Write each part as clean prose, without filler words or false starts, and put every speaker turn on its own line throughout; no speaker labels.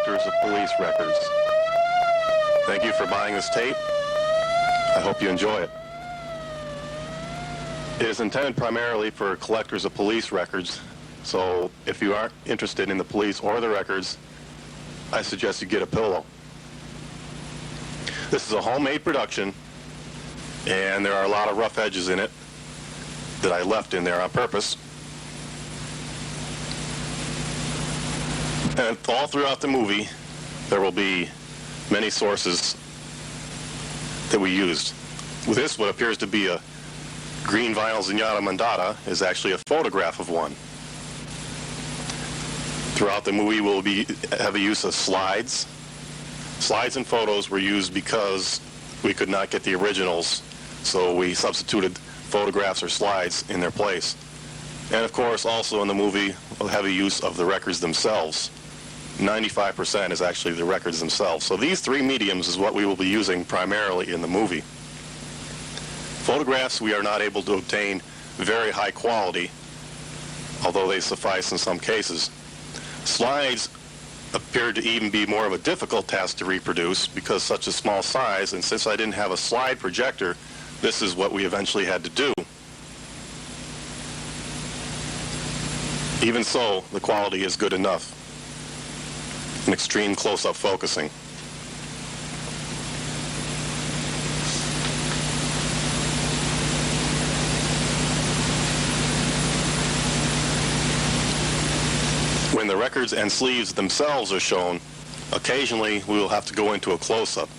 collectors of police records. Thank you for buying this tape. I hope you enjoy it. It is intended primarily for collectors of police records, so if you aren't interested in the police or the records, I suggest you get a pillow. This is a homemade production, and there are a lot of rough edges in it that I left in there on purpose. And all throughout the movie, there will be many sources that we used. With this, what appears to be a green vinyl zenyatta mandata is actually a photograph of one. Throughout the movie, we'll have a use of slides. Slides and photos were used because we could not get the originals, so we substituted photographs or slides in their place. And of course, also in the movie, we'll have a use of the records themselves. 95% is actually the records themselves. So these three mediums is what we will be using primarily in the movie. Photographs we are not able to obtain very high quality, although they suffice in some cases. Slides appeared to even be more of a difficult task to reproduce because such a small size, and since I didn't have a slide projector, this is what we eventually had to do. Even so, the quality is good enough. An extreme close-up focusing. When the records and sleeves themselves are shown, occasionally we will have to go into a close-up.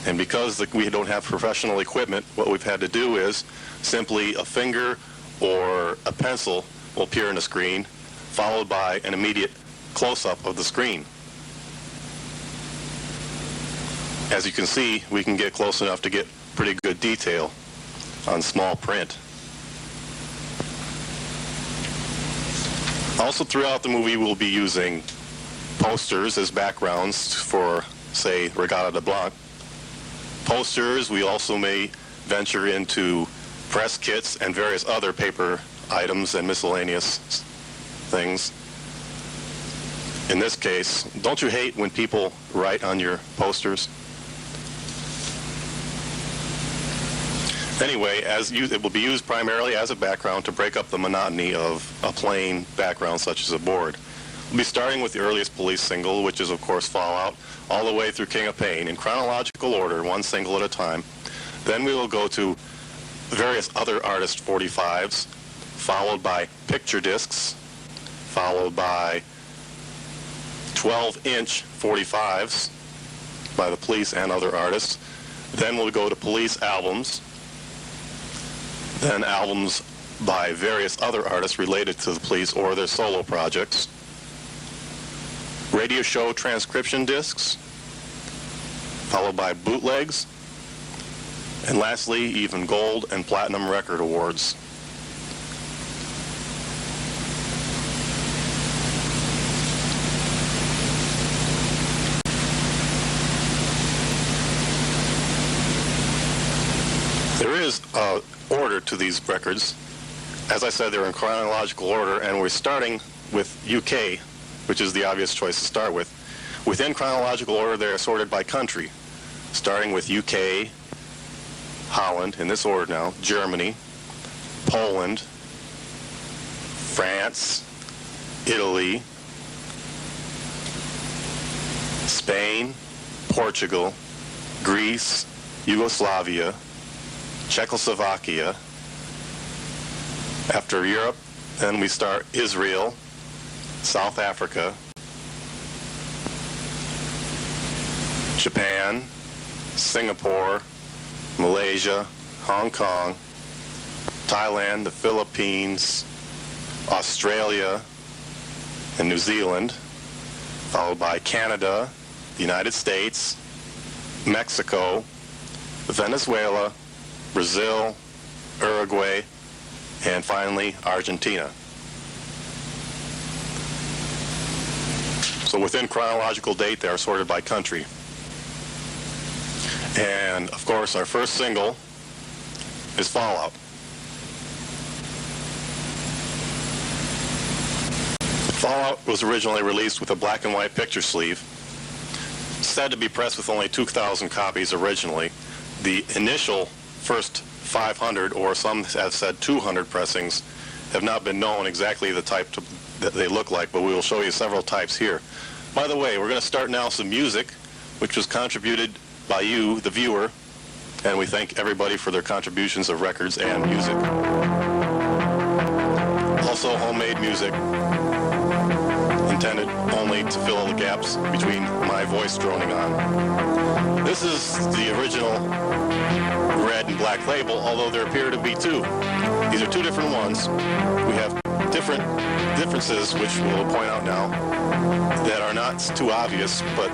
And because we don't have professional equipment, what we've had to do is simply a finger or a pencil will appear on the screen, followed by an immediate close-up of the screen. As you can see, we can get close enough to get pretty good detail on small print. Also throughout the movie, we'll be using posters as backgrounds for, say, Regatta de Blanc. Posters, we also may venture into press kits and various other paper items and miscellaneous things. In this case, don't you hate when people write on your posters? Anyway, it will be used primarily as a background to break up the monotony of a plain background such as a board. We'll be starting with the earliest police single, which is of course Fallout, all the way through King of Pain in chronological order, one single at a time. Then we will go to various other artist 45s, followed by picture discs, followed by 12-inch 45s by the Police and other artists. Then we'll go to Police albums, then albums by various other artists related to the Police or their solo projects, radio show transcription discs, followed by bootlegs, and lastly, even gold and platinum record awards. There is an order to these records. As I said, they're in chronological order, and we're starting with UK, which is the obvious choice to start with. Within chronological order, they're sorted by country, starting with UK, Holland, in this order now, Germany, Poland, France, Italy, Spain, Portugal, Greece, Yugoslavia, Czechoslovakia. After Europe, then we start Israel, South Africa, Japan, Singapore, Malaysia, Hong Kong, Thailand, the Philippines, Australia, and New Zealand, followed by Canada, the United States, Mexico, Venezuela, Brazil, Uruguay, and finally Argentina. So within chronological date, they are sorted by country. And of course, our first single is Fallout. Fallout was originally released with a black and white picture sleeve, had to be pressed with only 2,000 copies originally. The initial first 500, or some have said 200 pressings, have not been known exactly the type that they look like, but we will show you several types here. By the way, we're going to start now some music, which was contributed by you, the viewer, and we thank everybody for their contributions of records and music. Also, homemade music, intended only to fill the gaps between my voice droning on. This is the original red and black label, although there appear to be two. These are two different ones. We have differences, which we'll point out now, that are not too obvious, but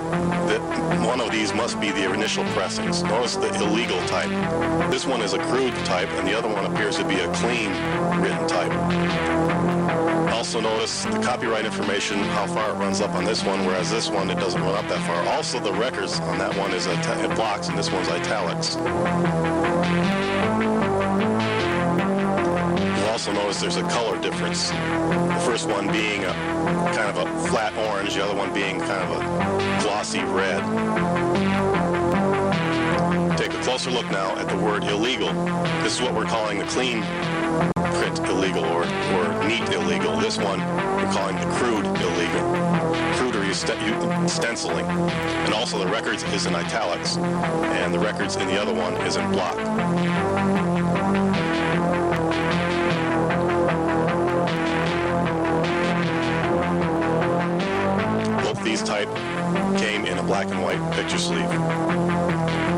that one of these must be the initial pressings. Notice the illegal type. This one is a crude type, and the other one appears to be a clean written type. Also notice the copyright information, how far it runs up on this one, whereas this one, it doesn't run up that far. Also, the records on that one is blocks, and this one's italics. You'll also notice there's a color difference. The first one being a kind of a flat orange, the other one being kind of a glossy red. Take a closer look now at the word illegal. This is what we're calling the clean print illegal or neat illegal. This one we're calling the crude illegal. Crude or stenciling. And also the records is in italics, and the records in the other one is in block. Both these type came in a black and white picture sleeve.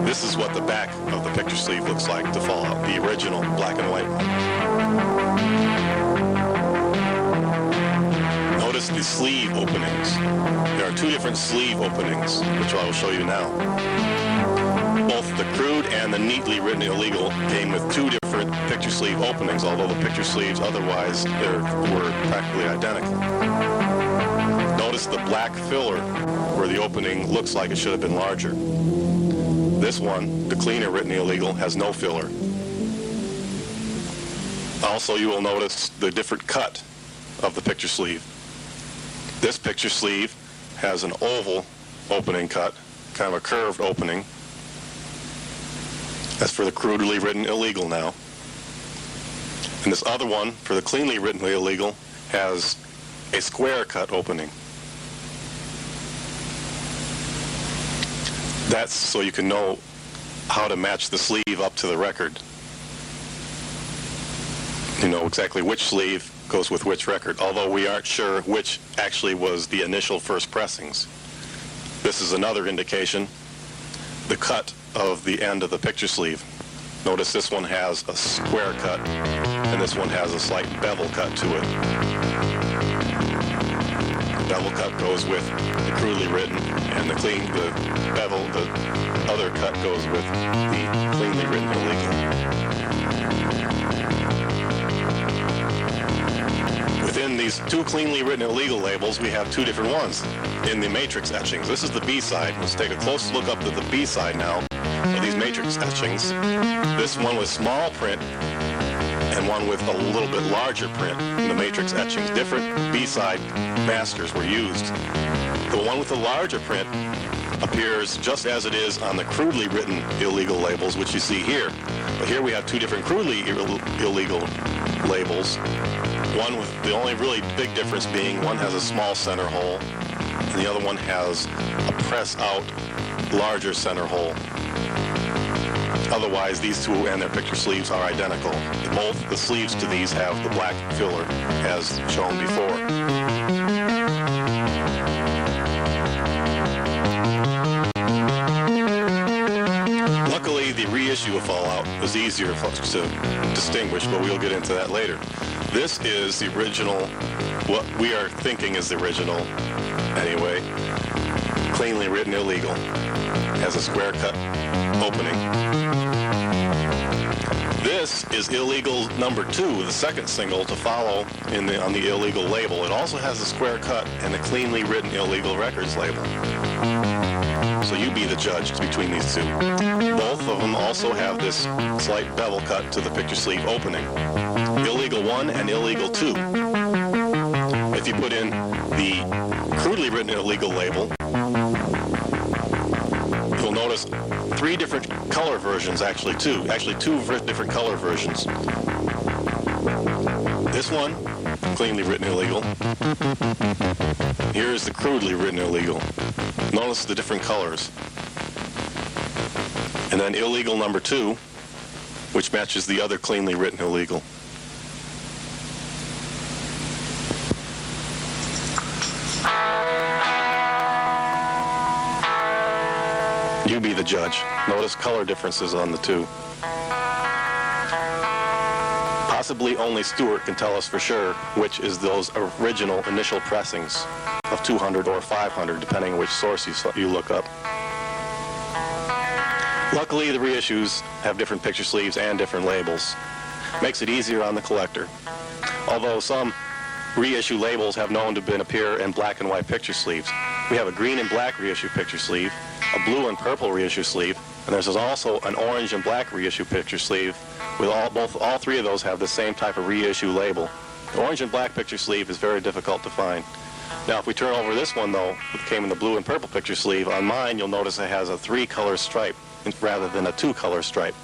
This is what the back of the picture sleeve looks like to fall out, the original black and white one. Notice the sleeve openings. There are two different sleeve openings, which I will show you now. Both the crude and the neatly written illegal came with two different picture sleeve openings, although the picture sleeves otherwise were practically identical. Notice the black filler where the opening looks like it should have been larger. This one, the cleaner written illegal, has no filler. Also, you will notice the different cut of the picture sleeve. This picture sleeve has an oval opening cut, kind of a curved opening. That's for the crudely written illegal now. And this other one, for the cleanly written illegal, has a square cut opening. That's so you can know how to match the sleeve up to the record. You know exactly which sleeve goes with which record, although we aren't sure which actually was the initial first pressings. This is another indication, the cut of the end of the picture sleeve. Notice this one has a square cut, and this one has a slight bevel cut to it. The bevel cut goes with the crudely written, and the other cut goes with the cleanly written illegal. Within these two cleanly written illegal labels, we have two different ones in the matrix etchings. This is the B-side. Let's take a close look up to the B-side now of these matrix etchings. This one with small print and one with a little bit larger print in the matrix etchings. Different B-side masters were used. The one with the larger print appears just as it is on the crudely written illegal labels, which you see here. But here we have two different crudely illegal labels. One with the only really big difference being one has a small center hole and the other one has a press out larger center hole. Otherwise, these two and their picture sleeves are identical. Both the sleeves to these have the black filler as shown before. Luckily, the reissue of Fallout was easier to distinguish, but we'll get into that later. This is the original, what we are thinking is the original, anyway, cleanly written illegal, has a square cut opening. This is illegal number 2, the second single to follow on the illegal label. It also has a square cut and a cleanly written illegal records label. So you be the judge between these two. Both of them also have this slight bevel cut to the picture sleeve opening. Illegal 1 and illegal 2. If you put in the crudely written illegal label, you'll notice three different color versions, actually two different color versions. This one, cleanly written illegal. Here is the crudely written illegal. Notice the different colors. And then illegal number 2, which matches the other cleanly written illegal. You be the judge. Notice color differences on the two. Possibly only Stewart can tell us for sure which is those original initial pressings of 200 or 500, depending on which source you look up. Luckily, the reissues have different picture sleeves and different labels. Makes it easier on the collector. Although some reissue labels have known to appear in black and white picture sleeves. We have a green and black reissue picture sleeve, a blue and purple reissue sleeve, and there's also an orange and black reissue picture sleeve. With all three of those have the same type of reissue label. The orange and black picture sleeve is very difficult to find. Now, if we turn over this one, though, it came in the blue and purple picture sleeve. On mine, you'll notice it has a 3-color stripe rather than a 2-color stripe.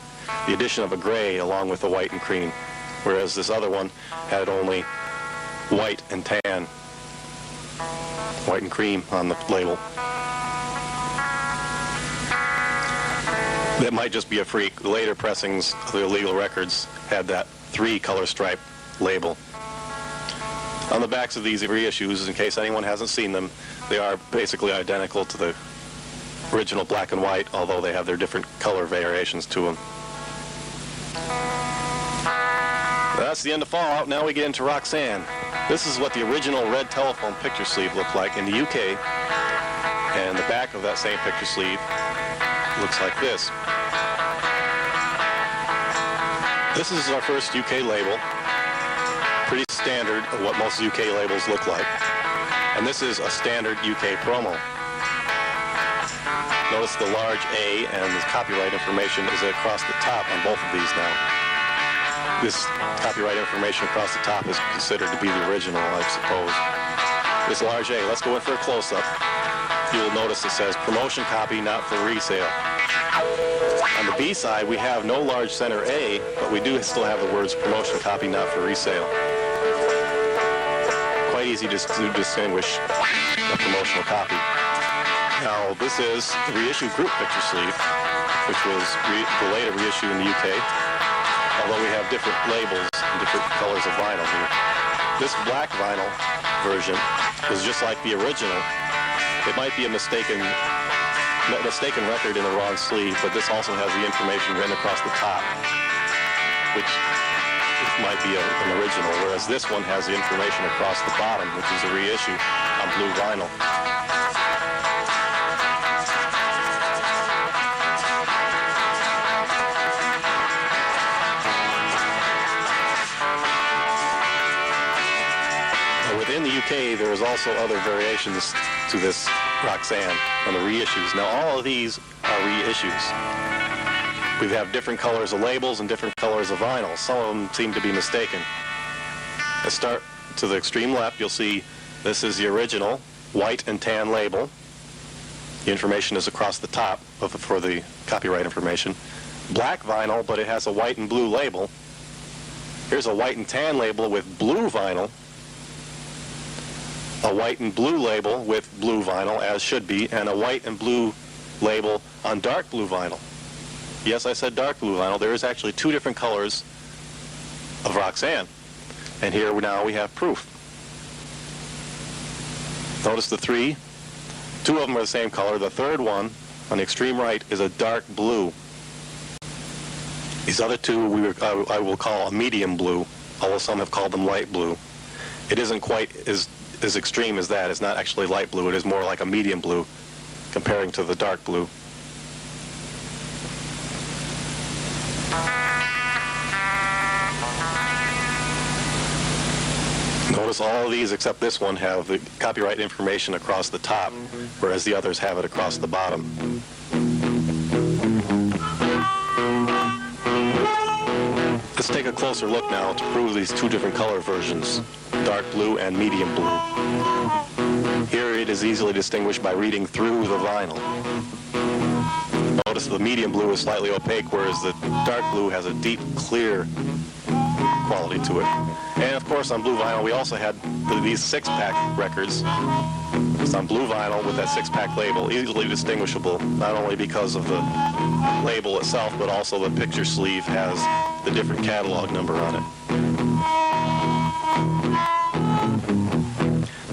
The addition of a gray along with the white and cream, whereas this other one had only white and tan, white and cream on the label. That might just be a freak. The later pressings of the illegal records had that 3-color stripe label. On the backs of these reissues, in case anyone hasn't seen them, they are basically identical to the original black and white, although they have their different color variations to them. That's the end of Fallout. Now we get into Roxanne. This is what the original red telephone picture sleeve looked like in the UK, and the back of that same picture sleeve looks like this. This is our first UK label. Pretty standard of what most UK labels look like. And this is a standard UK promo. Notice the large A and the copyright information is across the top on both of these now. This copyright information across the top is considered to be the original, I suppose. This large A, let's go in for a close-up. You'll notice it says promotion copy, not for resale. On the B side, we have no large center A, but we do still have the words promotion copy, not for resale. Quite easy to distinguish a promotional copy. Now, this is the reissue group picture sleeve, which was the later reissue in the UK, although we have different labels and different colors of vinyl here. This black vinyl version was just like the original. It might be a mistaken record in the wrong sleeve, but this also has the information written across the top, which might be an original, whereas this one has the information across the bottom, which is a reissue on blue vinyl. Within the UK, there is also other variations to this Roxanne and the reissues. Now, all of these are reissues. We have different colors of labels and different colors of vinyl. Some of them seem to be mistaken. Let's start to the extreme left. You'll see this is the original white and tan label. The information is across the top for the copyright information. Black vinyl, but it has a white and blue label. Here's a white and tan label with blue vinyl. A white and blue label with blue vinyl, as should be, and a white and blue label on dark blue vinyl. Yes, I said dark blue vinyl. There is actually 2 different colors of Roxanne. And here now we have proof. Notice the 3. 2 of them are the same color. The third one on the extreme right is a dark blue. These other 2 I will call a medium blue, although some have called them light blue. It isn't quite as extreme as that. It's not actually light blue. It is more like a medium blue comparing to the dark blue. Notice all of these except this one have the copyright information across the top, whereas the others have it across the bottom. Let's take a closer look now to prove these 2 different color versions, dark blue and medium blue. Here it is easily distinguished by reading through the vinyl. Notice the medium blue is slightly opaque, whereas the dark blue has a deep, clear quality to it. And of course, on blue vinyl, we also had these 6-pack records. It's on blue vinyl with that 6-pack label, easily distinguishable, not only because of the label itself, but also the picture sleeve has the different catalog number on it.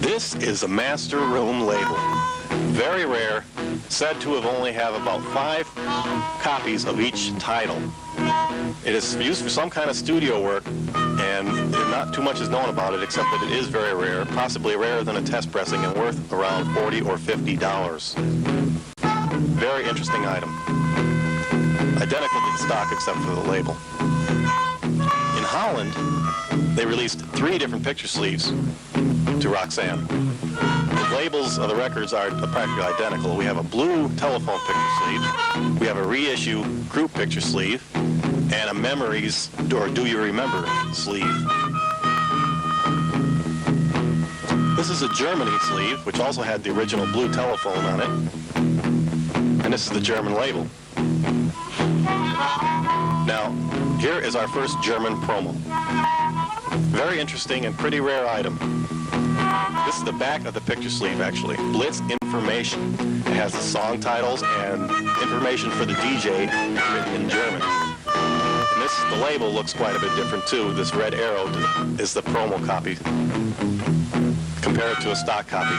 This is a Master Room label. Very rare, said to have only have about 5 copies of each title. It is used for some kind of studio work, and not too much is known about it, except that it is very rare, possibly rarer than a test pressing, and worth around $40 or $50. Very interesting item. Identical to the stock, except for the label. In Holland, they released 3 different picture sleeves to Roxanne. The labels of the records are practically identical. We have a blue telephone picture sleeve, we have a reissue group picture sleeve, and a Memories or Do You Remember sleeve. This is a Germany sleeve, which also had the original blue telephone on it. And this is the German label. Now, here is our first German promo. Very interesting and pretty rare item. This is the back of the picture sleeve, actually. Blitz information. It has the song titles and information for the DJ written in German. And this, the label looks quite a bit different too. This red arrow is the promo copy. Compare it to a stock copy.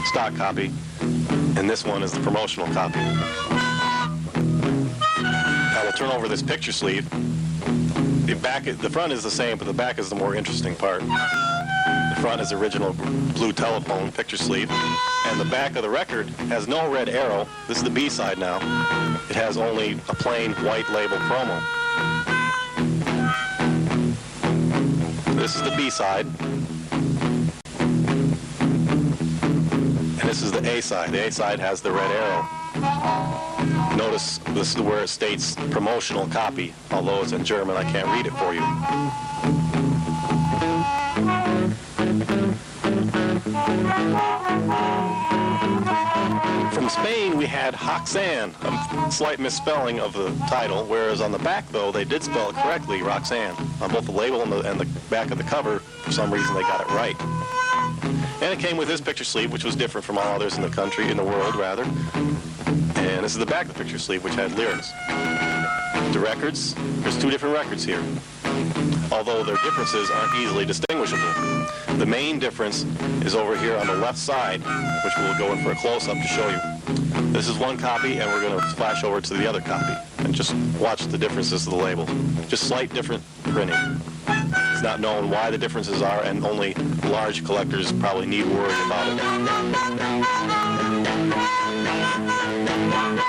Stock copy. And this one is the promotional copy. Now we'll turn over this picture sleeve. The front is the same, but the back is the more interesting part. The front is the original blue telephone picture sleeve, and the back of the record has no red arrow. This is the B-side now. It has only a plain white label promo. This is the B-side, and this is the A-side. The A-side has the red arrow. Notice this is where it states promotional copy, although it's in German. I can't read it for you. From Spain, we had Hoxanne, a slight misspelling of the title, whereas on the back, though, they did spell it correctly, Roxanne. On both the label and the back of the cover, for some reason, they got it right. And it came with this picture sleeve, which was different from all others in the country, in the world, rather. And this is the back of the picture sleeve, which had lyrics. The records, there's 2 different records here, although their differences aren't easily distinguishable. The main difference is over here on the left side, which we'll go in for a close-up to show you. This is one copy, and we're going to flash over to the other copy and just watch the differences of the label. Just slight different printing. It's not known why the differences are, and only large collectors probably need worry about it.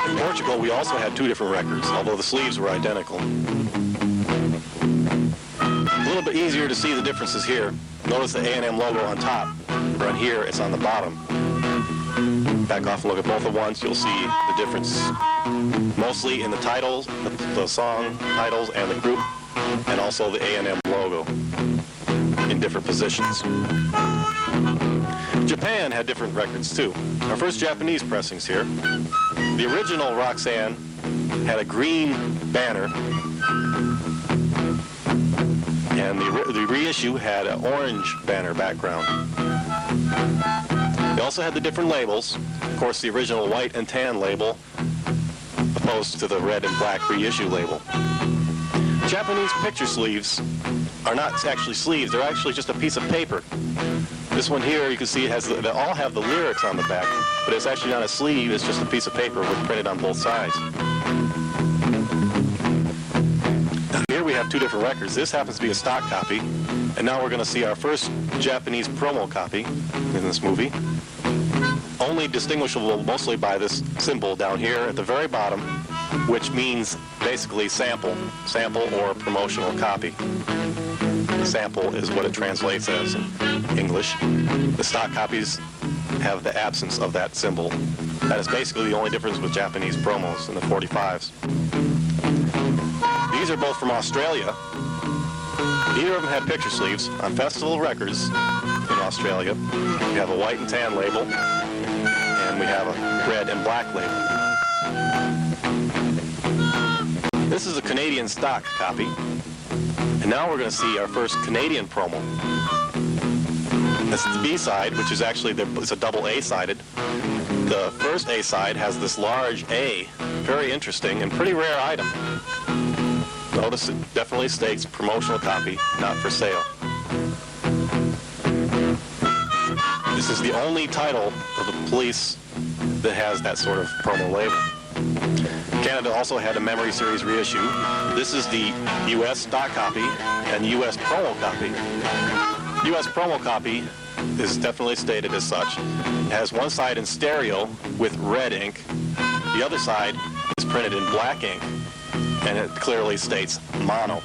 In Portugal, we also had 2 different records, although the sleeves were identical. A little bit easier to see the differences here. Notice the A&M logo on top. Right here, it's on the bottom. Back off and look at both at once. You'll see the difference mostly in the titles, the song titles, and the group, and also the A&M logo in different positions. Japan had different records too. Our first Japanese pressings here. The original Roxanne had a green banner, and the reissue had an orange banner background. They also had the different labels. Of course, the original white and tan label opposed to the red and black reissue label. Japanese picture sleeves are not actually sleeves. They're actually just a piece of paper. This one here, you can see, they all have the lyrics on the back, but it's actually not a sleeve. It's just a piece of paper with printed on both sides. Here we have 2 different records. This happens to be a stock copy, and now we're going to see our first Japanese promo copy in this movie. Only distinguishable mostly by this symbol down here at the very bottom, which means basically sample or promotional copy. Sample is what it translates as in English. The stock copies have the absence of that symbol. That is basically the only difference with Japanese promos in the 45s. These are both from Australia. Neither of them had picture sleeves. On Festival Records in Australia, we have a white and tan label, and we have a red and black label. This is a Canadian stock copy. And now we're going to see our first Canadian promo. This is the B-side, which is actually, it's a double A-sided. The first A-side has this large A, very interesting and pretty rare item. Notice it definitely states promotional copy, not for sale. This is the only title of the Police that has that sort of promo label. Canada also had a Memory Series reissue. This is the U.S. stock copy and U.S. promo copy. U.S. promo copy is definitely stated as such. It has one side in stereo with red ink. The other side is printed in black ink, and it clearly states mono.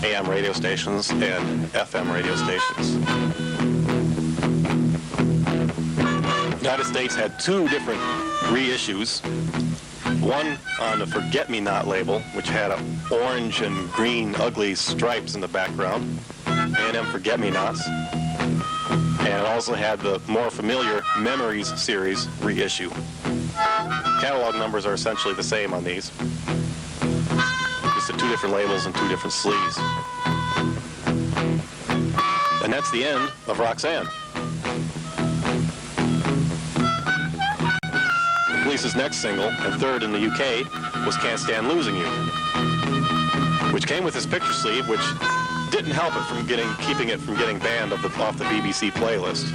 AM radio stations and FM radio stations. The United States had two different reissues. One on the Forget-Me-Not label, which had orange and green ugly stripes in the background, A&M Forget-Me-Nots. And it also had the more familiar Memories series reissue. Catalog numbers are essentially the same on these. Just the two different labels and two different sleeves. And that's the end of Roxanne. The Police's next single, and third in the UK, was Can't Stand Losing You, which came with this picture sleeve, which didn't help it from keeping it from getting banned off the BBC playlist.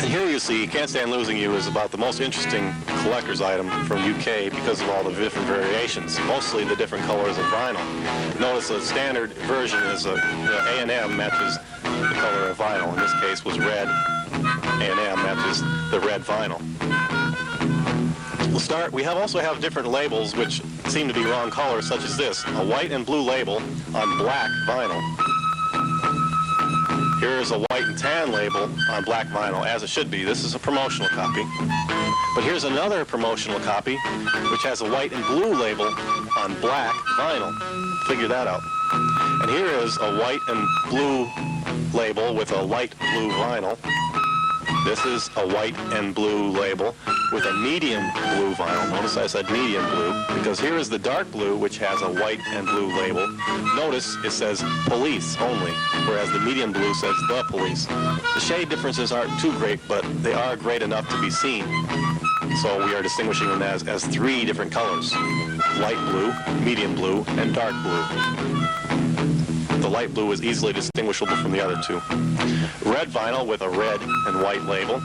And here you see Can't Stand Losing You is about the most interesting collector's item from UK because of all the different variations, mostly the different colors of vinyl. Notice the standard version is the A&M matches the color of vinyl. In this case was red. A&M matches the red vinyl. We'll start. We also have different labels which seem to be wrong colors, such as this, a white and blue label on black vinyl. Here is a white and tan label on black vinyl, as it should be. This is a promotional copy. But here's another promotional copy, which has a white and blue label on black vinyl. Figure that out. And here is a white and blue label with a light blue vinyl. This is a white and blue label with a medium blue vinyl. Notice I said medium blue because here is the dark blue, which has a white and blue label. Notice it says Police only, whereas the medium blue says The Police. The shade differences aren't too great, but they are great enough to be seen. So we are distinguishing them as three different colors: light blue, medium blue, and dark blue. The light blue is easily distinguishable from the other two. Red vinyl with a red and white label.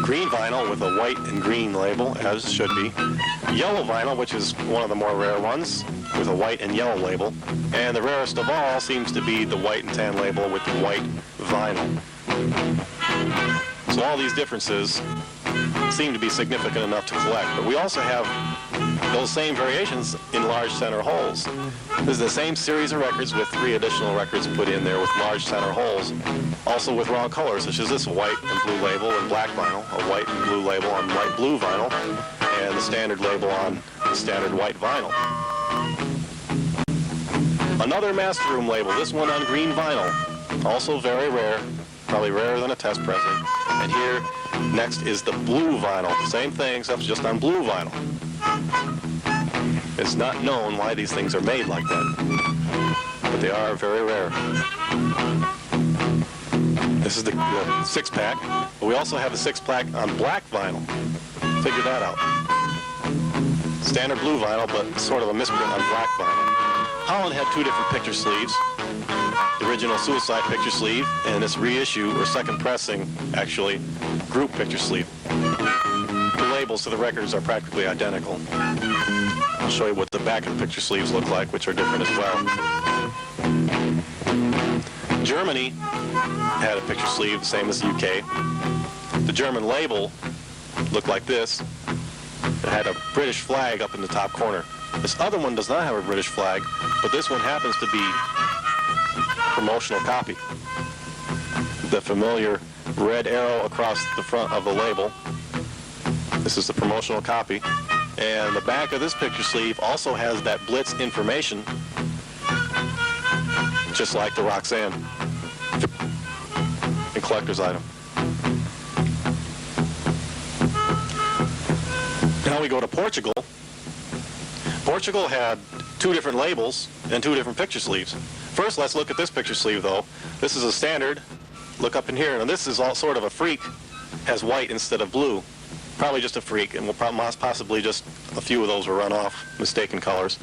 Green vinyl with a white and green label, as should be. Yellow vinyl, which is one of the more rare ones, with a white and yellow label. And the rarest of all seems to be the white and tan label with the white vinyl. So all these differences seem to be significant enough to collect. But we also have those same variations in large center holes. This is the same series of records with 3 additional records put in there with large center holes, also with wrong colors, such as this white and blue label and black vinyl, a white and blue label on white blue vinyl, and the standard label on the standard white vinyl. Another master room label, this one on green vinyl, also very rare, probably rarer than a test pressing. And here, next is the blue vinyl, same thing except just on blue vinyl. It's not known why these things are made like that, but they are very rare. This is the 6-pack, but we also have a 6-pack on black vinyl. Figure that out. Standard blue vinyl, but sort of a misprint on black vinyl. Holland had 2 different picture sleeves. The original Suicide picture sleeve, and this reissue, or second pressing, actually, group picture sleeve. The labels to the records are practically identical. I'll show you what the back of the picture sleeves look like, which are different as well. Germany had a picture sleeve, the same as the UK. The German label looked like this. It had a British flag up in the top corner. This other one does not have a British flag, but this one happens to be promotional copy. The familiar red arrow across the front of the label. This is the promotional copy. And the back of this picture sleeve also has that Blitz information, just like the Roxanne, a collector's item. Now we go to Portugal. Portugal had 2 different labels and 2 different picture sleeves. First, let's look at this picture sleeve, though. This is a standard. Look up in here. Now, this is all sort of a freak. Has white instead of blue. Probably just a freak, and possibly just a few of those were run off, mistaken colors.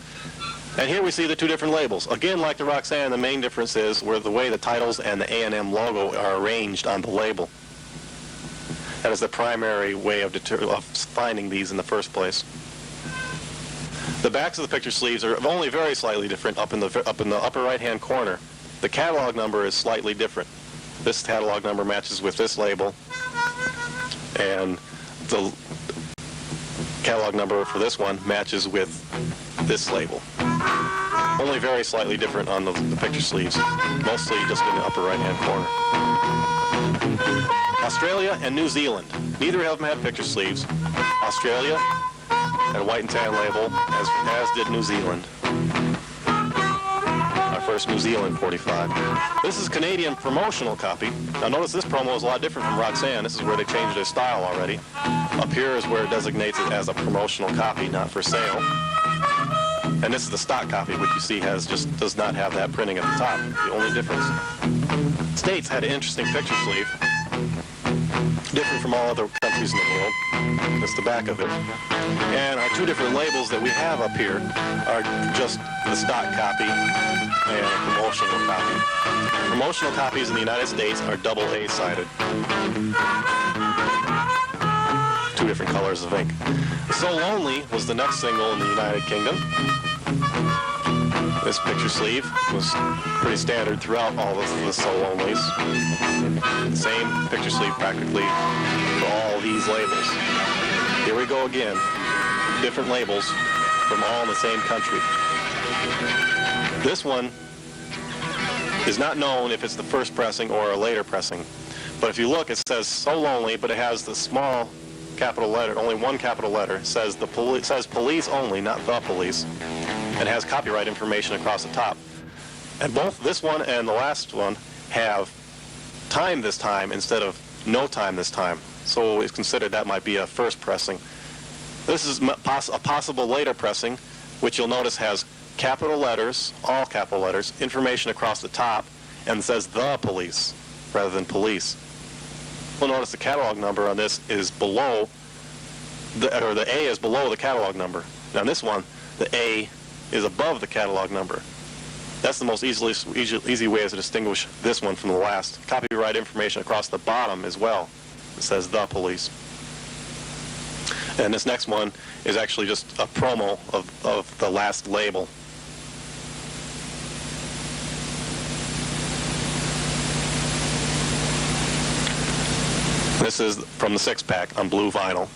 And here we see the 2 different labels. Again, like the Roxanne, the main difference is where the way the titles and the A&M logo are arranged on the label. That is the primary way of finding these in the first place. The backs of the picture sleeves are only very slightly different up in the upper right-hand corner. The catalog number is slightly different. This catalog number matches with this label, and the catalog number for this one matches with this label. Only very slightly different on the picture sleeves, mostly just in the upper right-hand corner. Australia and New Zealand. Neither of them had picture sleeves. Australia had a white and tan label, as did New Zealand. Our first New Zealand 45. This is Canadian promotional copy. Now notice this promo is a lot different from Roxanne. This is where they changed their style already. Up here is where it designates it as a promotional copy, not for sale. And this is the stock copy, which you see does not have that printing at the top. The only difference. States had an interesting picture sleeve, different from all other countries in the world. That's the back of it. And our 2 different labels that we have up here are just the stock copy and a promotional copy. Promotional copies in the United States are double A-sided. 2 different colors of ink. So Lonely was the next single in the United Kingdom. This picture sleeve was pretty standard throughout all of the So Lonelys. Same picture sleeve practically for all these labels. Here we go again. Different labels from all in the same country. This one is not known if it's the first pressing or a later pressing. But if you look, it says So Lonely, but it has the small capital letter, only one capital letter. It says police only, not the police. And has copyright information across the top. And both this one and the last one have time this time instead of no time this time. So it's considered that might be a first pressing. This is a possible later pressing, which you'll notice has capital letters, all capital letters, information across the top, and says the police rather than police. You'll notice the catalog number on this is below, the A is below the catalog number. Now in this one, the A is above the catalog number. That's the most easy way to distinguish this one from the last. Copyright information across the bottom as well. It says the police. And this next one is actually just a promo of the last label. This is from the 6-pack on blue vinyl.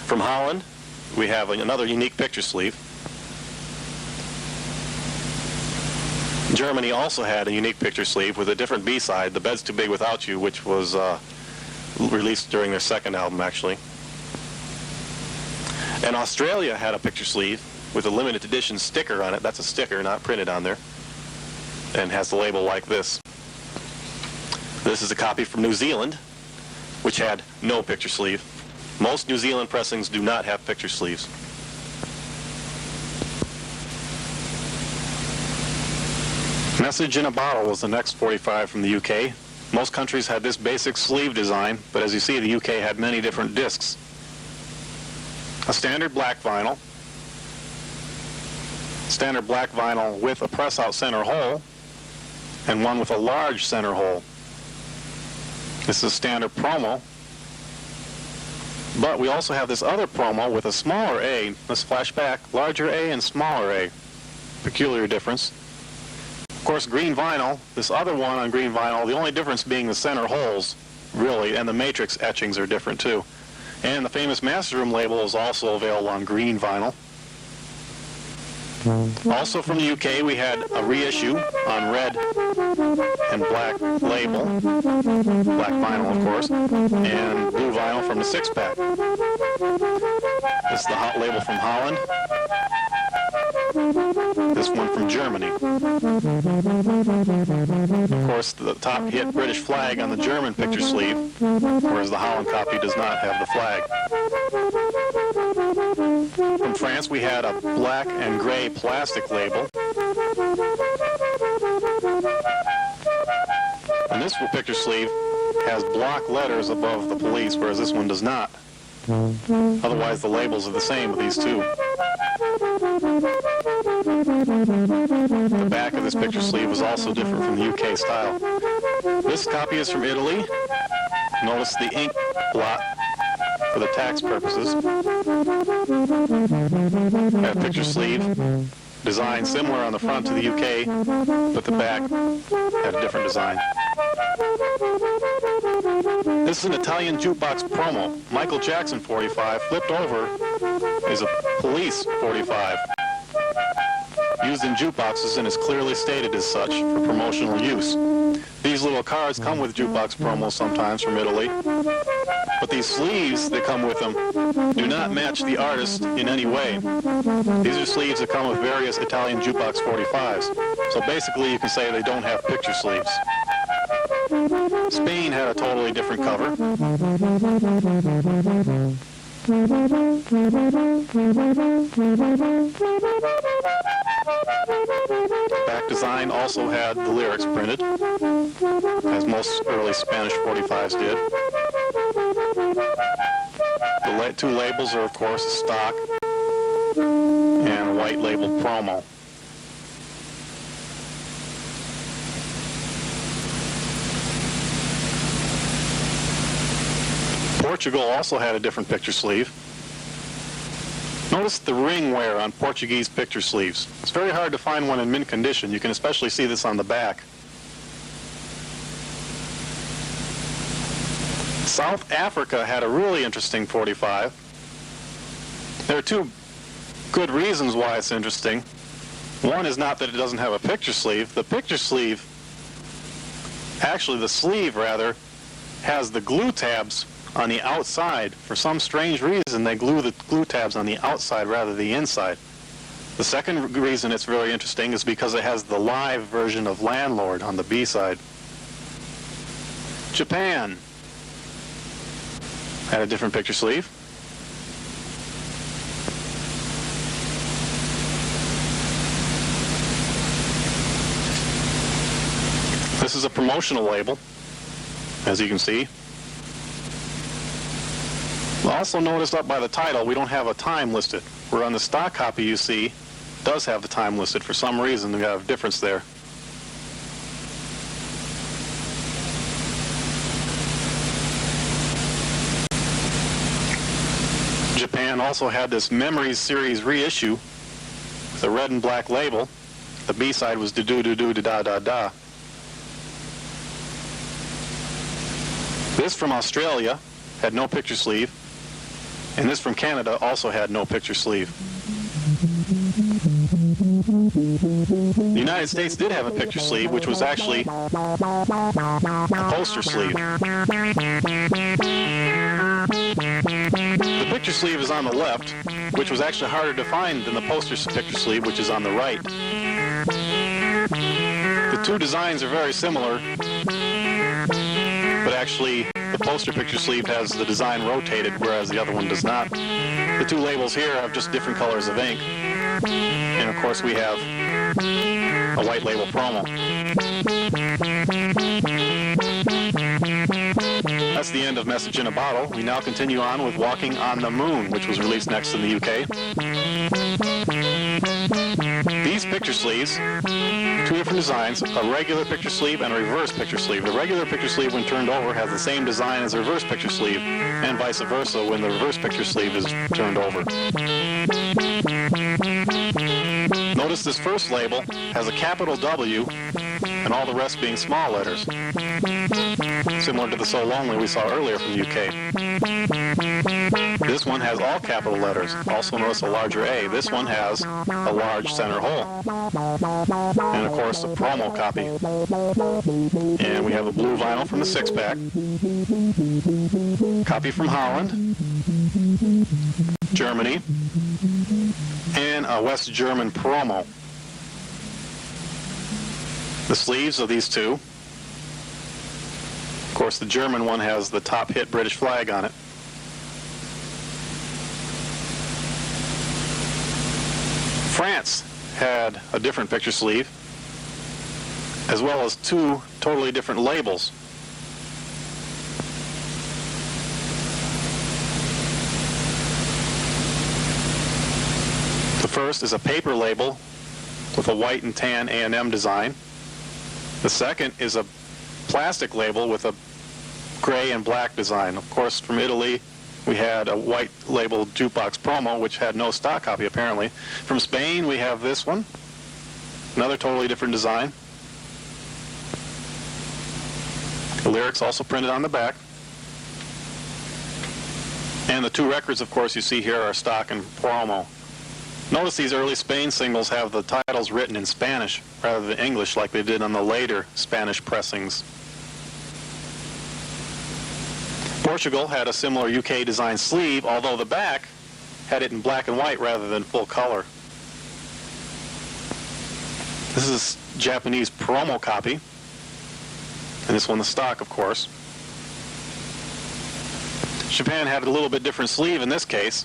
From Holland, we have another unique picture sleeve. Germany also had a unique picture sleeve with a different B-side, The Bed's Too Big Without You, which was released during their second album, actually. And Australia had a picture sleeve with a limited edition sticker on it. That's a sticker, not printed on there. And has the label like this. This is a copy from New Zealand, which had no picture sleeve. Most New Zealand pressings do not have picture sleeves. Message in a Bottle was the next 45 from the UK. Most countries had this basic sleeve design, but as you see, the UK had many different discs. A standard black vinyl with a press-out center hole, and one with a large center hole. This is standard promo, but we also have this other promo with a smaller A. Let's flash back, larger A and smaller A. Peculiar difference. Of course, green vinyl, this other one on green vinyl, the only difference being the center holes, really, and the matrix etchings are different too. And the famous Master Room label is also available on green vinyl. Also from the UK, we had a reissue on red and black label, black vinyl, of course, and blue vinyl from the 6-pack. This is the hot label from Holland. This one from Germany. Of course, the top hit British flag on the German picture sleeve, whereas the Holland copy does not have the flag. glance, we had a black and gray plastic label. And this picture sleeve has block letters above the police, whereas this one does not. Otherwise, the labels are the same with these two. The back of this picture sleeve was also different from the UK style. This copy is from Italy. Notice the ink blot for the tax purposes. That picture sleeve, design similar on the front to the UK, but the back had a different design. This is an Italian jukebox promo. Michael Jackson 45, flipped over, is a police 45. Used in jukeboxes and is clearly stated as such for promotional use. These little cards come with jukebox promos sometimes from Italy, but these sleeves that come with them do not match the artist in any way. These are sleeves that come with various Italian jukebox 45s, so basically you can say they don't have picture sleeves. Spain had a totally different cover. Back design also had the lyrics printed, as most early Spanish 45s did. The two labels are, of course, stock and a white labeled promo. Portugal also had a different picture sleeve. Notice the ring wear on Portuguese picture sleeves. It's very hard to find one in mint condition. You can especially see this on the back. South Africa had a really interesting 45. There are two good reasons why it's interesting. One is not that it doesn't have a picture sleeve. The picture sleeve, actually the sleeve rather, has the glue tabs on the outside. For some strange reason, they glue the glue tabs on the outside rather than the inside. The second reason it's very interesting is because it has the live version of Landlord on the B side. Japan had a different picture sleeve. This is a promotional label, as you can see. Also notice up by the title, we don't have a time listed. Where on the stock copy you see, does have the time listed. For some reason, we have a difference there. Japan also had this Memories series reissue with a red and black label. The B-side was da-do-do-do-da-da-da. This from Australia had no picture sleeve. And this from Canada also had no picture sleeve. The United States did have a picture sleeve, which was actually a poster sleeve. The picture sleeve is on the left, which was actually harder to find than the poster picture sleeve, which is on the right. The two designs are very similar, but actually the poster picture sleeve has the design rotated, whereas the other one does not. The two labels here have just different colors of ink. And of course we have a white label promo. That's the end of Message in a Bottle. We now continue on with Walking on the Moon, which was released next in the UK. These picture sleeves, two different designs, a regular picture sleeve and a reverse picture sleeve. The regular picture sleeve, when turned over, has the same design as the reverse picture sleeve, and vice versa when the reverse picture sleeve is turned over. Notice this first label has a capital W and all the rest being small letters, similar to the So Lonely we saw earlier from the UK. This one has all capital letters. Also notice a larger A. This one has a large center hole. And of course the promo copy. And we have a blue vinyl from the 6-pack. Copy from Holland, Germany, and a West German promo. The sleeves of these two. Of course, the German one has the top hit British flag on it. France had a different picture sleeve, as well as two totally different labels. The first is a paper label with a white and tan A&M design. The second is a plastic label with a gray and black design. Of course, from Italy, we had a white labeled jukebox promo, which had no stock copy, apparently. From Spain, we have this one, another totally different design. The lyrics also printed on the back. And the two records, of course, you see here are stock and promo. Notice these early Spain singles have the titles written in Spanish rather than English like they did on the later Spanish pressings. Portugal had a similar UK design sleeve, although the back had it in black and white rather than full color. This is Japanese promo copy, and this one the stock, of course. Japan had a little bit different sleeve in this case.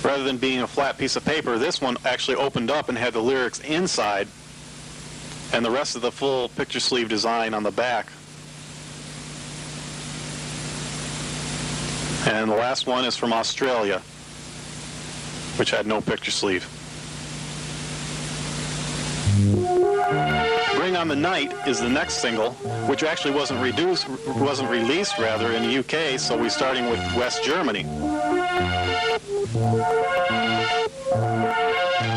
Rather than being a flat piece of paper, this one actually opened up and had the lyrics inside and the rest of the full picture sleeve design on the back. And the last one is from Australia, which had no picture sleeve. Bring on the Night is the next single, which actually wasn't released in the UK, so we're starting with West Germany.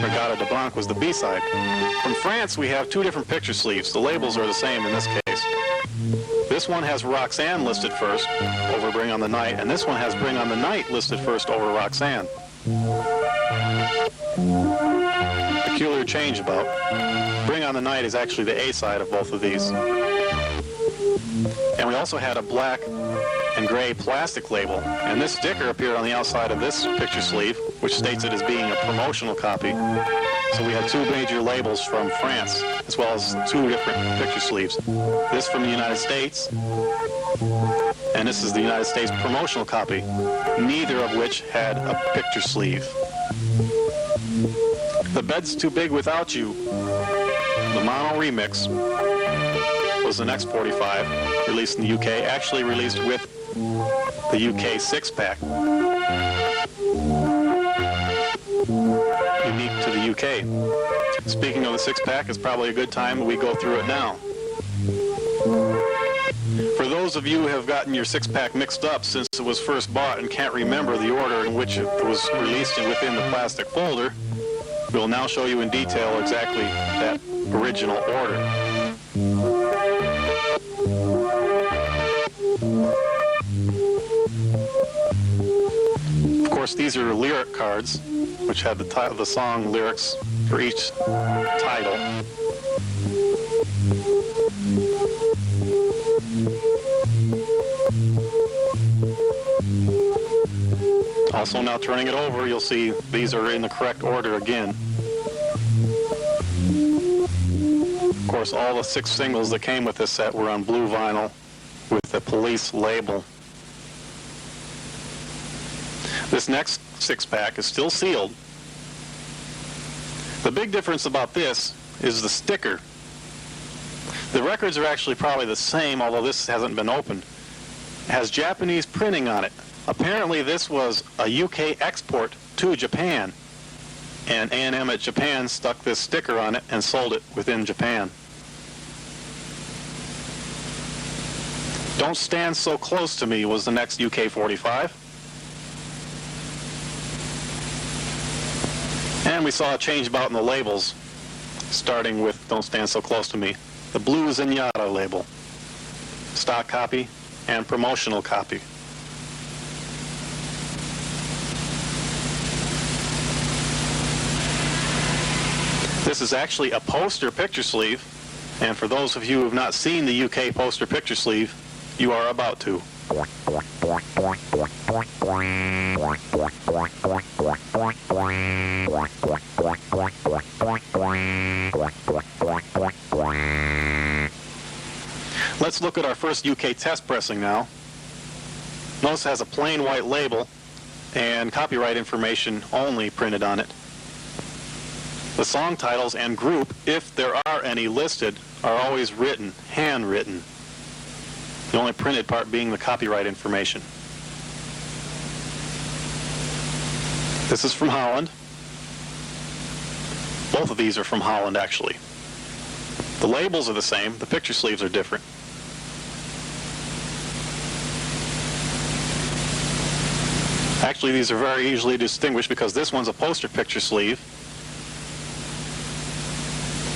Regatta de Blanc was the B-side. From France, we have two different picture sleeves. The labels are the same in this case. This one has Roxanne listed first over Bring on the Night, and this one has Bring on the Night listed first over Roxanne. Peculiar change about. Bring on the Night is actually the A-side of both of these. And we also had a black and gray plastic label, and this sticker appeared on the outside of this picture sleeve, which states it as being a promotional copy. So we had two major labels from France, as well as two different picture sleeves. This from the United States, and this is the United States promotional copy, neither of which had a picture sleeve. The Bed's Too Big Without You, the mono remix, was the next 45, released in the UK, actually released with the UK 6-pack. Unique to the UK. Speaking of the 6-pack, it's probably a good time we go through it now. For those of you who have gotten your 6-pack mixed up since it was first bought and can't remember the order in which it was released within the plastic folder, we'll now show you in detail exactly that original order. Of course, these are lyric cards, which have the song lyrics for each title. Also, now turning it over, you'll see these are in the correct order again. Of course, all the 6 singles that came with this set were on blue vinyl with the Police label. This next 6-pack is still sealed. The big difference about this is the sticker. The records are actually probably the same, although this hasn't been opened. It has Japanese printing on it. Apparently this was a UK export to Japan, and A&M at Japan stuck this sticker on it and sold it within Japan. Don't Stand So Close to Me was the next UK 45. And we saw a change about in the labels, starting with Don't Stand So Close to Me. The Blue Zenyatta label, stock copy, and promotional copy. This is actually a poster picture sleeve, and for those of you who have not seen the UK poster picture sleeve, you are about to. Let's look at our first UK test pressing now. Notice it has a plain white label and copyright information only printed on it. The song titles and group, if there are any listed, are always written, handwritten. The only printed part being the copyright information. This is from Holland. Both of these are from Holland, actually. The labels are the same, the picture sleeves are different. Actually, these are very easily distinguished because this one's a poster picture sleeve,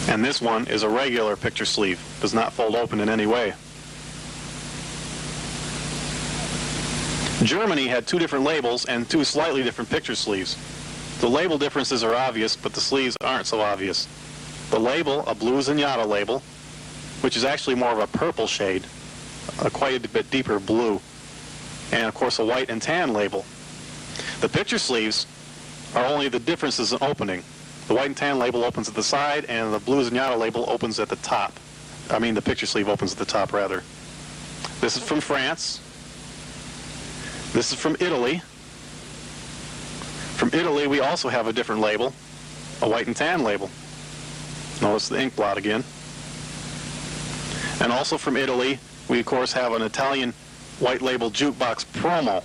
and this one is a regular picture sleeve. Does not fold open in any way. Germany had two different labels and two slightly different picture sleeves. The label differences are obvious, but the sleeves aren't so obvious. The label, a blue zenyatta label, which is actually more of a purple shade, quite a bit deeper blue, and of course a white and tan label. The picture sleeves are only the differences in opening. The white and tan label opens at the side, and the blue zenyatta label opens at the top. I mean, the picture sleeve opens at the top, rather. This is from France. This is from Italy. From Italy, we also have a different label, a white and tan label. Notice the ink blot again. And also from Italy, we of course have an Italian white label jukebox promo,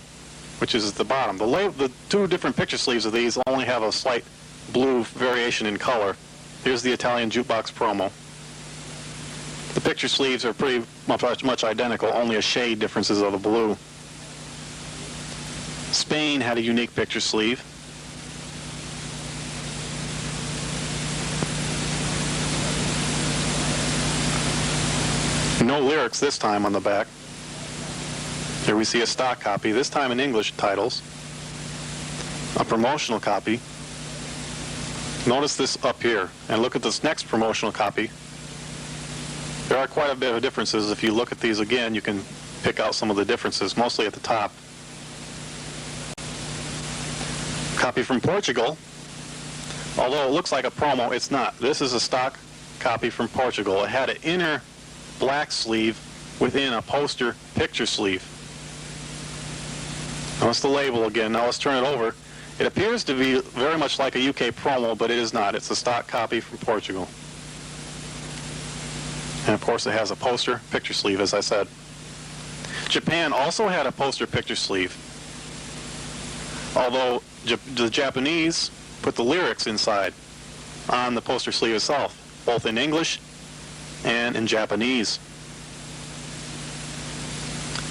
which is at the bottom. The two different picture sleeves of these only have a slight blue variation in color. Here's the Italian jukebox promo. The picture sleeves are pretty much identical, only a shade differences of the blue. Spain had a unique picture sleeve. No lyrics this time on the back. Here we see a stock copy, this time in English titles. A promotional copy. Notice this up here, and look at this next promotional copy. There are quite a bit of differences. If you look at these again, you can pick out some of the differences, mostly at the top. Copy from Portugal. Although it looks like a promo, it's not. This is a stock copy from Portugal. It had an inner black sleeve within a poster picture sleeve. Notice the label again. Now let's turn it over. It appears to be very much like a UK promo, but it is not. It's a stock copy from Portugal. And of course it has a poster picture sleeve, as I said. Japan also had a poster picture sleeve, although the Japanese put the lyrics inside on the poster sleeve itself, both in English and in Japanese.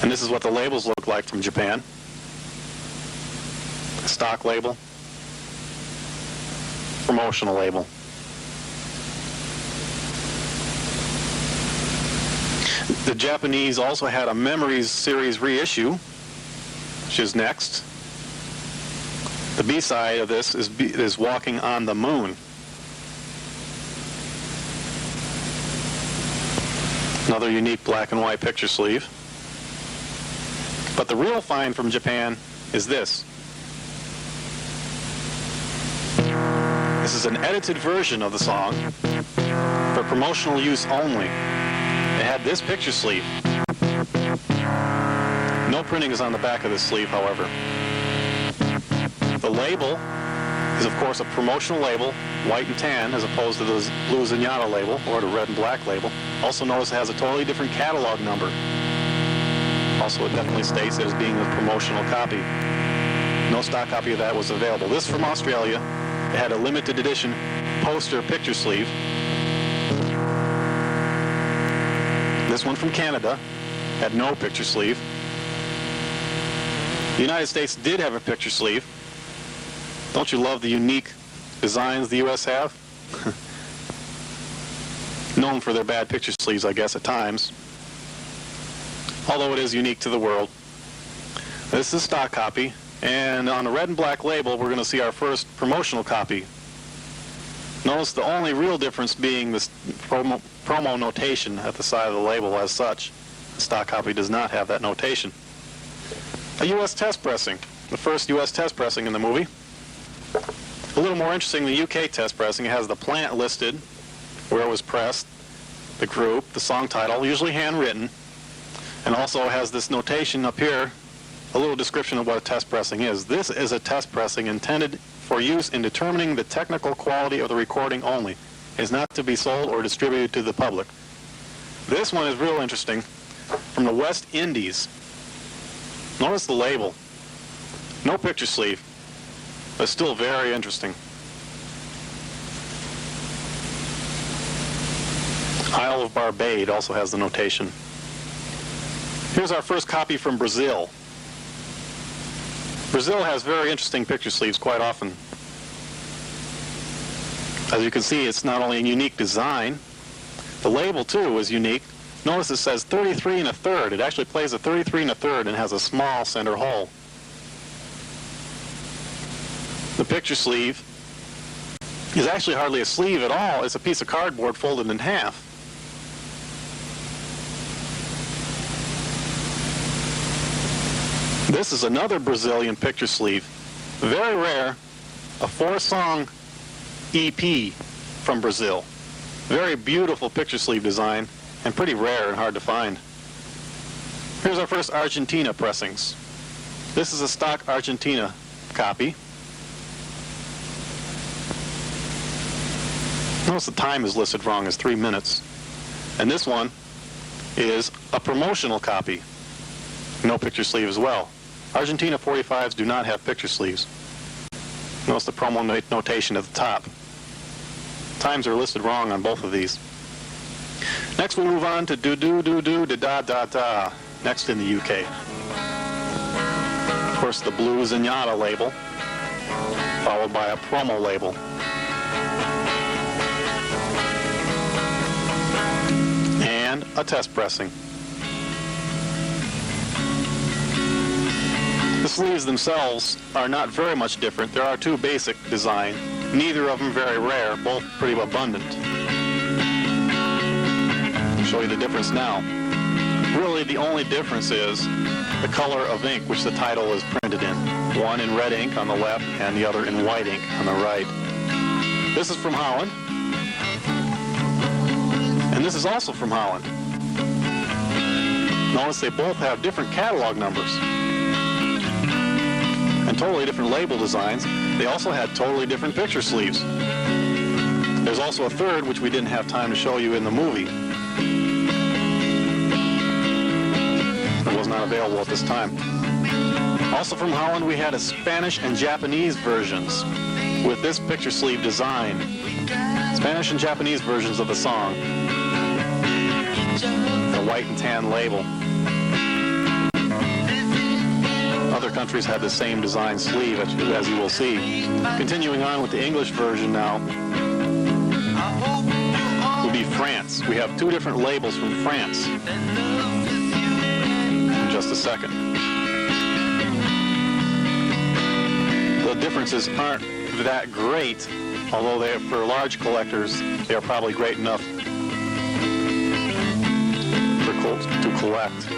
And this is what the labels look like from Japan. Stock label, promotional label. The Japanese also had a Memories series reissue, which is next. The B-side of this is Walking on the Moon. Another unique black and white picture sleeve. But the real find from Japan is this. This is an edited version of the song for promotional use only. It had this picture sleeve. No printing is on the back of this sleeve, however. The label is, of course, a promotional label, white and tan, as opposed to the blue zenyatta label or the red and black label. Also notice it has a totally different catalog number. Also, it definitely states it as being a promotional copy. No stock copy of that was available. This from Australia. It had a limited edition poster picture sleeve. This one from Canada had no picture sleeve. The United States did have a picture sleeve. Don't you love the unique designs the U.S. have? Known for their bad picture sleeves, I guess, at times. Although it is unique to the world. This is a stock copy. And on the red and black label, we're going to see our first promotional copy. Notice the only real difference being this promo notation at the side of the label as such. The stock copy does not have that notation. A U.S. test pressing. The first U.S. test pressing in the movie. A little more interesting, the UK test pressing. It has the plant listed, where it was pressed, the group, the song title, usually handwritten, and also has this notation up here, a little description of what a test pressing is. This is a test pressing intended for use in determining the technical quality of the recording only. It is not to be sold or distributed to the public. This one is real interesting. From the West Indies. Notice the label. No picture sleeve, but still very interesting. Isle of Barbade also has the notation. Here's our first copy from Brazil. Brazil has very interesting picture sleeves quite often. As you can see, it's not only a unique design, the label too is unique. Notice it says 33 1/3. It actually plays a 33 1/3 and has a small center hole. The picture sleeve is actually hardly a sleeve at all. It's a piece of cardboard folded in half. This is another Brazilian picture sleeve. Very rare, a 4-song EP from Brazil. Very beautiful picture sleeve design and pretty rare and hard to find. Here's our first Argentina pressings. This is a stock Argentina copy. Notice the time is listed wrong as 3 minutes. And this one is a promotional copy. No picture sleeve as well. Argentina 45s do not have picture sleeves. Notice the promo notation at the top. Times are listed wrong on both of these. Next we move on to do-do-do-do-da-da-da-da. Next in the UK. Of course, the blue Zenyatta label, followed by a promo label. And a test pressing. The sleeves themselves are not very much different. There are two basic designs, neither of them very rare, both pretty abundant. I'll show you the difference now. Really, the only difference is the color of ink which the title is printed in. One in red ink on the left and the other in white ink on the right. This is from Holland. And this is also from Holland. Notice they both have different catalog numbers and totally different label designs. They also had totally different picture sleeves. There's also a third, which we didn't have time to show you in the movie. It was not available at this time. Also from Holland, we had a Spanish and Japanese versions with this picture sleeve design. Spanish and Japanese versions of the song. The white and tan label. Other countries had the same design sleeve, as you will see. Continuing on with the English version now, would be France. We have two different labels from France. In just a second. The differences aren't that great, although for large collectors, they are probably great enough to collect.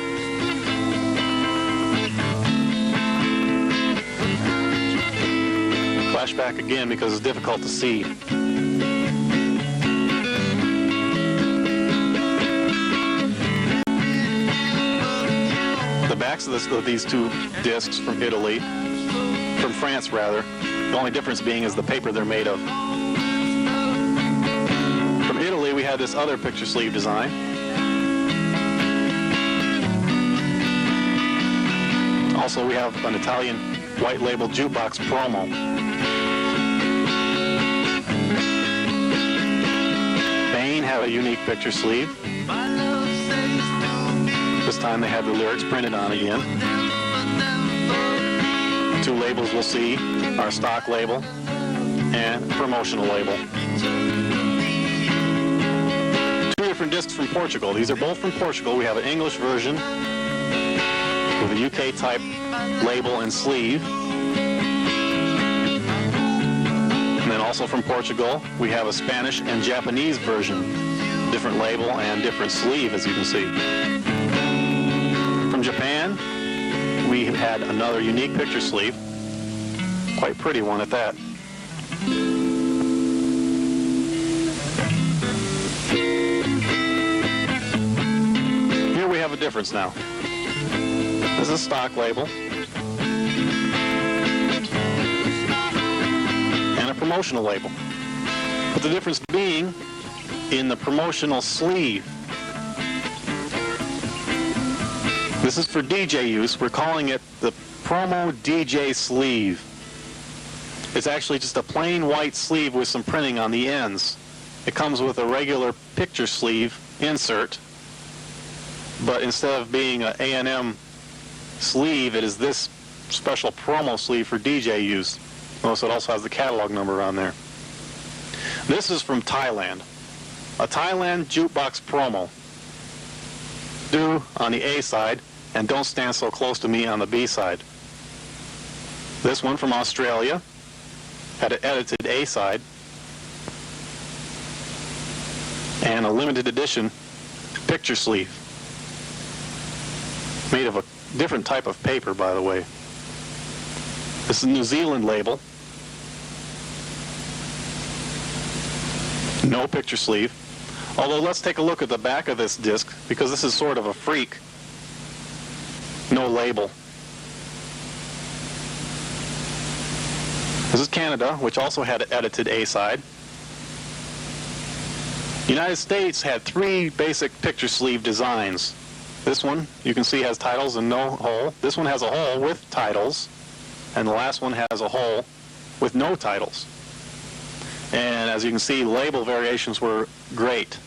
Flashback again because it's difficult to see. The backs of these two discs from Italy, from France rather, the only difference being is the paper they're made of. From Italy we had this other picture sleeve design. Also we have an Italian white label jukebox promo. Have a unique picture sleeve. This time they have the lyrics printed on again. Two labels we'll see are stock label and promotional label. Two different discs from Portugal. These are both from Portugal. We have an English version with a UK type label and sleeve. And then also from Portugal, we have a Spanish and Japanese version. Different label and different sleeve, as you can see. From Japan, we had another unique picture sleeve. Quite pretty one at that. Here we have a difference now. This is a stock label.
promotional label. But the difference being in the promotional sleeve. This is for DJ use. We're calling it the Promo DJ sleeve. It's actually just a plain white sleeve with some printing on the ends. It comes with a regular picture sleeve insert, but instead of being an A&M sleeve, it is this special promo sleeve for DJ use. Notice it also has the catalog number on there. This is from Thailand. A Thailand jukebox promo. Do on the A side, and Don't Stand So Close to Me on the B side. This one from Australia had an edited A side and a limited edition picture sleeve made of a different type of paper, by the way. This is a New Zealand label. No picture sleeve. Although let's take a look at the back of this disc, because this is sort of a freak. No label. This is Canada, which also had an edited A side. The United States had 3 basic picture sleeve designs. This one, you can see, has titles and no hole. This one has a hole with titles. And the last one has a hole with no titles. And as you can see, label variations were great.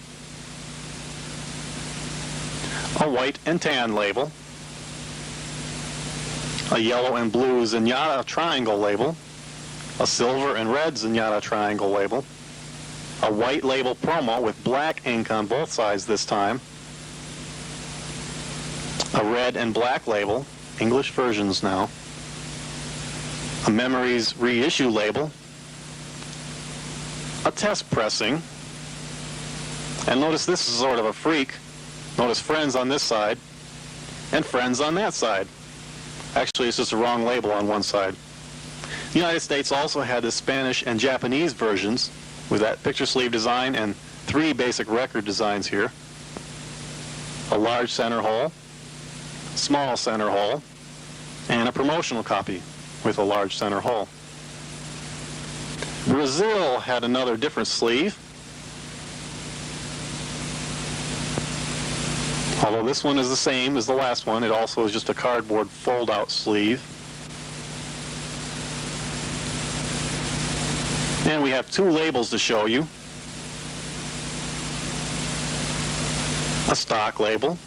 A white and tan label. A yellow and blue Zenyatta triangle label. A silver and red Zenyatta triangle label. A white label promo with black ink on both sides this time. A red and black label, English versions now. A Memories reissue label. A test pressing. And notice this is sort of a freak. Notice Friends on this side and Friends on that side. Actually, it's just a wrong label on one side. The United States also had the Spanish and Japanese versions with that picture sleeve design and 3 basic record designs here. A large center hole, small center hole, and a promotional copy with a large center hole. Brazil had another different sleeve. Although this one is the same as the last one, it also is just a cardboard fold-out sleeve. And we have 2 labels to show you. A stock label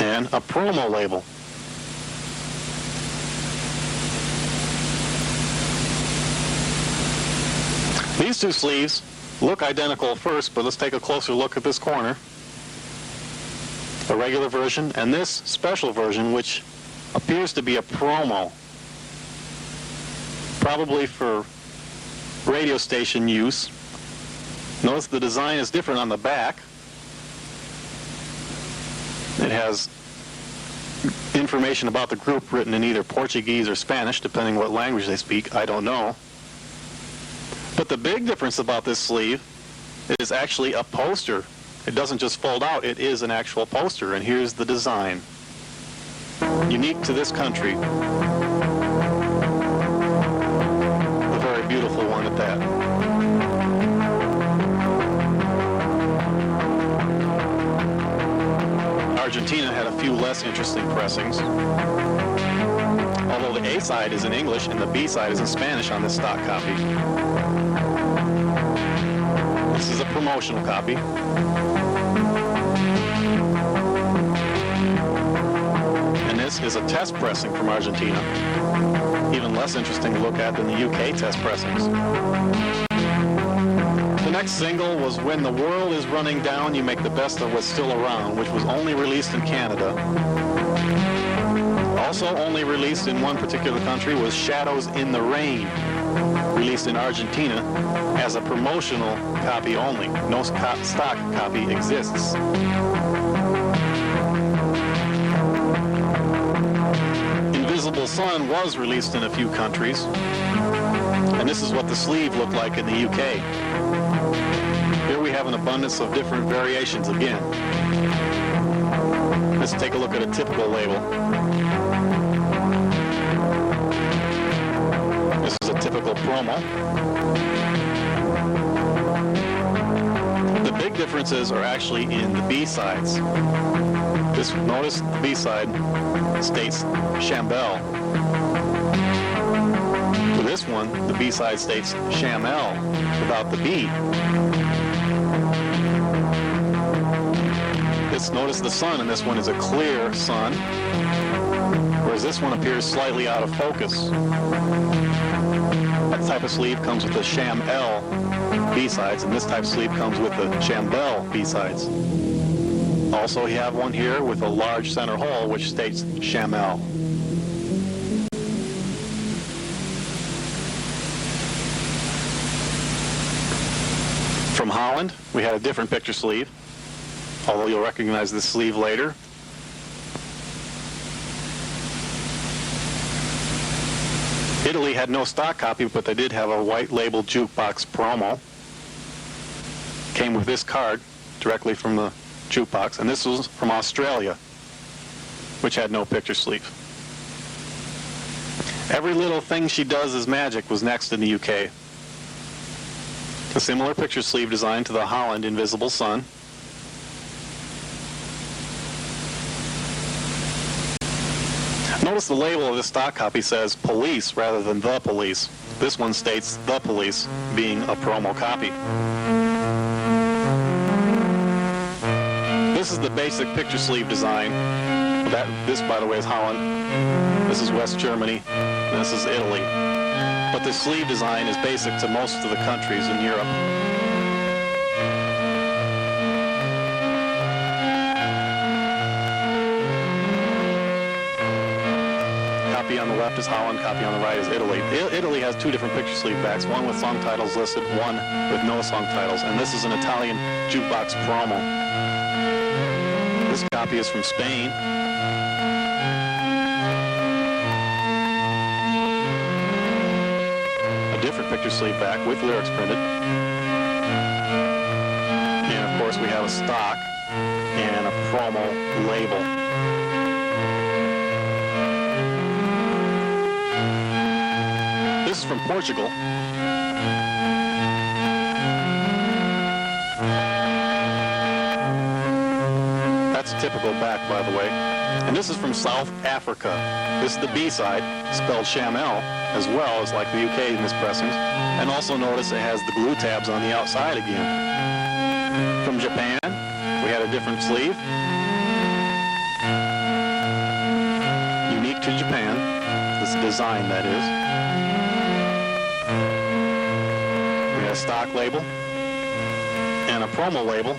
and a promo label. These 2 sleeves look identical at first, but let's take a closer look at this corner. The regular version and this special version, which appears to be a promo, probably for radio station use. Notice the design is different on the back. It has information about the group written in either Portuguese or Spanish, depending what language they speak. I don't know. But the big difference about this sleeve is actually a poster. It doesn't just fold out, it is an actual poster. And here's the design. Unique to this country. A very beautiful one at that. Argentina had a few less interesting pressings. Although the A side is in English and the B side is in Spanish on this stock copy. This is a promotional copy. And this is a test pressing from Argentina. Even less interesting to look at than the UK test pressings. The next single was When the World is Running Down, You Make the Best of What's Still Around, which was only released in Canada. Also only released in one particular country was Shadows in the Rain, released in Argentina as a promotional copy only. No stock copy exists. Invisible Sun was released in a few countries, and this is what the sleeve looked like in the UK. Here we have an abundance of different variations again. Let's take a look at a typical label. typical promo. The big differences are actually in the B-sides. Notice the B-side states Chambel. For this one, the B-side states Chamel without the B. Notice the sun in this one is a clear sun, whereas this one appears slightly out of focus. That type of sleeve comes with the Cham-L B-sides, and this type of sleeve comes with the Chambel B-sides. Also, you have one here with a large center hole, which states Chamel. From Holland, we had a different picture sleeve, although you'll recognize this sleeve later. Italy had no stock copy, but they did have a white label jukebox promo. Came with this card directly from the jukebox, and this was from Australia, which had no picture sleeve. Every Little Thing She Does Is Magic was next in the UK. A similar picture sleeve design to the Holland Invisible Sun. Notice the label of this stock copy says Police rather than The Police. This one states The Police, being a promo copy. This is the basic picture sleeve design. This, by the way, is Holland. This is West Germany. And this is Italy. But the sleeve design is basic to most of the countries in Europe. Copy on the left is Holland, copy on the right is Italy. Italy has two different picture sleeve backs, one with song titles listed, one with no song titles, and this is an Italian jukebox promo. This copy is from Spain. A different picture sleeve back with lyrics printed. And of course we have a stock and a promo label. This is from Portugal. That's a typical back, by the way. And this is from South Africa. This is the B-side, spelled Chamel, as well as like the UK mispressings. And also notice it has the glue tabs on the outside again. From Japan, we had a different sleeve. Unique to Japan. This design, that is. A stock label and a promo label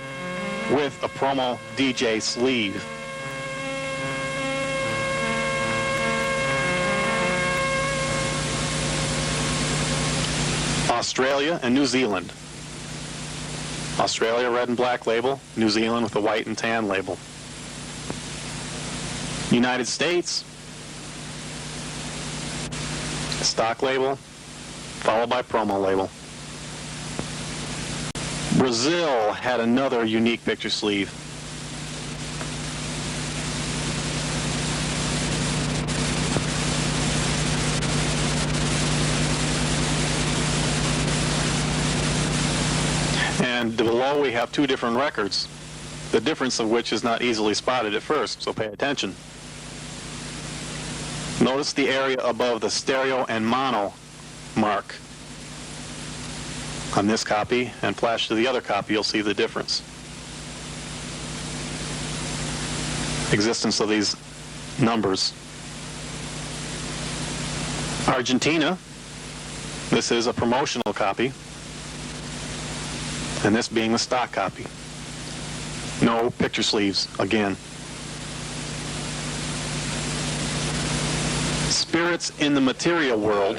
with a promo DJ sleeve. Australia and New Zealand. Australia red and black label, New Zealand with a white and tan label. United States, stock label followed by promo label. Brazil had another unique picture sleeve. And below we have two different records, the difference of which is not easily spotted at first, so pay attention. Notice the area above the stereo and mono mark on this copy, and flash to the other copy, you'll see the difference. Existence of these numbers. Argentina, this is a promotional copy, and this being the stock copy. No picture sleeves, again. Spirits in the Material World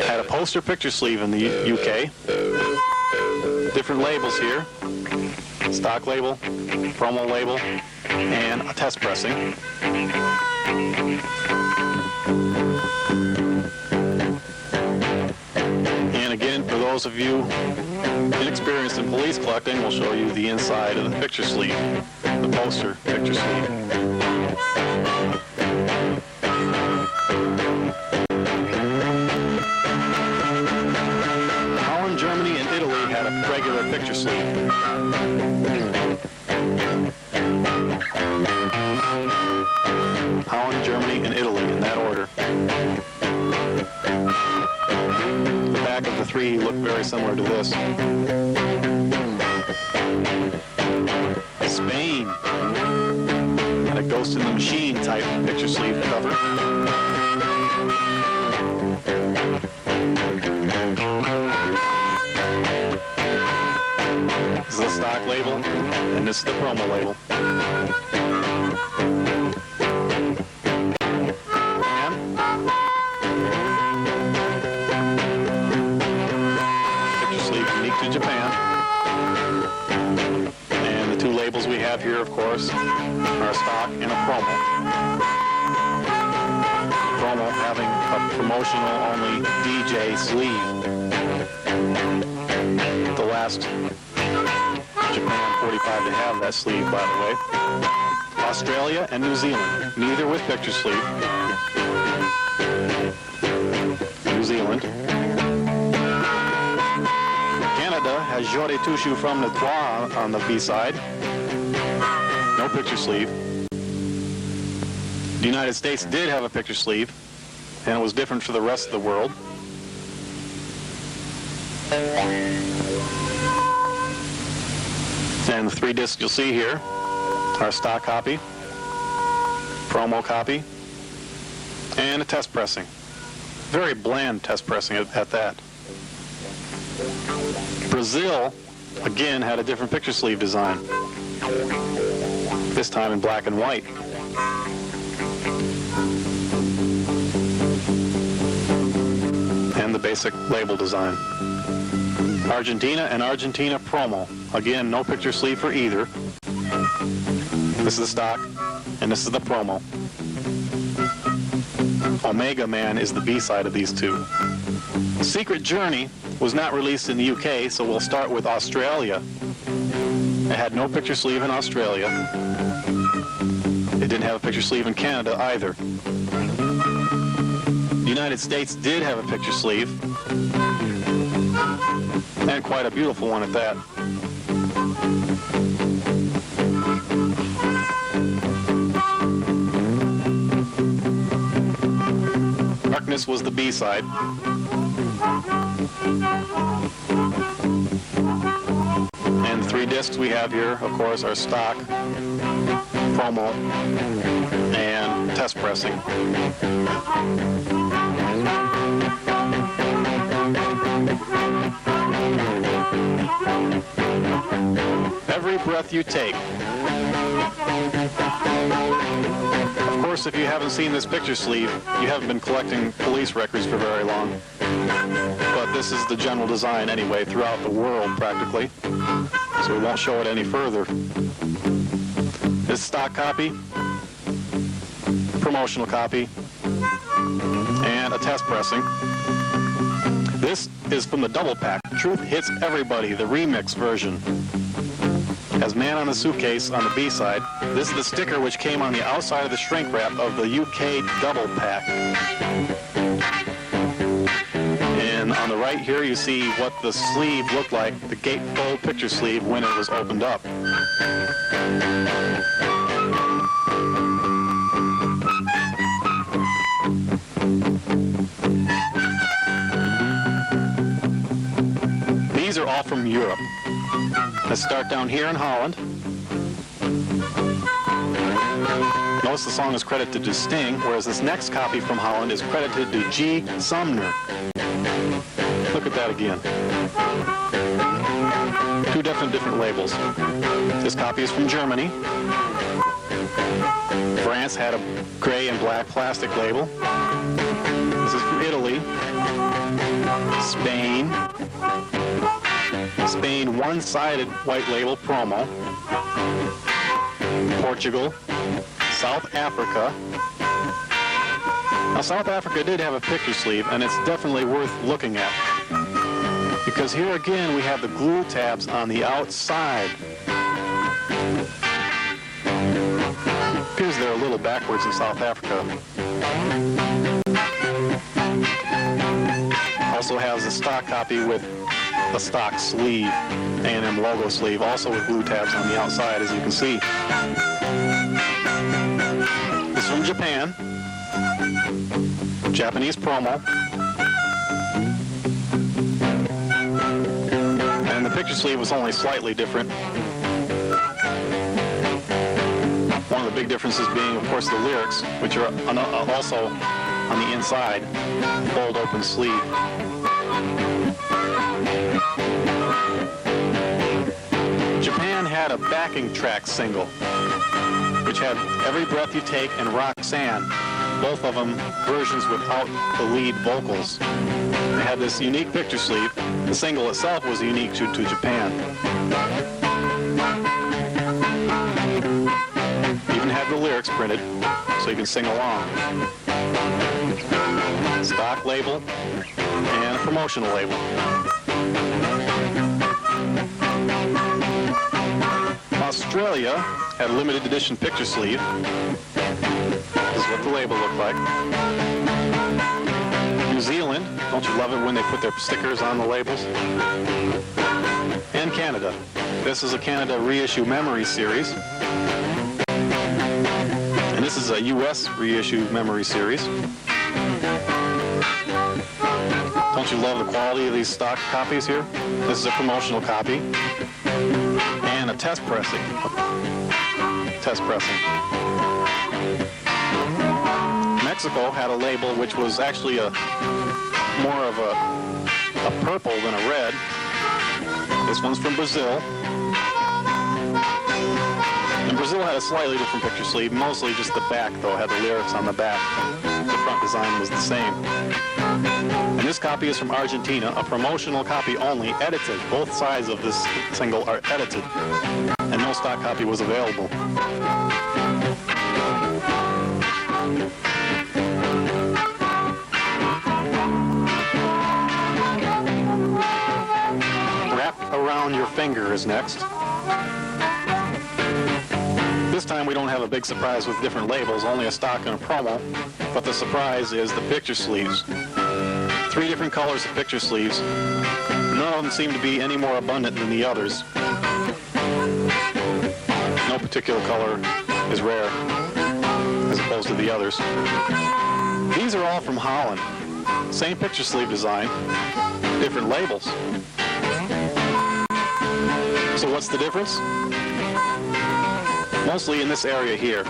had a poster picture sleeve in the UK. Different labels here. Stock label, promo label, and a test pressing. And again, for those of you inexperienced in police collecting, we'll show you the inside of the picture sleeve, the poster picture sleeve. Italy had a regular picture sleeve. Holland, Germany, and Italy in that order. The back of the three look very similar to this. Spain had a Ghost in the Machine type picture sleeve cover. This is the stock label, and this is the promo label. Picture sleeve unique to Japan. And the two labels we have here, of course, are a stock and a promo. Promo having a promotional only DJ sleeve. The last Japan 45 to have that sleeve, by the way. Australia and New Zealand, neither with picture sleeve. New Zealand. Canada has J'aurais touché from the Trois on the B-side. No picture sleeve. The United States did have a picture sleeve, and it was different for the rest of the world. And the three discs you'll see here are a stock copy, promo copy, and a test pressing. Very bland test pressing at that. Brazil, again, had a different picture sleeve design. This time in black and white. And the basic label design. Argentina and Argentina promo. Again, no picture sleeve for either. This is the stock, and this is the promo. Omega Man is the B-side of these two. Secret Journey was not released in the UK, so we'll start with Australia. It had no picture sleeve in Australia. It didn't have a picture sleeve in Canada either. The United States did have a picture sleeve, and quite a beautiful one at that. Darkness was the B-side. And the three discs we have here, of course, are stock, promo, and test pressing. Every breath you take. Of course, if you haven't seen this picture sleeve, you haven't been collecting police records for very long. But this is the general design anyway, throughout the world practically. So we won't show it any further. This stock copy, promotional copy, and a test pressing. This is from the double pack. Truth Hits Everybody, the remix version. Has Man on the Suitcase on the B-side. This is the sticker which came on the outside of the shrink wrap of the UK double pack. And on the right here you see what the sleeve looked like, the gatefold picture sleeve when it was opened up. These are all from Europe. Let's start down here in Holland. Notice the song is credited to Sting, whereas this next copy from Holland is credited to G. Sumner. Look at that again. Two different labels. This copy is from Germany. France had a gray and black plastic label. This is from Italy. Spain. Spain, one-sided white label promo. Portugal. South Africa. Now, South Africa did have a picture sleeve, and it's definitely worth looking at. Because here again, we have the glue tabs on the outside. Appears they're a little backwards in South Africa. Also has a stock copy with a stock sleeve, A&M logo sleeve, also with glue tabs on the outside, as you can see. This is from Japan, Japanese promo. And the picture sleeve was only slightly different. One of the big differences being, of course, the lyrics, which are also on the inside, fold open sleeve. Japan had a backing track single, which had Every Breath You Take and Roxanne, both of them versions without the lead vocals. They had this unique picture sleeve. The single itself was unique to Japan. Even had the lyrics printed, so you can sing along. Stock label and a promotional label. Australia had a limited edition picture sleeve. This is what the label looked like. New Zealand, don't you love it when they put their stickers on the labels? And Canada. This is a Canada reissue memory series. And this is a US reissue memory series. Don't you love the quality of these stock copies here? This is a promotional copy. And a test pressing. Mexico had a label which was actually more of a purple than a red. This one's from Brazil. And Brazil had a slightly different picture sleeve, mostly just the back, though, had the lyrics on the back. The front design was the same. And this copy is from Argentina, a promotional copy only, edited. Both sides of this single are edited, and no stock copy was available. Wrap Around Your Finger is next. This time we don't have a big surprise with different labels, only a stock and a promo, but the surprise is the picture sleeves. 3 different colors of picture sleeves. None of them seem to be any more abundant than the others. No particular color is rare as opposed to the others. These are all from Holland. Same picture sleeve design, different labels. So what's the difference? Mostly in this area here.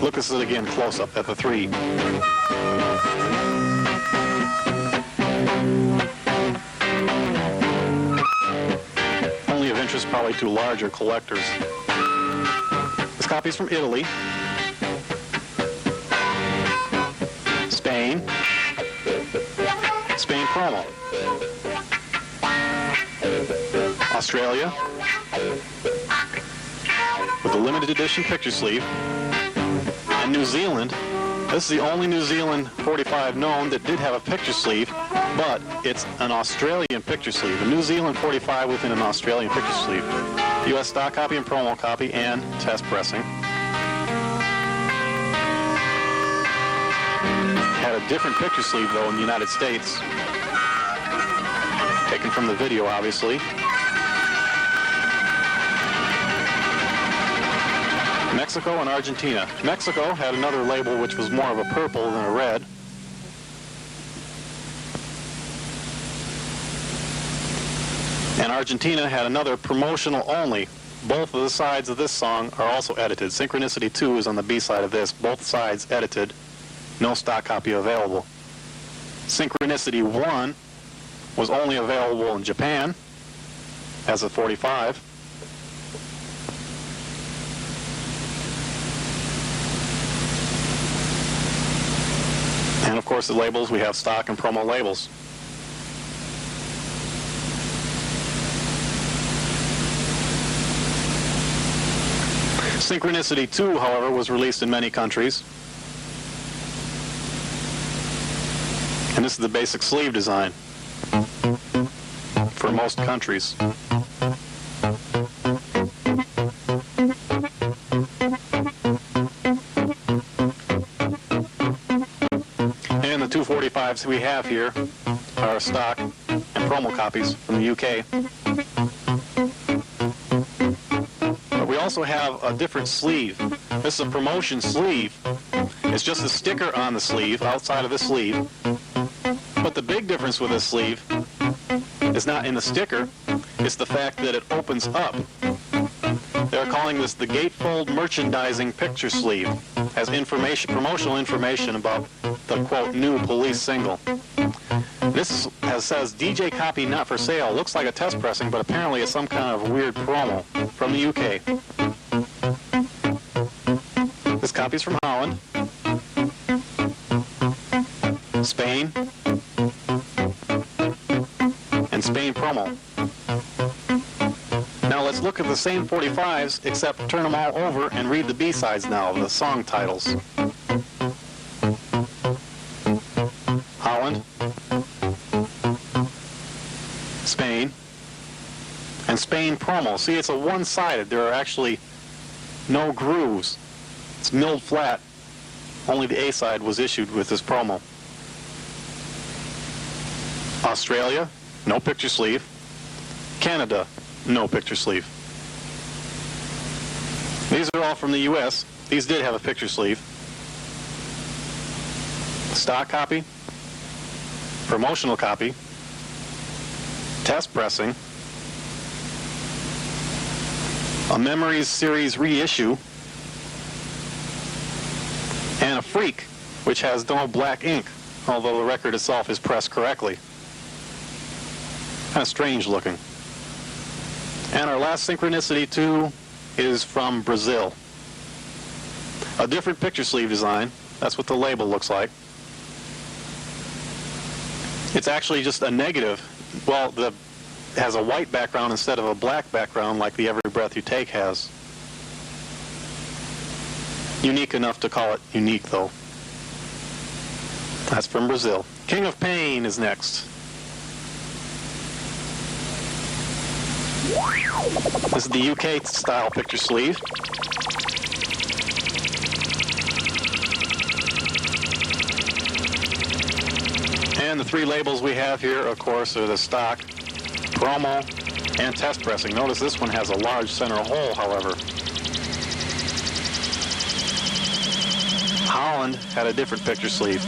Look at this again close up at the 3. Only of interest probably to larger collectors. This copy is from Italy, Spain promo, Australia, with a limited edition picture sleeve, and New Zealand. This is the only New Zealand 45 known that did have a picture sleeve, but it's an Australian picture sleeve. A New Zealand 45 within an Australian picture sleeve. U.S. stock copy and promo copy and test pressing. Had a different picture sleeve, though, in the United States. Taken from the video, obviously. Mexico and Argentina. Mexico had another label which was more of a purple than a red. And Argentina had another promotional only. Both of the sides of this song are also edited. Synchronicity II is on the B side of this. Both sides edited. No stock copy available. Synchronicity I was only available in Japan as a 45. And of course the labels, we have stock and promo labels. Synchronicity II, however, was released in many countries. And this is the basic sleeve design for most countries. And the 245s we have here are stock and promo copies from the UK. But we also have a different sleeve. This is a promotion sleeve. It's just a sticker on the sleeve, outside of the sleeve. But the big difference with this sleeve is not in the sticker, it's the fact that it opens up. They're calling this the gatefold merchandising picture sleeve. Has information, promotional information about the, quote, new police single. This says DJ copy not for sale. Looks like a test pressing, but apparently it's some kind of weird promo from the UK. This copy's from Holland, Spain, and Spain promo. Now let's look at the same 45s, except turn them all over and read the B-sides now, the song titles. Holland, Spain, and Spain promo. See, it's a one-sided. There are actually no grooves. It's milled flat. Only the A side was issued with this promo. Australia, no picture sleeve. Canada, no picture sleeve. These are all from the US. These did have a picture sleeve. Stock copy, promotional copy, test pressing, a Memories series reissue, and a Freak, which has no black ink, although the record itself is pressed correctly. Kind of strange looking. And our last Synchronicity II is from Brazil. A different picture sleeve design. That's what the label looks like. It's actually just a negative. Well, it has a white background instead of a black background like the Every Breath You Take has. Unique enough to call it unique, though. That's from Brazil. King of Pain is next. This is the UK style picture sleeve. And the three labels we have here, of course, are the stock, promo, and test pressing. Notice this one has a large center hole, however. Holland had a different picture sleeve.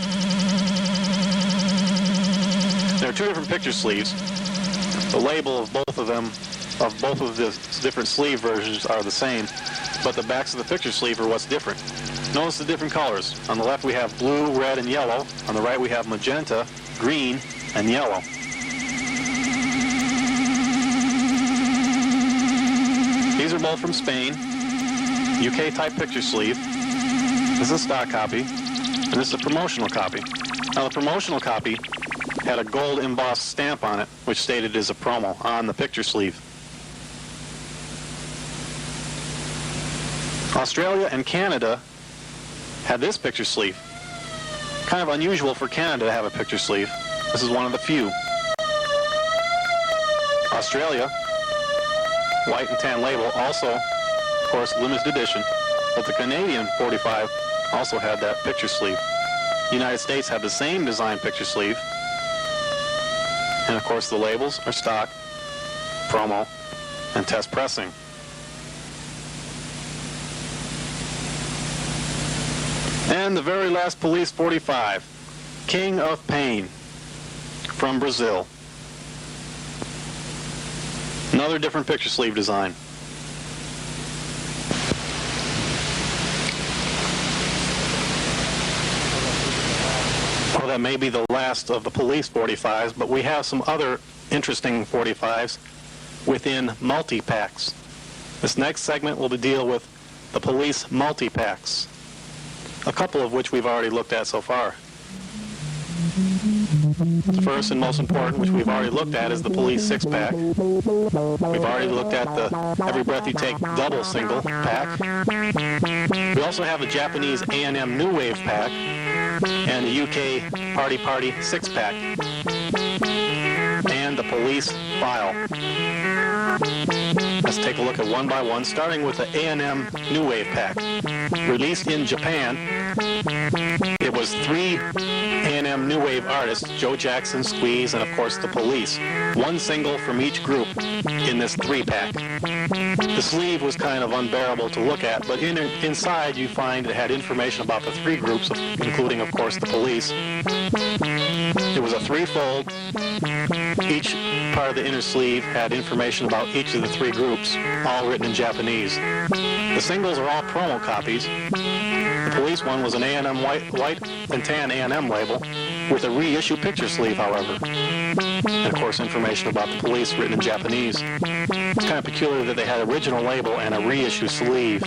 There are two different picture sleeves. The label of both of them, of both of the different sleeve versions, are the same, but the backs of the picture sleeve are what's different. Notice the different colors. On the left we have blue, red, and yellow. On the right we have magenta, green, and yellow. These are both from Spain. UK type picture sleeve. This is a stock copy, and this is a promotional copy. Now the promotional copy had a gold embossed stamp on it, which stated it is a promo on the picture sleeve. Australia and Canada had this picture sleeve. Kind of unusual for Canada to have a picture sleeve. This is one of the few. Australia, white and tan label, also, of course, limited edition. But the Canadian 45 also had that picture sleeve. The United States had the same design picture sleeve. And of course the labels are stock, promo, and test pressing. And the very last Police 45, King of Pain, from Brazil. Another different picture sleeve design. Well, that may be the last of the Police 45s, but we have some other interesting 45s within multi-packs. This next segment will deal with the Police multi-packs, a couple of which we've already looked at so far. The first and most important, which we've already looked at, is the Police 6-pack. We've already looked at the Every Breath You Take double single pack. We also have the Japanese A&M New Wave pack and the UK Party Party 6-pack and the Police file. Let's take a look at one by one, starting with the A&M New Wave pack. Released in Japan, it was 3 A&M A&M New Wave artists, Joe Jackson, Squeeze, and of course the Police. One single from each group in this 3-pack. The sleeve was kind of unbearable to look at, but inside you find it had information about the 3 groups, including of course the Police. It was a 3-fold. Each part of the inner sleeve had information about each of the 3 groups, all written in Japanese. The singles are all promo copies. The Police one was an A&M white and tan A&M label with a reissue picture sleeve, however. And of course, information about the Police written in Japanese. It's kind of peculiar that they had an original label and a reissue sleeve.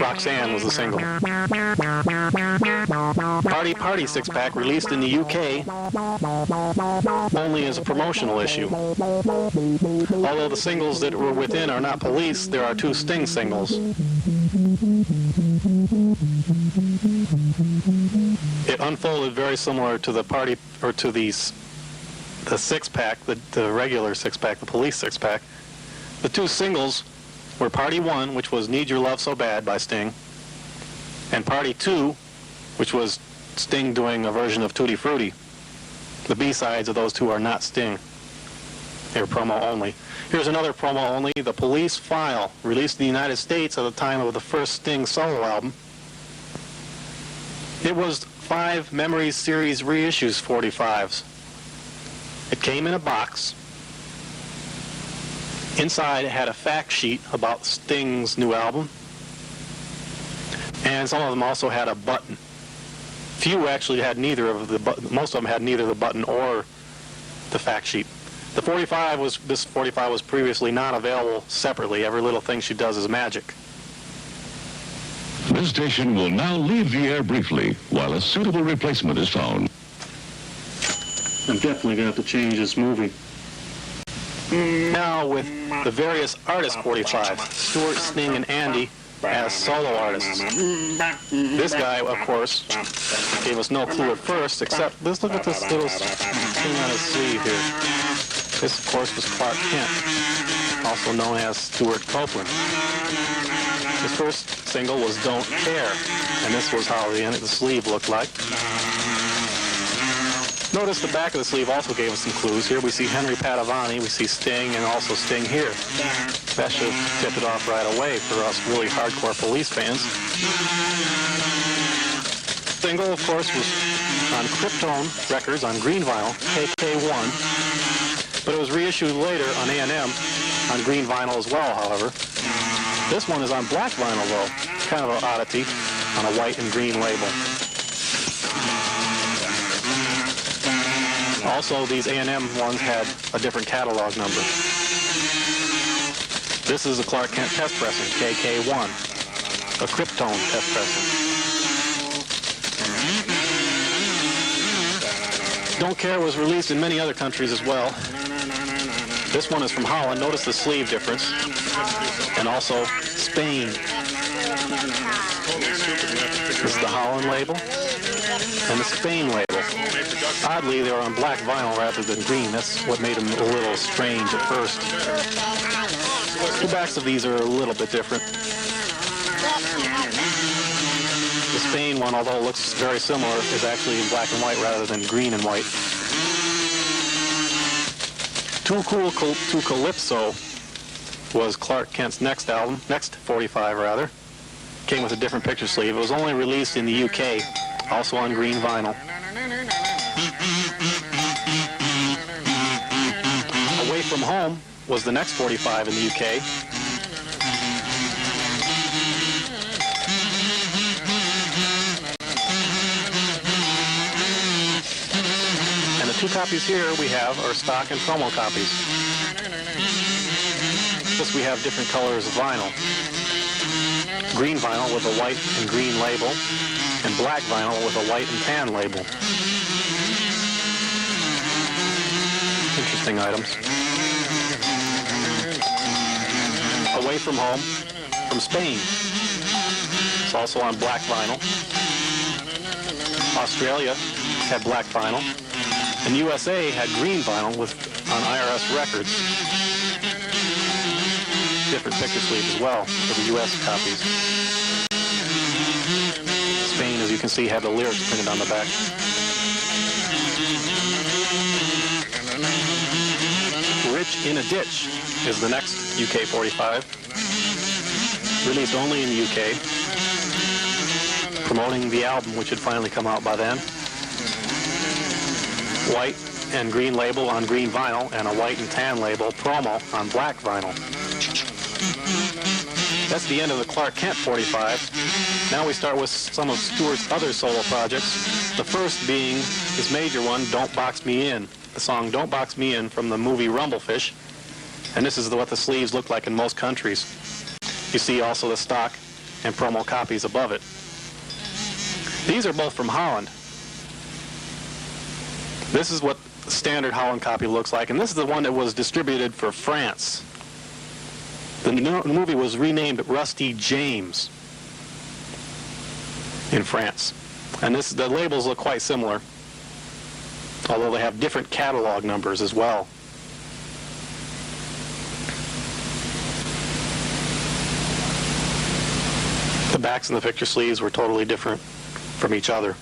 Roxanne was the single. Party Party 6-pack released in the UK only as a promotional issue. Although the singles that were within are not Police, there are 2 Sting singles. It unfolded very similar to the party, or to the 6-pack, the regular 6-pack, the Police 6-pack. The 2 singles were Party 1, which was Need Your Love So Bad by Sting, and Party 2, which was Sting doing a version of Tutti Frutti. The B-sides of those 2 are not Sting. They're promo only. Here's another promo only, The Police File, released in the United States at the time of the first Sting solo album. It was 5 Memories Series reissues 45s. It came in a box. Inside it had a fact sheet about Sting's new album. And some of them also had a button. Few actually had neither of the button. Most of them had neither the button or the fact sheet. This 45 was previously not available separately. Every little thing she does is magic.
This station will now leave the air briefly while a suitable replacement is found.
I'm definitely going to have to change this movie. Now with the various artist 45s, Stewart, Sting, and Andy as solo artists. This guy, of course, gave us no clue at first, except let's look at this little thing on his sleeve here. This, of course, was Klark Kent, also known as Stewart Copeland. His first single was Don't Care, and this was how the end of the sleeve looked like. Notice the back of the sleeve also gave us some clues. Here we see Henri Padovani, we see Sting, and also Sting here. That should have tipped it off right away for us really hardcore Police fans. Single, of course, was on Krypton Records on green vinyl, KK1, but it was reissued later on A&M on green vinyl as well, however. This one is on black vinyl, though. Kind of an oddity on a white and green label. Also, these A&M ones had a different catalog number. This is a Klark Kent test pressing, KK1, a Krypton test pressing. Don't Care was released in many other countries as well. This one is from Holland. Notice the sleeve difference. And also Spain. This is the Holland label and the Spain label. Oddly, they were on black vinyl rather than green. That's what made them a little strange at first. The backs of these are a little bit different. The Spain one, although it looks very similar, is actually in black and white rather than green and white. Too Cool to Kalypso was Klark Kent's next 45 rather. Came with a different picture sleeve. It was only released in the UK, also on green vinyl. Away From Home was the next 45 in the UK. And the 2 copies here we have are stock and promo copies. Plus we have different colors of vinyl. Green vinyl with a white and green label, and black vinyl with a white and tan label. Interesting items. Away From Home from Spain. It's also on black vinyl. Australia had black vinyl. And USA had green vinyl on IRS Records. Different picture sleeve as well for the US copies. Spain is as you can see, have the lyrics printed on the back. Rich in a Ditch is the next UK 45, released only in the UK, promoting the album which had finally come out by then. White and green label on green vinyl, and a white and tan label promo on black vinyl. That's the end of the Klark Kent 45. Now we start with some of Stewart's other solo projects. The first being his major one, Don't Box Me In. The song Don't Box Me In from the movie Rumblefish. And this is what the sleeves look like in most countries. You see also the stock and promo copies above it. These are both from Holland. This is what the standard Holland copy looks like, and this is the one that was distributed for France. The movie was renamed Rusty James in France. And the labels look quite similar, although they have different catalog numbers as well. The backs and the picture sleeves were totally different from each other.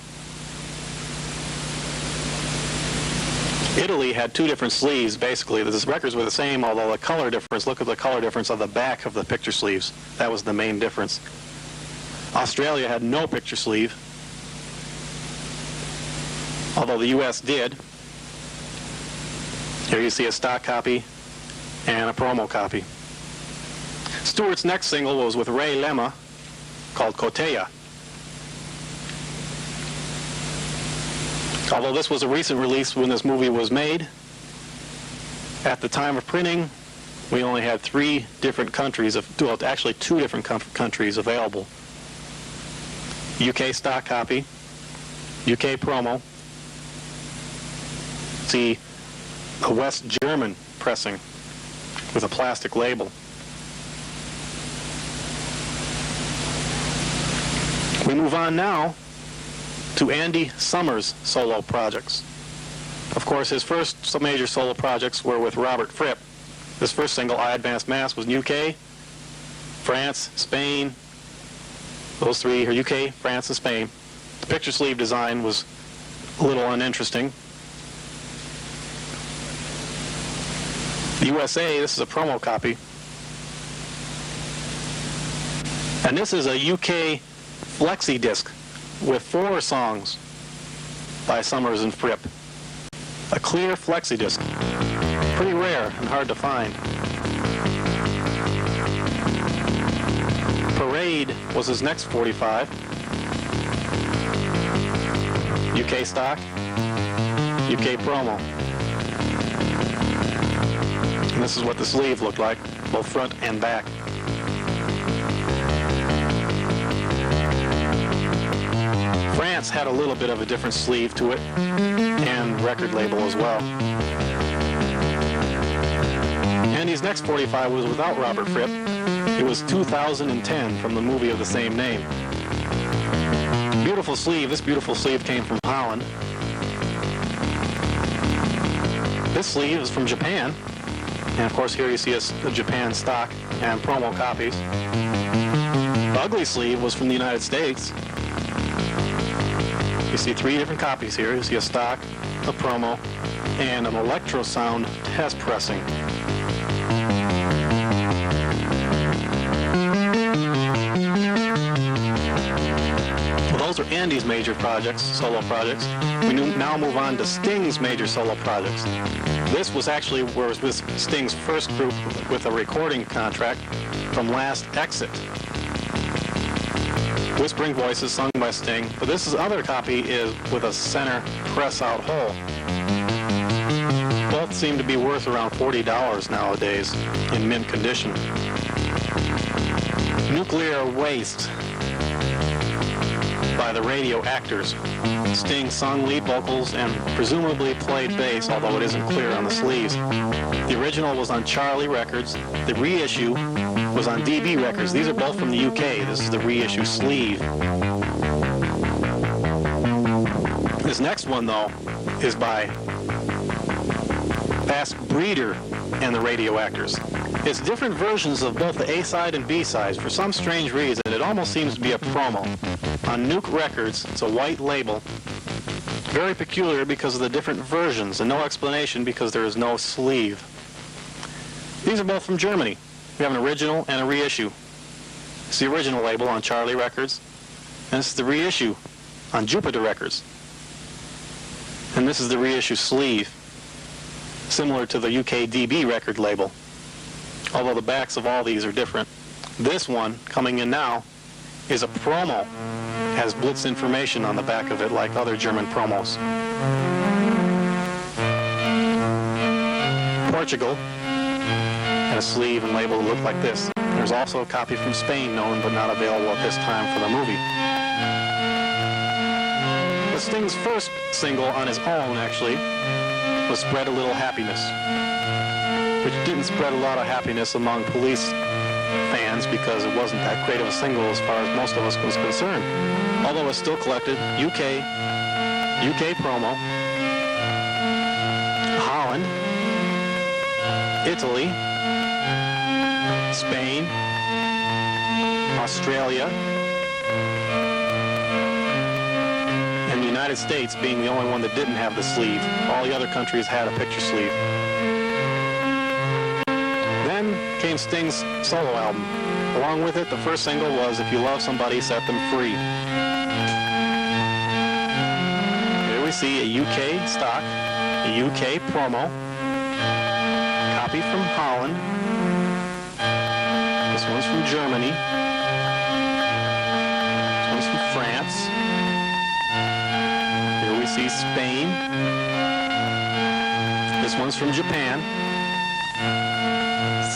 Italy had two different sleeves, basically. The records were the same, although the color difference, look at the color difference of the back of the picture sleeves. That was the main difference. Australia had no picture sleeve, although the US did. Here you see a stock copy and a promo copy. Stewart's next single was with Ray Lema, called Koteja. Although this was a recent release when this movie was made, at the time of printing, we only had three different countries, actually two different countries available. UK stock copy, UK promo, see a West German pressing with a plastic label. We move on now to Andy Summers' solo projects. Of course, his first major solo projects were with Robert Fripp. His first single, I Advanced Mass, was in UK, France, Spain. Those three are UK, France, and Spain. The picture sleeve design was a little uninteresting. The USA, this is a promo copy. And this is a UK flexi-disc with 4 songs by Summers and Fripp. A clear flexi-disc. Pretty rare and hard to find. Parade was his next 45. UK stock, UK promo. And this is what the sleeve looked like, both front and back. France had a little bit of a different sleeve to it, and record label as well. Andy's next 45 was without Robert Fripp. It was 2010 from the movie of the same name. Beautiful sleeve. This beautiful sleeve came from Holland. This sleeve is from Japan. And of course here you see a Japan stock and promo copies. The ugly sleeve was from the United States. You see 3 different copies here. You see a stock, a promo, and an electrosound test pressing. Well, those are Andy's major projects, solo projects. We now move on to Sting's major solo projects. This was actually was Sting's first group with a recording contract from Last Exit. Whispering Voices sung by Sting, but this other copy is with a center press-out hole. Both seem to be worth around $40 nowadays in mint condition. Nuclear Waste by the Radioactors. Sting sung lead vocals and presumably played bass, although it isn't clear on the sleeves. The original was on Charlie Records. The reissue was on DB Records. These are both from the UK. This is the reissue sleeve. This next one, though, is by Fast Breeder and the Radioactors. It's different versions of both the A-side and B-sides. For some strange reason, it almost seems to be a promo. On Nuke Records, it's a white label. Very peculiar because of the different versions, and no explanation because there is no sleeve. These are both from Germany. We have an original and a reissue. It's the original label on Charlie Records, and this is the reissue on Jupiter Records. And this is the reissue sleeve, similar to the UK DB record label, although the backs of all these are different. This one, coming in now, is a promo. Has Blitz information on the back of it like other German promos. Portugal had a sleeve and label that looked like this. There's also a copy from Spain known but not available at this time for the movie. The Sting's first single on his own, actually, was Spread a Little Happiness, which didn't spread a lot of happiness among Police fans because it wasn't that great of a single as far as most of us was concerned. Although it's still collected. UK promo, Holland, Italy, Spain, Australia, and the United States being the only one that didn't have the sleeve. All the other countries had a picture sleeve. Then came Sting's solo album. Along with it, the first single was If You Love Somebody, Set Them Free. Here we see a UK stock, a UK promo, copy from Holland. This one's from Germany. This one's from France. Here we see Spain. This one's from Japan.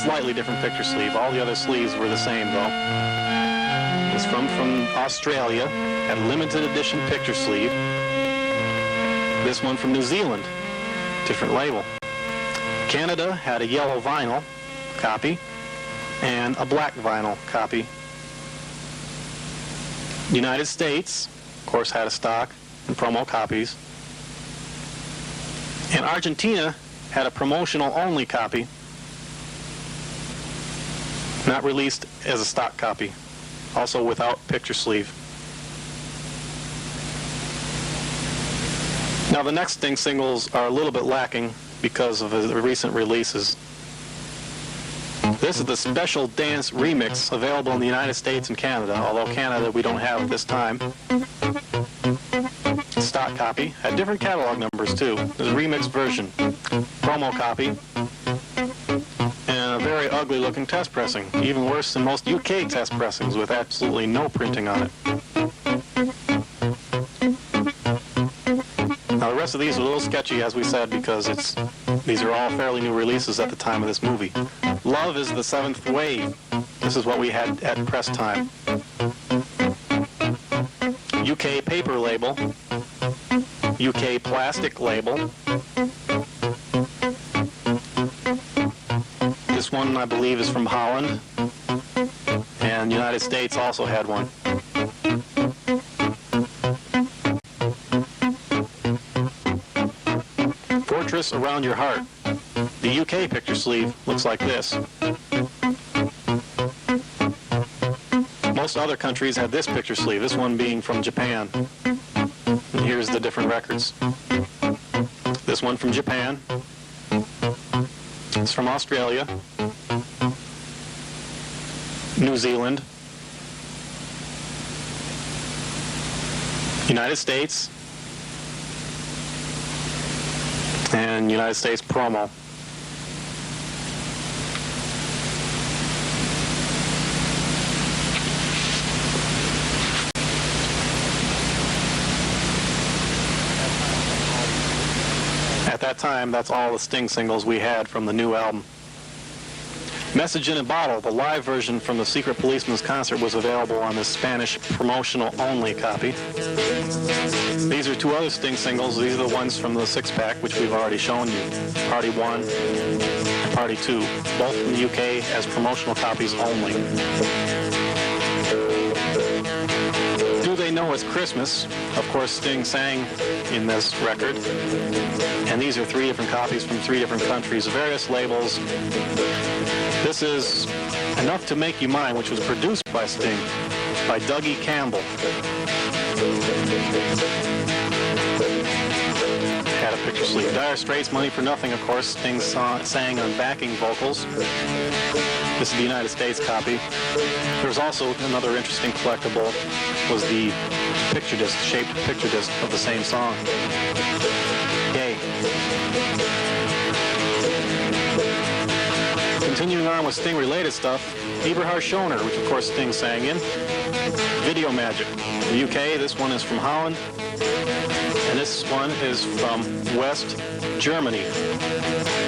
Slightly different picture sleeve. All the other sleeves were the same, though. It's from Australia, had a limited edition picture sleeve. This one from New Zealand, different label. Canada had a yellow vinyl copy and a black vinyl copy. The United States, of course, had a stock and promo copies. And Argentina had a promotional only copy, not released as a stock copy, also without picture sleeve. Now the next Sting singles are a little bit lacking because of the recent releases. This is the Special Dance Remix available in the United States and Canada, although Canada we don't have at this time. Stock copy, had different catalog numbers too. There's a remix version, promo copy, and a very ugly looking test pressing, even worse than most UK test pressings with absolutely no printing on it. Now the rest of these are a little sketchy, as we said, because these are all fairly new releases at the time of this movie. Love is the Seventh Wave. This is what we had at press time. UK paper label, UK plastic label. This one, I believe, is from Holland, and the United States also had one. Fortress Around Your Heart. The UK picture sleeve looks like this. Most other countries had this picture sleeve, this one being from Japan. And here's the different records. This one from Japan. It's from Australia, New Zealand, United States, and United States promo. At that time, that's all the Sting singles we had from the new album. Message in a Bottle, the live version from the Secret Policeman's concert, was available on this Spanish promotional-only copy. These are two other Sting singles. These are the ones from the six-pack, which we've already shown you. Party 1 and Party 2, both from the UK as promotional copies only. Do They Know It's Christmas? Of course, Sting sang in this record. And these are three different copies from three different countries, various labels. This is Enough to Make You Mine, which was produced by Sting, by Dougie Campbell. Had a picture sleeve. Dire Straits, Money for Nothing, of course. Sting sang on backing vocals. This is the United States copy. There's also another interesting collectible, was the picture disc, shaped picture disc of the same song. Yay. Continuing on with Sting-related stuff, Eberhard Schoener, which of course Sting sang in. Video Magic. The UK, this one is from Holland. And this one is from West Germany.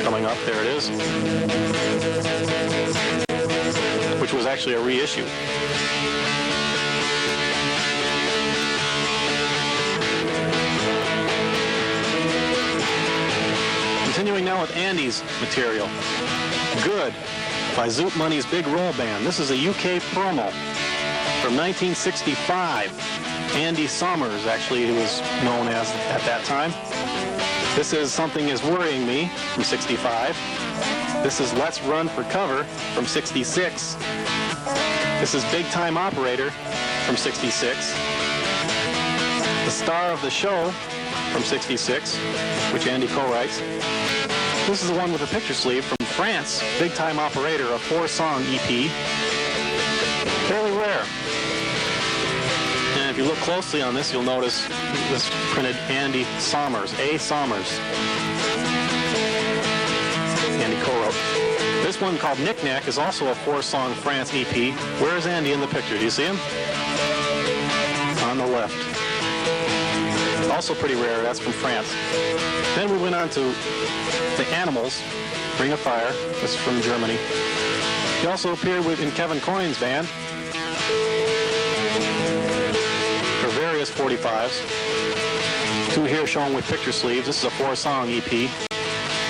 Coming up, there it is. Which was actually a reissue. Continuing now with Andy's material. Good, by Zoot Money's Big Roll Band. This is a UK promo from 1965. Andy Summers, actually, he was known as at that time. This is Something Is Worrying Me from 65. This is Let's Run for Cover from 66. This is Big Time Operator from 66. The Star of the Show from 66, which Andy co-writes. This is the one with a picture sleeve from France, Big Time Operator, a 4-song EP. Fairly rare. And if you look closely on this, you'll notice this printed Andy Sommers, A. Sommers. Andy co-wrote. This one called Knick Knack is also a 4-song France EP. Where is Andy in the picture? Do you see him? On the left. Also pretty rare, that's from France. Then we went on to The Animals, Ring of Fire. This is from Germany. He also appeared in Kevin Coyne's band for various 45s. 2 here shown with picture sleeves. This is a 4-song EP.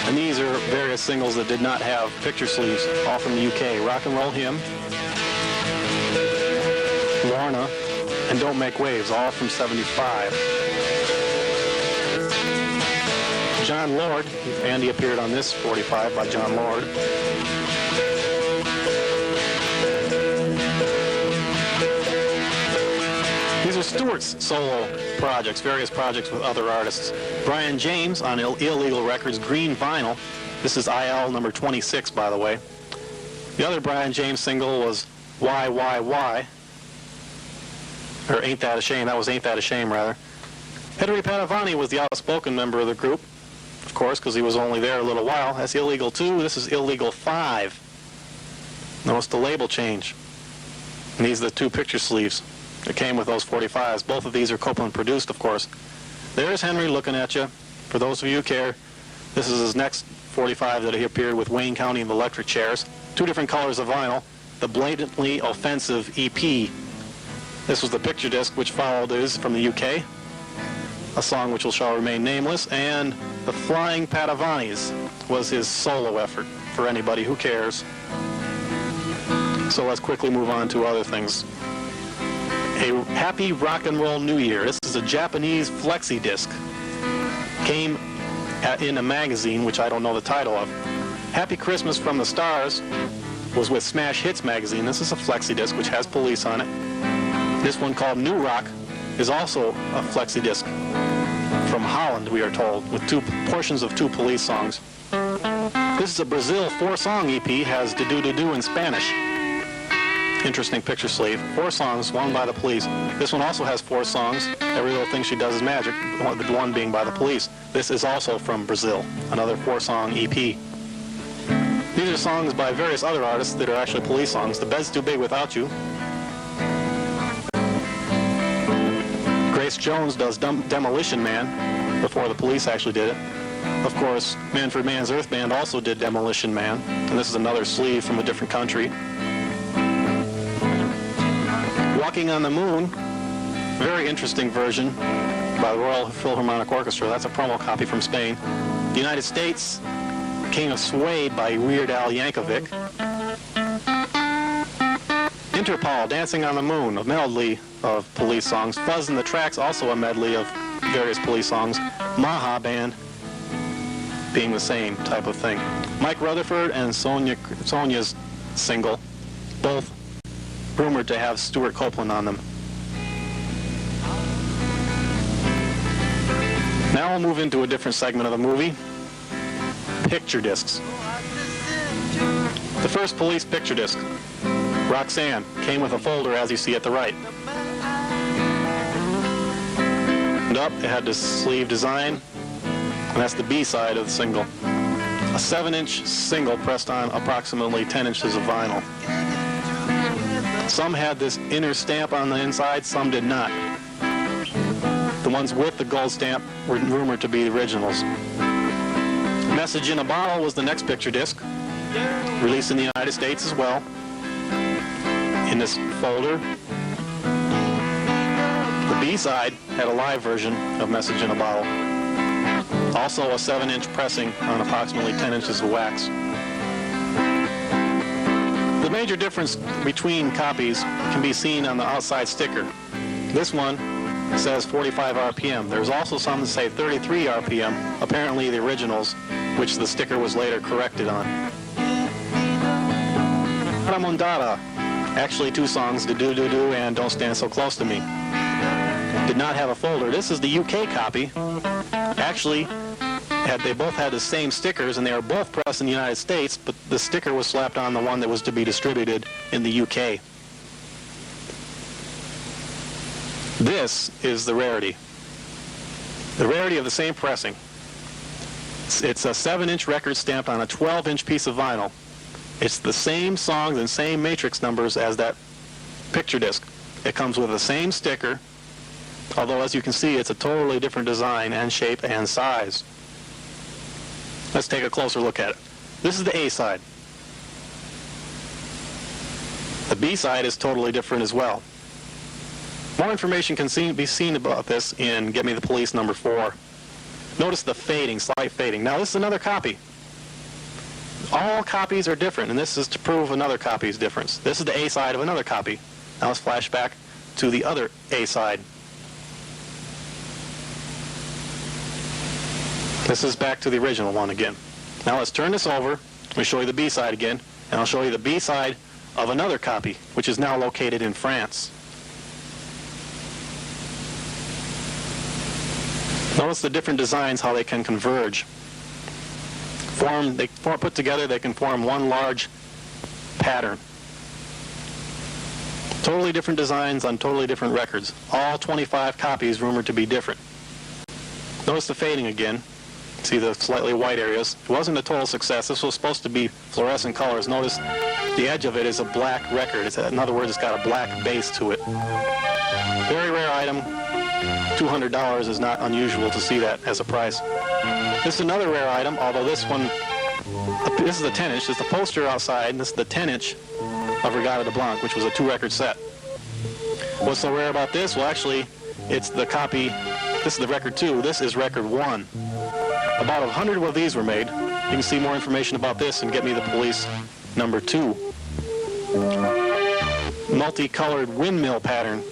And these are various singles that did not have picture sleeves, all from the UK. Rock and Roll Hymn, Lorna, and Don't Make Waves, all from 75. John Lord, Andy appeared on this 45 by John Lord. These are Stewart's solo projects, various projects with other artists. Brian James on Illegal Records, Green Vinyl. This is IL number 26, by the way. The other Brian James single was Why, or Ain't That a Shame. That was Ain't That a Shame, rather. Henri Padovani was the outspoken member of the group, of course, because he was only there a little while. That's Illegal 2. This is Illegal 5. Notice the label change. And these are the 2 picture sleeves that came with those 45s. Both of these are Copeland produced, of course. There's Henry looking at you. For those of you who care, this is his next 45 that he appeared with Wayne County and the Electric Chairs. 2 different colors of vinyl. The Blatantly Offensive EP. This was the picture disc which followed is from the UK. A song which shall remain nameless. And The Flying Padovanis was his solo effort for anybody who cares. So let's quickly move on to other things. A Happy Rock and Roll New Year. This is a Japanese flexi-disc. Came in a magazine, which I don't know the title of. Happy Christmas from the Stars was with Smash Hits magazine. This is a flexi-disc which has Police on it. This one called New Rock is also a flexi-disc from Holland, we are told, with 2 portions of 2 Police songs. This is a Brazil 4-song EP, has "De Do De Do" in Spanish. Interesting picture sleeve. 4 songs, one by the Police. This one also has 4 songs. Every Little Thing She Does Is Magic, the one being by the Police. This is also from Brazil, another 4-song EP. These are songs by various other artists that are actually Police songs. The Bed's Too Big Without You. Grace Jones does Demolition Man before the Police actually did it. Of course, Manfred Mann's Earth Band also did Demolition Man. And this is another sleeve from a different country. Walking on the Moon, very interesting version by the Royal Philharmonic Orchestra. That's a promo copy from Spain. The United States, King of Suede by Weird Al Yankovic. Interpol, Dancing on the Moon, a medley of Police songs. Fuzz in the Tracks, also a medley of various Police songs. Maha Band, being the same type of thing. Mike Rutherford and Sonia's single, both rumored to have Stewart Copeland on them. Now we'll move into a different segment of the movie, picture discs. The first police picture disc, Roxanne, came with a folder as you see at the right. And up, it had the sleeve design, and that's the B side of the single. A 7-inch single pressed on approximately 10 inches of vinyl. Some had this inner stamp on the inside, some did not. The ones with the gold stamp were rumored to be the originals. Message in a Bottle was the next picture disc, released in the United States as well. In this folder, the B-side had a live version of Message in a Bottle. Also a 7-inch pressing on approximately 10 inches of wax. The major difference between copies can be seen on the outside sticker. This one says 45 RPM. There's also some that say 33 RPM, apparently the originals, which the sticker was later corrected on. Ramondada, actually 2 songs, Do Do Do Do and Don't Stand So Close to Me, did not have a folder. This is the UK copy. Actually, they both had the same stickers, and they were both pressed in the United States, but the sticker was slapped on the one that was to be distributed in the UK. This is the rarity. The rarity of the same pressing. It's a 7-inch record stamped on a 12-inch piece of vinyl. It's the same songs and same matrix numbers as that picture disc. It comes with the same sticker, although as you can see, it's a totally different design and shape and size. Let's take a closer look at it. This is the A side. The B side is totally different as well. More information can be seen about this in Get Me the Police number 4. Notice the fading, slight fading. Now this is another copy. All copies are different, and this is to prove another copy's difference. This is the A side of another copy. Now let's flash back to the other A side. This is back to the original one again. Now let's turn this over. Let me show you the B side again, and I'll show you the B side of another copy, which is now located in France. Notice the different designs, how they can converge. Put together, they can form one large pattern. Totally different designs on totally different records. All 25 copies rumored to be different. Notice the fading again. See the slightly white areas. It wasn't a total success. This was supposed to be fluorescent colors. Notice the edge of it is a black record. In other words, it's got a black base to it. Very rare item. $200 is not unusual to see that as a price. This is another rare item, although this is the 10-inch. This is the poster outside, and this is the 10-inch of Regatta de Blanc, which was a 2-record set. What's so rare about this? Well, actually, it's the copy. This is the record 2. This is record 1. About 100 of these were made. You can see more information about this and Get Me the Police number 2. Multicolored windmill pattern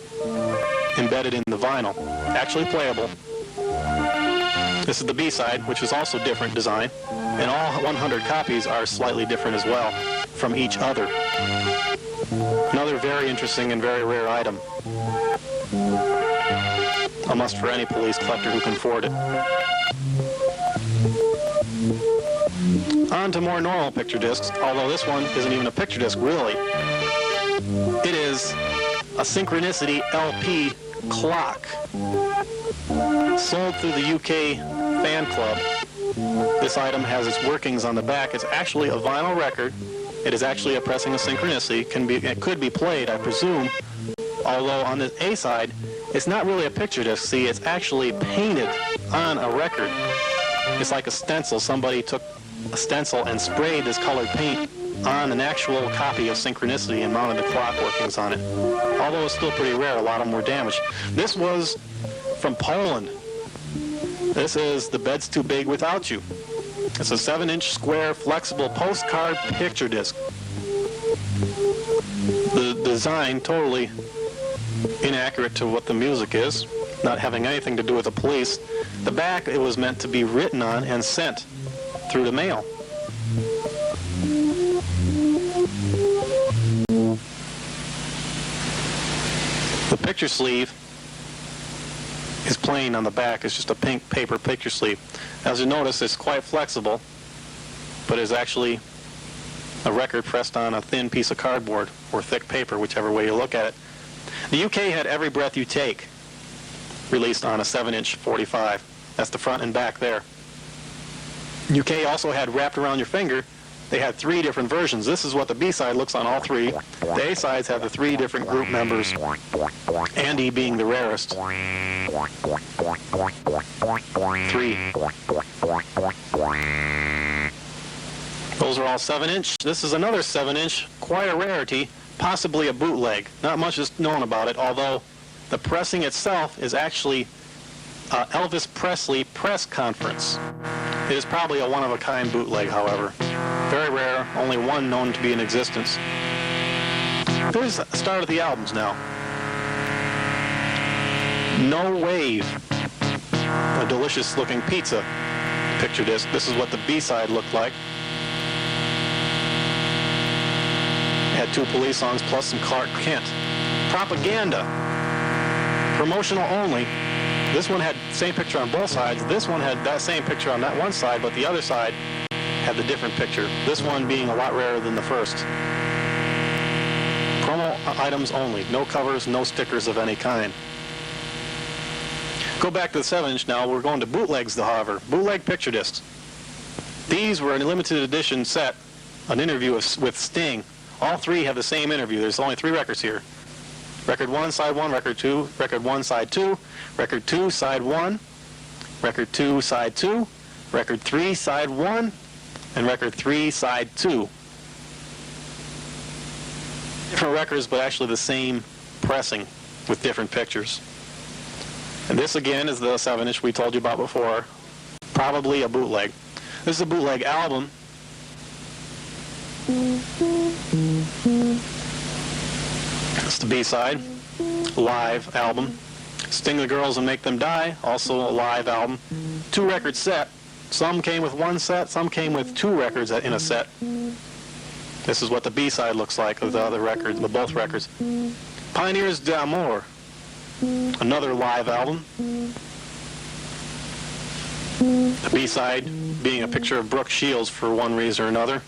embedded in the vinyl. Actually playable. This is the B side, which is also different design. And all 100 copies are slightly different as well from each other. Another very interesting and very rare item. A must for any police collector who can afford it. On to more normal picture discs, although this one isn't even a picture disc, really. It is a Synchronicity LP clock, sold through the UK fan club. This item has its workings on the back. It's actually a vinyl record. It is actually a pressing of Synchronicity. It could be played, I presume, although on the A side, it's not really a picture disc. See, it's actually painted on a record. It's like a stencil. Somebody took a stencil and sprayed this colored paint on an actual copy of Synchronicity and mounted the clock workings on it. Although it's still pretty rare, a lot of them were damaged. This was from Poland. This is The Bed's Too Big Without You. It's a 7-inch square flexible postcard picture disc. The design totally inaccurate to what the music is, not having anything to do with the police. The back, it was meant to be written on and sent through the mail. picture sleeve is plain on the back. It's just a pink paper picture sleeve. As you notice, it's quite flexible, but is actually a record pressed on a thin piece of cardboard or thick paper, whichever way you look at it. The UK had Every Breath You Take released on a 7-inch 45. That's the front and back there. UK also had Wrapped Around Your Finger. They had 3 different versions. This is what the B-side looks on all 3. The A-sides have the 3 different group members, Andy being the rarest. 3. Those are all 7-inch. This is another 7-inch, quite a rarity, possibly a bootleg. Not much is known about it, although the pressing itself is actually Elvis Presley press conference. It is probably a one-of-a-kind bootleg, however. Very rare, only one known to be in existence. Here's the start of the albums now. No Wave, a delicious-looking pizza picture disc. This is what the B-side looked like. It had 2 police songs plus some Klark Kent. Propaganda, promotional only. This one had the same picture on both sides. This one had that same picture on that one side, but the other side had the different picture. This one being a lot rarer than the first. Promo items only. No covers, no stickers of any kind. Go back to the 7-inch now. We're going to bootlegs, however. Bootleg picture discs. These were a limited edition set, an interview with Sting. All 3 have the same interview. There's only 3 records here. Record 1, side 1, record 2, record 1, side 2, record 2, side 1, record 2, side 2, record 3, side 1, and record 3, side 2. Different records, but actually the same pressing with different pictures. And this again is the 7-inch we told you about before. Probably a bootleg. This is a bootleg album. That's the B-side. Live album. Sting the Girls and Make Them Die, also a live album. 2-record set. Some came with 1 set, some came with 2 records in a set. This is what the B-side looks like of the other records, the both records. Pioneers d'Amour, another live album. The B-side being a picture of Brooke Shields for one reason or another.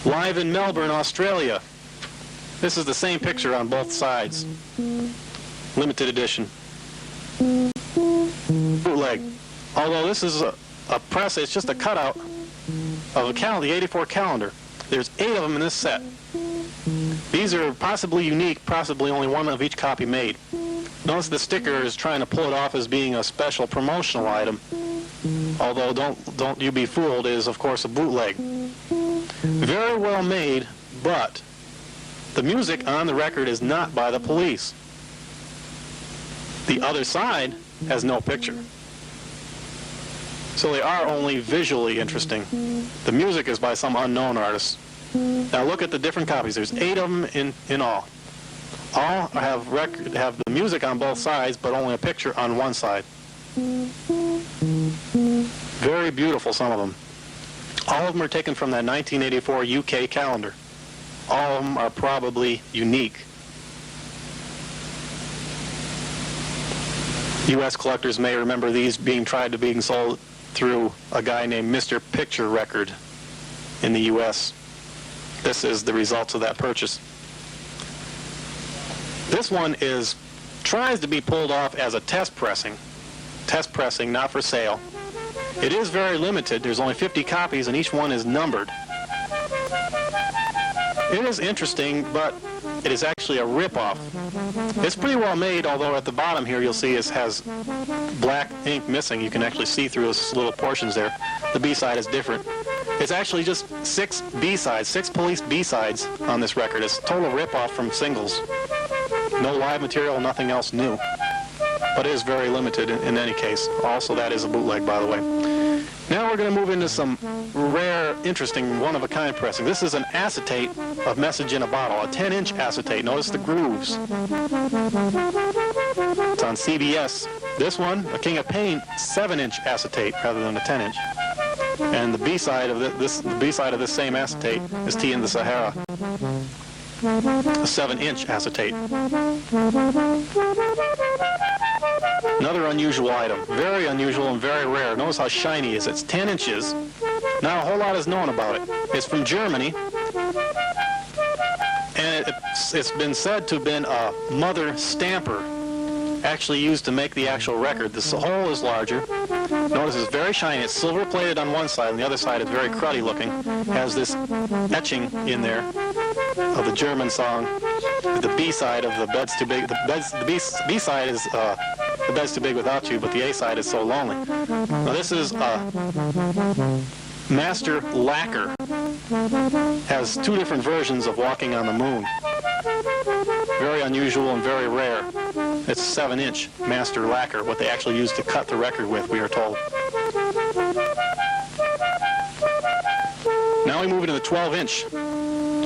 Live in Melbourne, Australia. This is the same picture on both sides. Limited edition. Bootleg. Although this is a press, it's just a cutout of a calendar, the 84 calendar. There's 8 of them in this set. These are possibly unique, possibly only one of each copy made. Notice the sticker is trying to pull it off as being a special promotional item. Although don't you be fooled, it is of course a bootleg. Very well made, but the music on the record is not by the Police. The other side has no picture. So they are only visually interesting. The music is by some unknown artist. Now look at the different copies. There's 8 of them in all. All have the music on both sides, but only a picture on one side. Very beautiful, some of them. All of them are taken from that 1984 UK calendar. All of them are probably unique. U.S. collectors may remember these being sold through a guy named Mr. Picture Record in the U.S. This is the results of that purchase. This one tries to be pulled off as a test pressing. Test pressing, not for sale. It is very limited. There's only 50 copies and each one is numbered. It is interesting, but it is actually a rip-off. It's pretty well made, although at the bottom here you'll see it has black ink missing. You can actually see through those little portions there. The B-side is different. It's actually just 6 B-sides, 6 Police B-sides on this record. It's a total rip-off from singles. No live material, nothing else new. But it is very limited in any case. Also, that is a bootleg, by the way. Now we're going to move into some rare, interesting, one-of-a-kind pressing. This is an acetate of Message in a Bottle, a 10-inch acetate. Notice the grooves. It's on CBS. This one, a King of Pain, 7-inch acetate rather than a 10-inch. And the B-side of this same acetate is Tea in the Sahara. a 7-inch acetate. Another unusual item, very unusual and very rare. Notice how shiny it is. It's 10 inches. Not a whole lot is known about it. It's from Germany, and it's been said to have been a mother stamper, actually used to make the actual record. This hole is larger. Notice it's very shiny. It's silver plated on one side, and the other side is very cruddy looking. Has this etching in there of the German song. The B side of the bed's too big. The B side is the bed's too big without you, but the A side is so lonely. Now this is Master Lacquer. Has two different versions of Walking on the Moon. Very unusual and very rare. It's a 7-inch Master Lacquer, what they actually used to cut the record with, we are told. Now we move into the 12-inch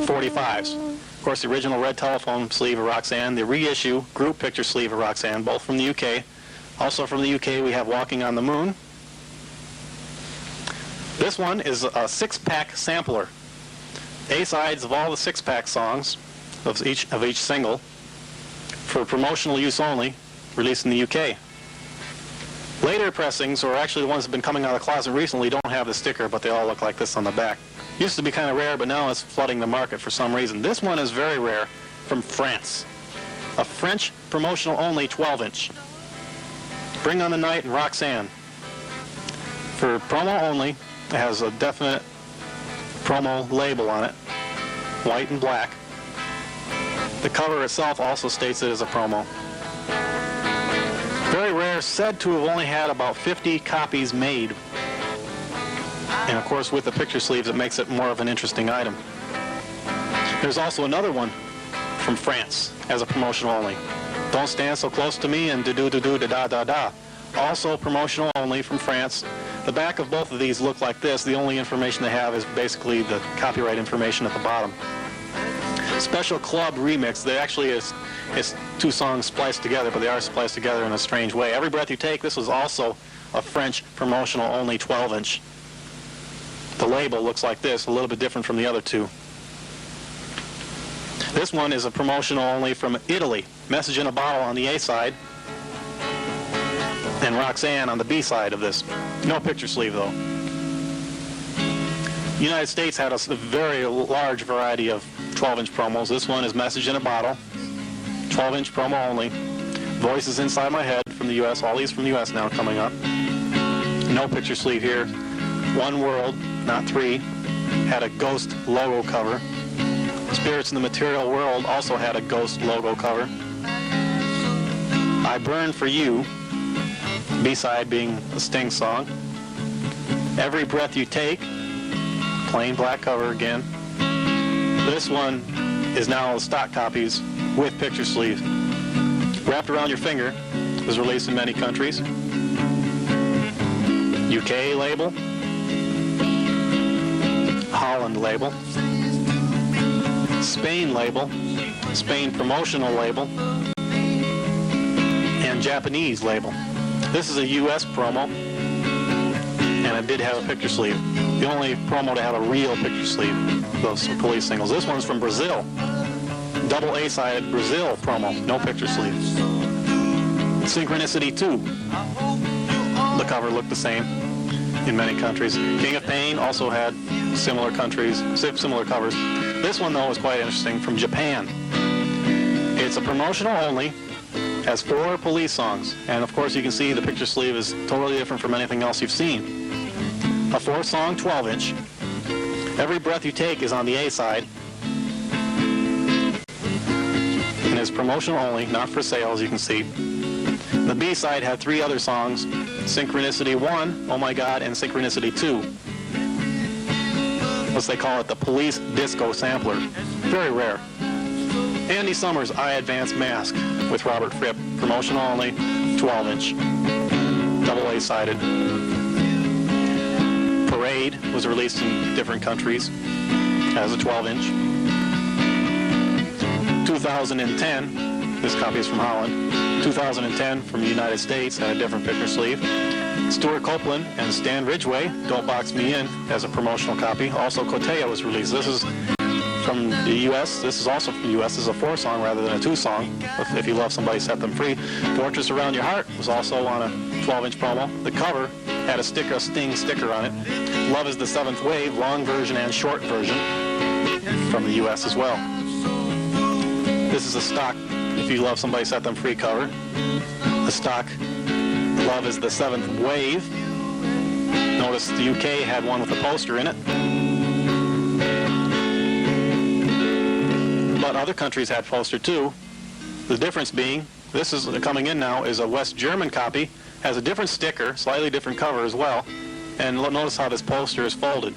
45s. Of course, the original red telephone sleeve of Roxanne, the reissue group picture sleeve of Roxanne, both from the UK. Also from the UK, we have Walking on the Moon. This one is a 6-pack sampler. A-sides of all the 6-pack songs of each single for promotional use only, released in the UK. Later pressings, or actually the ones that have been coming out of the closet recently, don't have the sticker, but they all look like this on the back. Used to be kind of rare, but now it's flooding the market for some reason. This one is very rare, from France. A French promotional only 12-inch. Bring on the Night and Roxanne. For promo only, it has a definite promo label on it, white and black. The cover itself also states it as a promo. Very rare, said to have only had about 50 copies made. And of course, with the picture sleeves, it makes it more of an interesting item. There's also another one from France as a promotional only. Don't Stand So Close to Me and Da-da-da-da-da. Also promotional only from France. The back of both of these look like this. The only information they have is basically the copyright information at the bottom. Special Club Remix. They actually it's two songs spliced together, but they are spliced together in a strange way. Every Breath You Take, this was also a French promotional only 12-inch. The label looks like this, a little bit different from the other two. This one is a promotional only from Italy. Message in a Bottle on the A side, and Roxanne on the B side of this. No picture sleeve though. The United States had a very large variety of 12-inch promos. This one is Message in a Bottle, 12-inch promo only. Voices Inside My Head from the U.S. All these from the U.S. now coming up. No picture sleeve here. One World, not three, had a Ghost logo cover. Spirits in the Material World also had a Ghost logo cover. I Burn for You, B-side being a Sting song. Every Breath You Take, plain black cover again. This one is now stock copies with picture sleeve. Wrapped Around Your Finger was released in many countries. UK label. Holland label. Spain label. Spain promotional label. And Japanese label. This is a US promo, and it did have a picture sleeve. The only promo to have a real picture sleeve, those Police singles. This one's from Brazil. Double A-sided Brazil promo, no picture sleeve. Synchronicity II. The cover looked the same in many countries. King of Pain also had similar covers. This one, though, is quite interesting, from Japan. It's a promotional only. Has 4 Police songs, and of course you can see the picture sleeve is totally different from anything else you've seen. A 4-song 12-inch. Every Breath You Take is on the A side, and is promotional only, not for sale, as you can see. The B side had 3 other songs: Synchronicity I, Oh My God, and Synchronicity II. As they call it, the Police Disco Sampler. Very rare. Andy Summers' I Advance Mask with Robert Fripp, promotional only, 12-inch, double A-sided. Parade was released in different countries as a 12-inch. 2010, this copy is from Holland. 2010 from the United States had a different picture sleeve. Stewart Copeland and Stan Ridgway, Don't Box Me In, as a promotional copy. Also, Koteja was released. This is From the U.S., this is also from the U.S. This is a 4-song rather than a 2-song. If you love somebody, set them free. Fortress Around Your Heart was also on a 12-inch promo. The cover had a Sting sticker on it. Love is the Seventh Wave, long version and short version, from the U.S. as well. This is a stock, if you love somebody, set them free cover. The stock Love is the Seventh Wave. Notice the UK had one with a poster in it. But other countries had poster too. The difference being, this is coming in now, is a West German copy. Has a different sticker, slightly different cover as well. And notice how this poster is folded.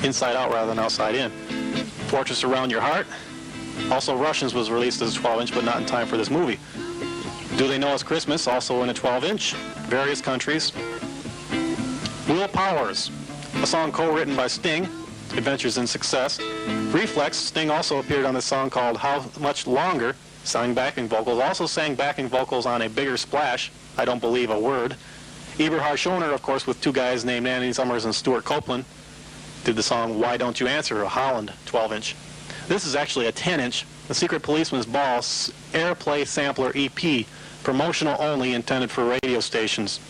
Inside out rather than outside in. Fortress Around Your Heart. Also Russians was released as a 12-inch, but not in time for this movie. Do They Know It's Christmas, also in a 12-inch. Various countries. Will Powers, a song co-written by Sting, Adventures in Success. Reflex, Sting also appeared on this song called How Much Longer, sang backing vocals. Also sang backing vocals on A Bigger Splash, I Don't Believe a Word. Eberhard Schoener, of course, with two guys named Andy Summers and Stewart Copeland, did the song Why Don't You Answer, a Holland 12-inch. This is actually a 10-inch, The Secret Policeman's Ball Airplay Sampler EP, promotional only, intended for radio stations.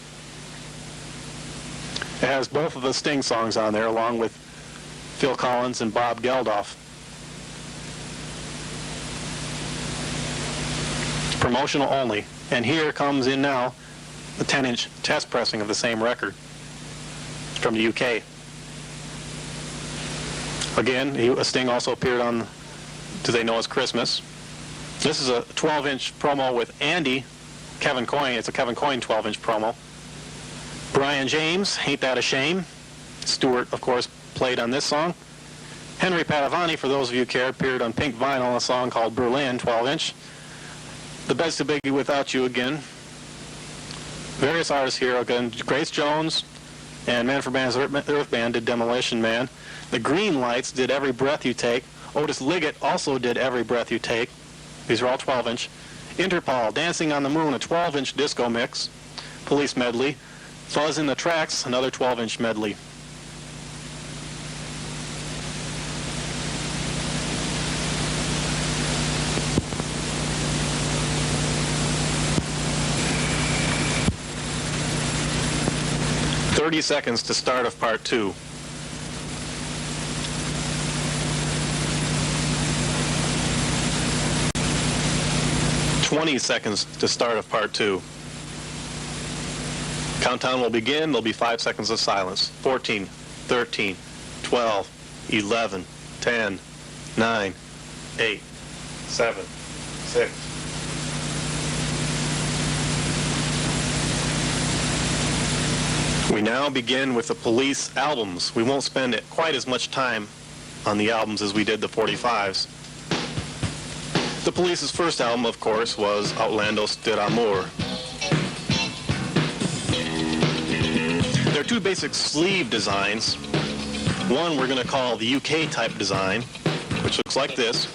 It has both of the Sting songs on there, along with Phil Collins and Bob Geldof. Promotional only. And here comes in now the 10-inch test pressing of the same record from the UK. Again, Sting also appeared on Do They Know It's Christmas. This is a 12-inch promo with Andy, Kevin Coyne. It's a Kevin Coyne 12-inch promo. Brian James, Ain't That a Shame. Stewart, of course, played on this song. Henri Padovani, for those of you who care, appeared on pink vinyl on a song called Berlin, 12-inch. The Bed's Too Big Without You again. Various artists here again. Grace Jones and Manfred Mann's Earth Band did Demolition Man. The Green Lights did Every Breath You Take. Otis Liggett also did Every Breath You Take. These are all 12-inch. Interpol, Dancing on the Moon, a 12-inch disco mix. Police medley. Fuzz in the Tracks, another 12-inch medley. "30 seconds to start of part 2. "20 seconds to start of part 2. Countdown will begin. There'll be 5 seconds of silence. 14, 13, 12, 11, 10, 9, 8, 7, 6. We now begin with the Police albums. We won't spend quite as much time on the albums as we did the 45s. The Police's first album, of course, was Outlandos del Amor. There are two basic sleeve designs. One we're going to call the UK type design, which looks like this.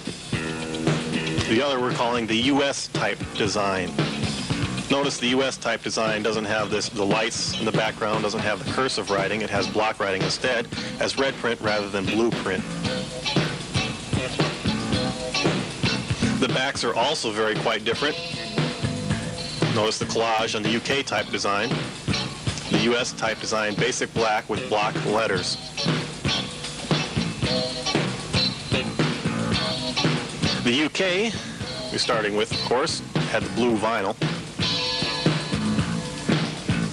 The other we're calling the US type design. Notice the US type design doesn't have the lights in the background, doesn't have the cursive writing. It has block writing instead, as red print rather than blue print. The backs are also quite different. Notice the collage on the UK type design. The US type design, basic black with block letters. The UK, we're starting with, of course, had the blue vinyl.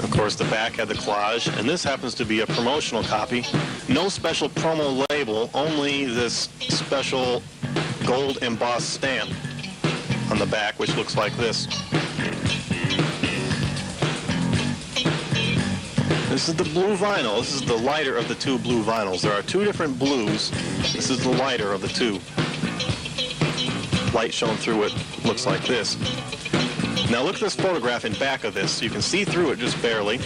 Of course, the back had the collage, and this happens to be a promotional copy. No special promo label, only this special gold embossed stamp on the back, which looks like this. This is the blue vinyl. This is the lighter of the two blue vinyls. There are two different blues. This is the lighter of the two. Light shown through it looks like this. Now look at this photograph in back of this. You can see through it just barely.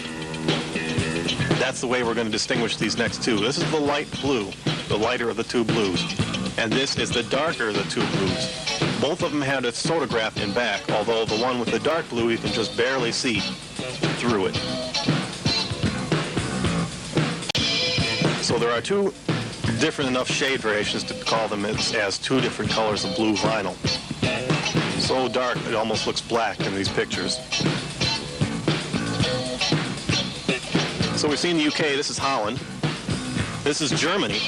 That's the way we're going to distinguish these next two. This is the light blue, the lighter of the two blues. And this is the darker of the two blues. Both of them had a photograph in back, although the one with the dark blue you can just barely see through it.
So there are two different enough shade variations to call them as two different colors of blue vinyl. So dark it almost looks black in these pictures. So we've seen the UK, this is Holland. This is Germany.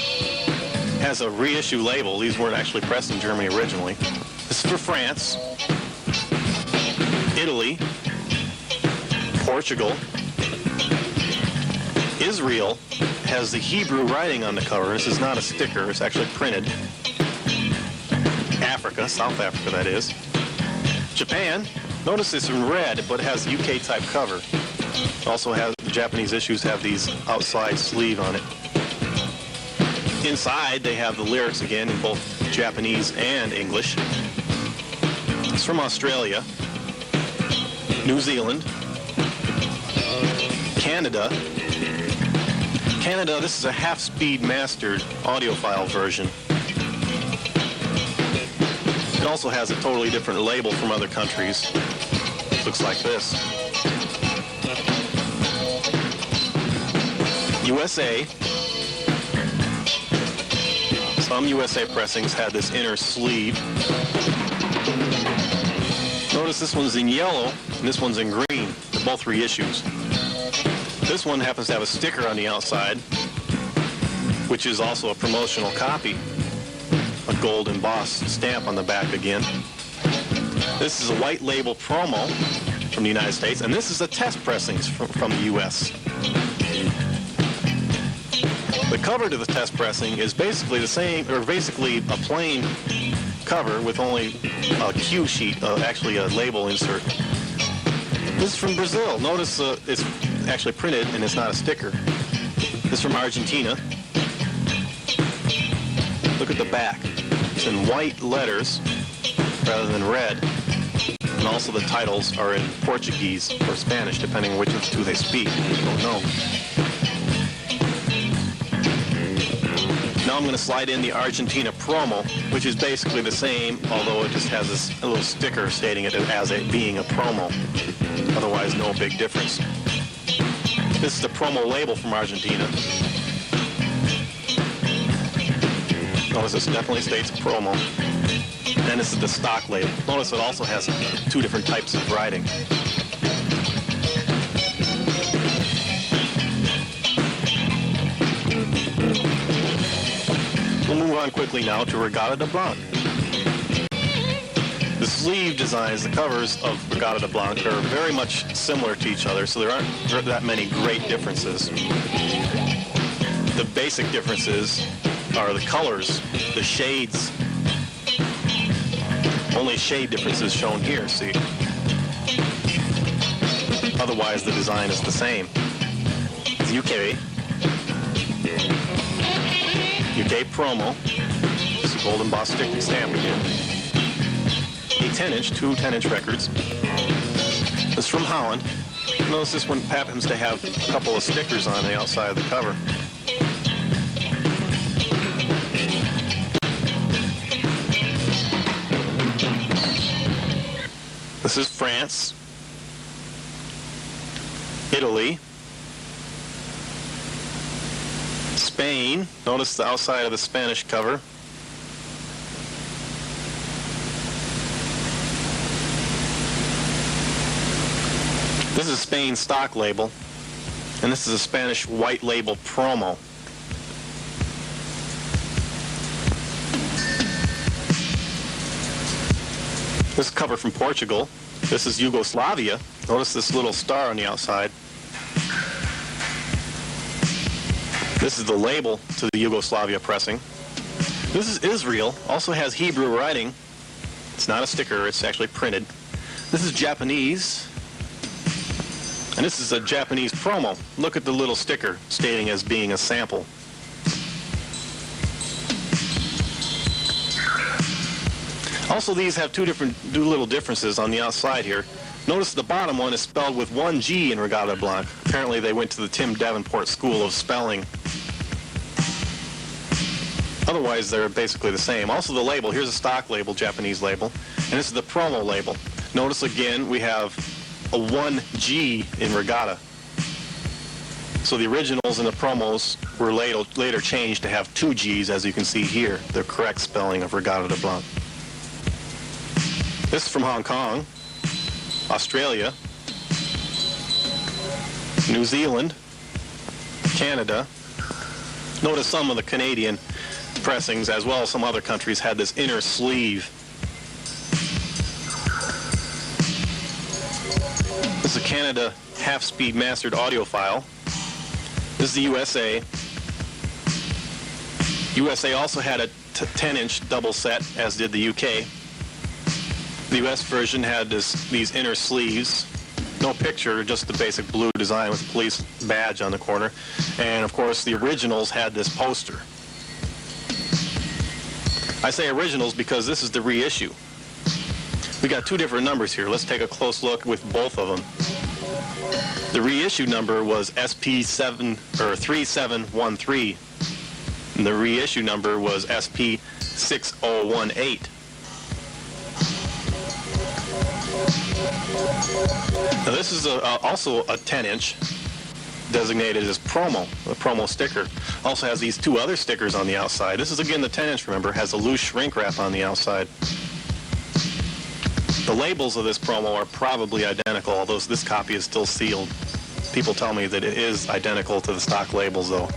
Has a reissue label. These weren't actually pressed in Germany originally. This is for France, Italy, Portugal. Israel has the Hebrew writing on the cover. This is not a sticker, it's actually printed. Africa, South Africa that is. Japan, notice it's in red, but it has the UK type cover. Also has, the Japanese issues have these outside sleeve on it. Inside, they have the lyrics again in both Japanese and English. It's from Australia, New Zealand, Canada. Canada, this is a half-speed mastered audiophile version. It also has a totally different label from other countries. Looks like this. USA. Some USA pressings had this inner sleeve. Notice this one's in yellow and this one's in green. They're both reissues. This one happens to have a sticker on the outside, which is also a promotional copy. A gold embossed stamp on the back again. This is a white label promo from the United States, and this is a test pressings from the US. The cover to the test pressing is basically the same, or basically a plain cover with only a cue sheet, actually a label insert. This is from Brazil. Notice it's actually printed and it's not a sticker. This is from Argentina. Look at the back. It's in white letters rather than red. And also the titles are in Portuguese or Spanish, depending on which of the two they speak. We don't know. Now I'm going to slide in the Argentina promo, which is basically the same, although it just has this little sticker stating it as it being a promo. Otherwise, no big difference. This is the promo label from Argentina. Notice this definitely states promo. And this is the stock label. Notice it also has two different types of writing. We'll move on quickly now to Regatta de Blanc. The sleeve designs, the covers of Regatta de Blanc are very much similar to each other, so there aren't that many great differences. The basic differences are the colors, the shades. Only shade differences shown here, see? Otherwise, the design is the same. It's UK. UK promo. This is a gold embossed stick stamp again. A 10-inch, two 10-inch records. This is from Holland. Notice this one happens to have a couple of stickers on the outside of the cover. This is France, Italy, Spain. Notice the outside of the Spanish cover. This is Spain's stock label, and this is a Spanish white label promo. This is cover from Portugal. This is Yugoslavia. Notice this little star on the outside. This is the label to the Yugoslavia pressing. This is Israel. Also has Hebrew writing. It's not a sticker, it's actually printed. This is Japanese. And this is a Japanese promo. Look at the little sticker stating as being a sample. Also, these have two little differences on the outside here. Notice the bottom one is spelled with one G in Regatta de Blanc. Apparently they went to the Tim Davenport School of Spelling. Otherwise, they're basically the same. Also, the label. Here's a stock label, Japanese label. And this is the promo label. Notice again, we have a 1G in Regatta. So the originals and the promos were later changed to have 2 G's, as you can see here, the correct spelling of Regatta de Blanc. This is from Hong Kong, Australia, New Zealand, Canada. Notice some of the Canadian pressings, as well as some other countries, had this inner sleeve. This is a Canada half-speed mastered audio file. This is the USA. USA also had a 10-inch double set, as did the UK. The US version had these inner sleeves. No picture, just the basic blue design with the police badge on the corner. And of course, the originals had this poster. I say originals because this is the reissue. We got 2 different numbers here. Let's take a close look with both of them. The reissue number was SP7 or 3713, and the reissue number was SP6018. Now this is also a 10-inch designated as promo, a promo sticker. Also has these 2 other stickers on the outside. This is again the 10-inch, remember, has a loose shrink wrap on the outside. The labels of this promo are probably identical, although this copy is still sealed. People tell me that it is identical to the stock labels, though.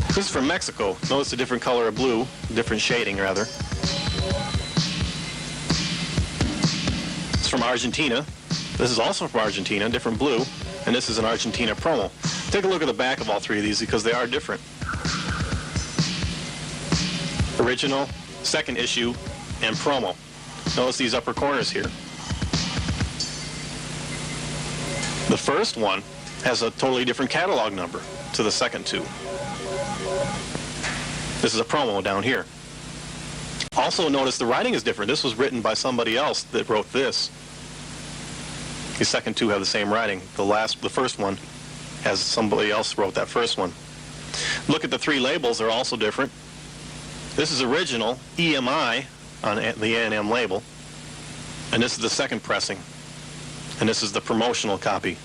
This is from Mexico. Notice a different color of blue, different shading, rather. It's from Argentina. This is also from Argentina, different blue, and this is an Argentina promo. Take a look at the back of all 3 of these because they are different. Original, second issue, and promo. Notice these upper corners here. The first one has a totally different catalog number to the second 2. This is a promo down here. Also notice the writing is different. This was written by somebody else that wrote this. The second 2 have the same writing. The first one has somebody else wrote that first one. Look at the 3 labels, they're also different. This is original EMI on the A&M label, and this is the second pressing, and this is the promotional copy.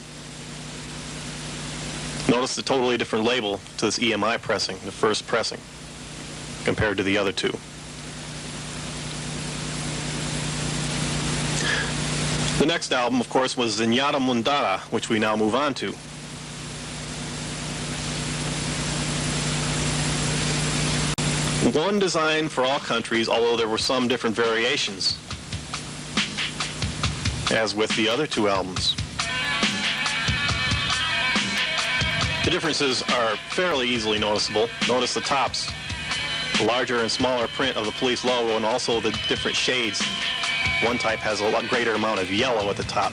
Notice the totally different label to this EMI pressing, the first pressing, compared to the other 2. The next album, of course, was Zenyatta Mundana, which we now move on to. One design for all countries, although there were some different variations, as with the other 2 albums. The differences are fairly easily noticeable. Notice the tops, the larger and smaller print of the police logo, and also the different shades. One type has a lot greater amount of yellow at the top.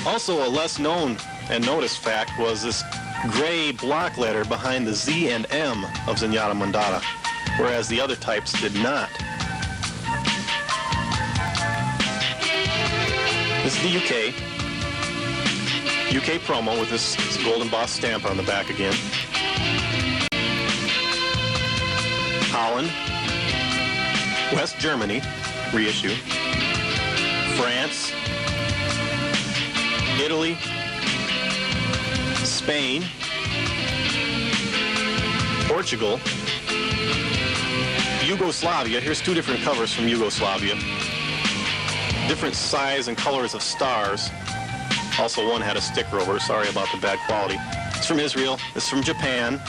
Also, a less known and noticed fact was this gray block letter behind the Z and M of Zenyatta Mundana, whereas the other types did not. This is the UK. UK promo with this golden boss stamp on the back again. Holland. West Germany, reissue. France. Italy. Spain. Portugal. Yugoslavia. Here's 2 different covers from Yugoslavia. Different size and colors of stars. Also, one had a sticker over. Sorry about the bad quality. It's from Israel. It's from Japan.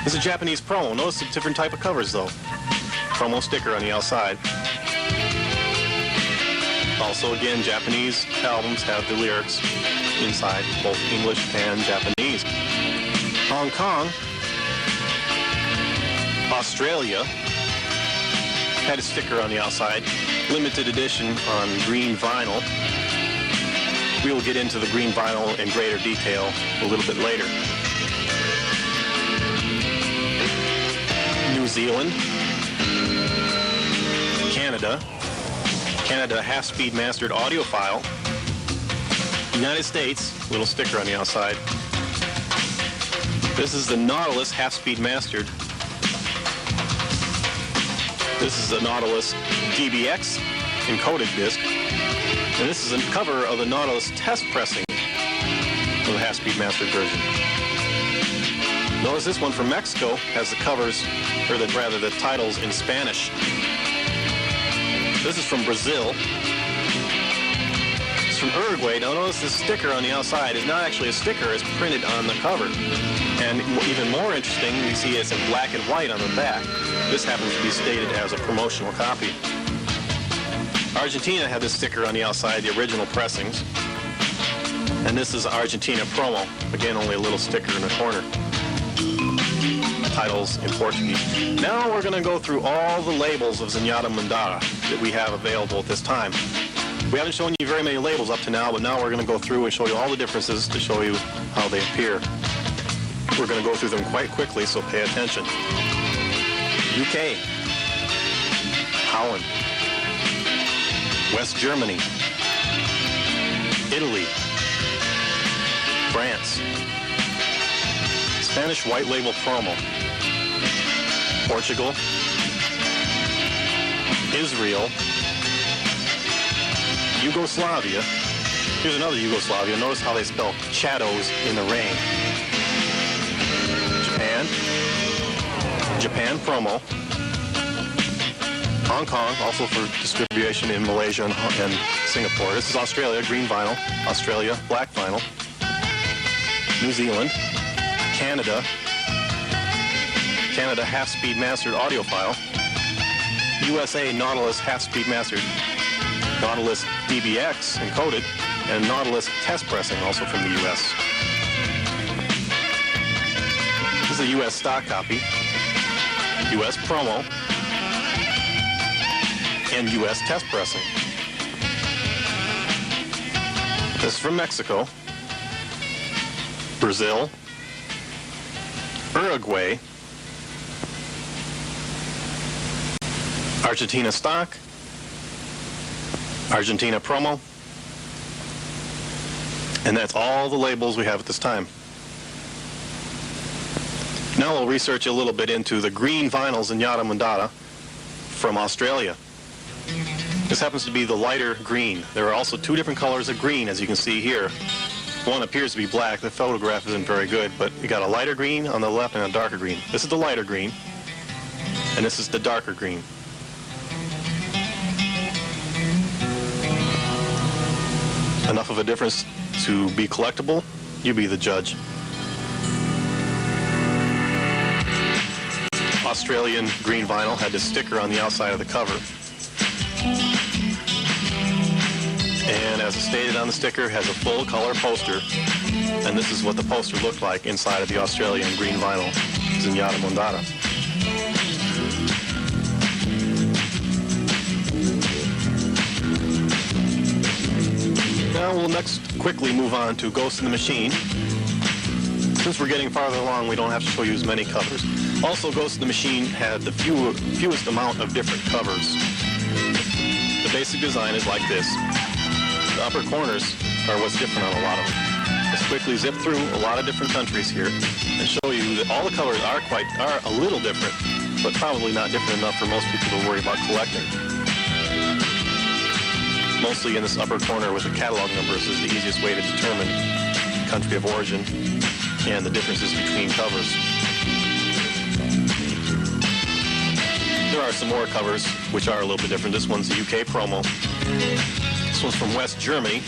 This is a Japanese promo. Notice a different type of covers, though. Promo sticker on the outside. Also, again, Japanese albums have the lyrics inside, both English and Japanese. Hong Kong. Australia had a sticker on the outside, limited edition on green vinyl. We will get into the green vinyl in greater detail a little bit later. New Zealand, Canada half-speed mastered audio file. United States, little sticker on the outside. This is the Nautilus half-speed mastered. This is the Nautilus DBX encoded disc. And this is a cover of the Nautilus test pressing of the half-speed mastered version. Notice this one from Mexico has the covers, or the titles in Spanish. This is from Brazil. It's from Uruguay. Now notice this sticker on the outside is not actually a sticker, it's printed on the cover. And even more interesting, you see it's in black and white on the back. This happens to be stated as a promotional copy. Argentina had this sticker on the outside, the original pressings. And this is Argentina promo. Again, only a little sticker in the corner. Titles in Portuguese. Now we're going to go through all the labels of Zenyatta Mondatta that we have available at this time. We haven't shown you very many labels up to now, but now we're going to go through and show you all the differences to show you how they appear. We're going to go through them quite quickly, so pay attention. UK, Holland, West Germany, Italy, France, Spanish white label promo, Portugal, Israel, Yugoslavia. Here's another Yugoslavia. Notice how they spell shadows in the rain. Japan promo. Hong Kong, also for distribution in Malaysia and Singapore. This is Australia, green vinyl. Australia, black vinyl. New Zealand. Canada, half-speed mastered audiophile. USA, Nautilus half-speed mastered. Nautilus DBX encoded. And Nautilus test pressing, also from the US. This is a US stock copy. US promo. And US test pressing. This is from Mexico, Brazil, Uruguay, Argentina stock, Argentina promo, and that's all the labels we have at this time. Now we'll research a little bit into the green vinyl Zenyatta Mondatta from Australia. This happens to be the lighter green. There are also two different colors of green, as you can see here. One appears to be black. The photograph isn't very good, but you got a lighter green on the left and a darker green. This is the lighter green, and this is the darker green. Enough of a difference to be collectible? You be the judge. Australian green vinyl had this sticker on the outside of the cover. And as stated on the sticker, has a full color poster. And this is what the poster looked like inside of the Australian green vinyl Zenyatta Mondatta. Now we'll next quickly move on to Ghost in the Machine. Since we're getting farther along, we don't have to show you as many covers. Also, Ghost in the Machine had the fewest amount of different covers. The basic design is like this. The upper corners are what's different on a lot of them. Let's quickly zip through a lot of different countries here and show you that all the colors are a little different, but probably not different enough for most people to worry about collecting. Mostly in this upper corner with the catalog numbers is the easiest way to determine country of origin and the differences between covers. There are some more covers which are a little bit different. This one's the UK promo. This one's from West Germany.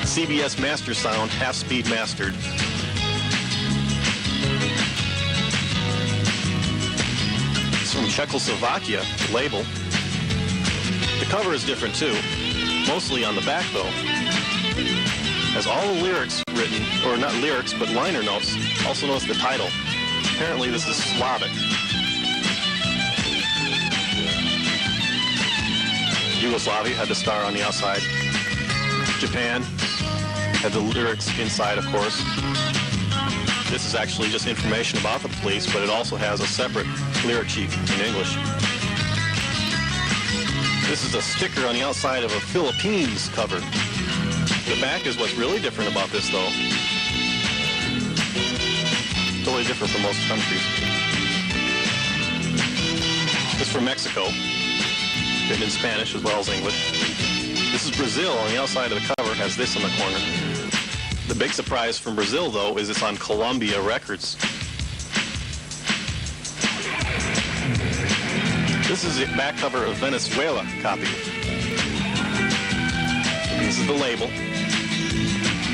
CBS Master Sound, half-speed mastered. It's from Czechoslovakia, label. The cover is different too, mostly on the back though. Has all the lyrics written, or not lyrics, but liner notes. Also notice the title. Apparently this is Slavic. Yugoslavia had the star on the outside. Japan had the lyrics inside, of course. This is actually just information about the police, but it also has a separate lyric sheet in English. This is a sticker on the outside of a Philippines cover. The back is what's really different about this, though. Totally different from most countries. This is from Mexico. Written in Spanish as well as English. This is Brazil. On the outside of the cover has this on the corner. The big surprise from Brazil, though, is it's on Columbia Records. This is the back cover of Venezuela copy. This is the label,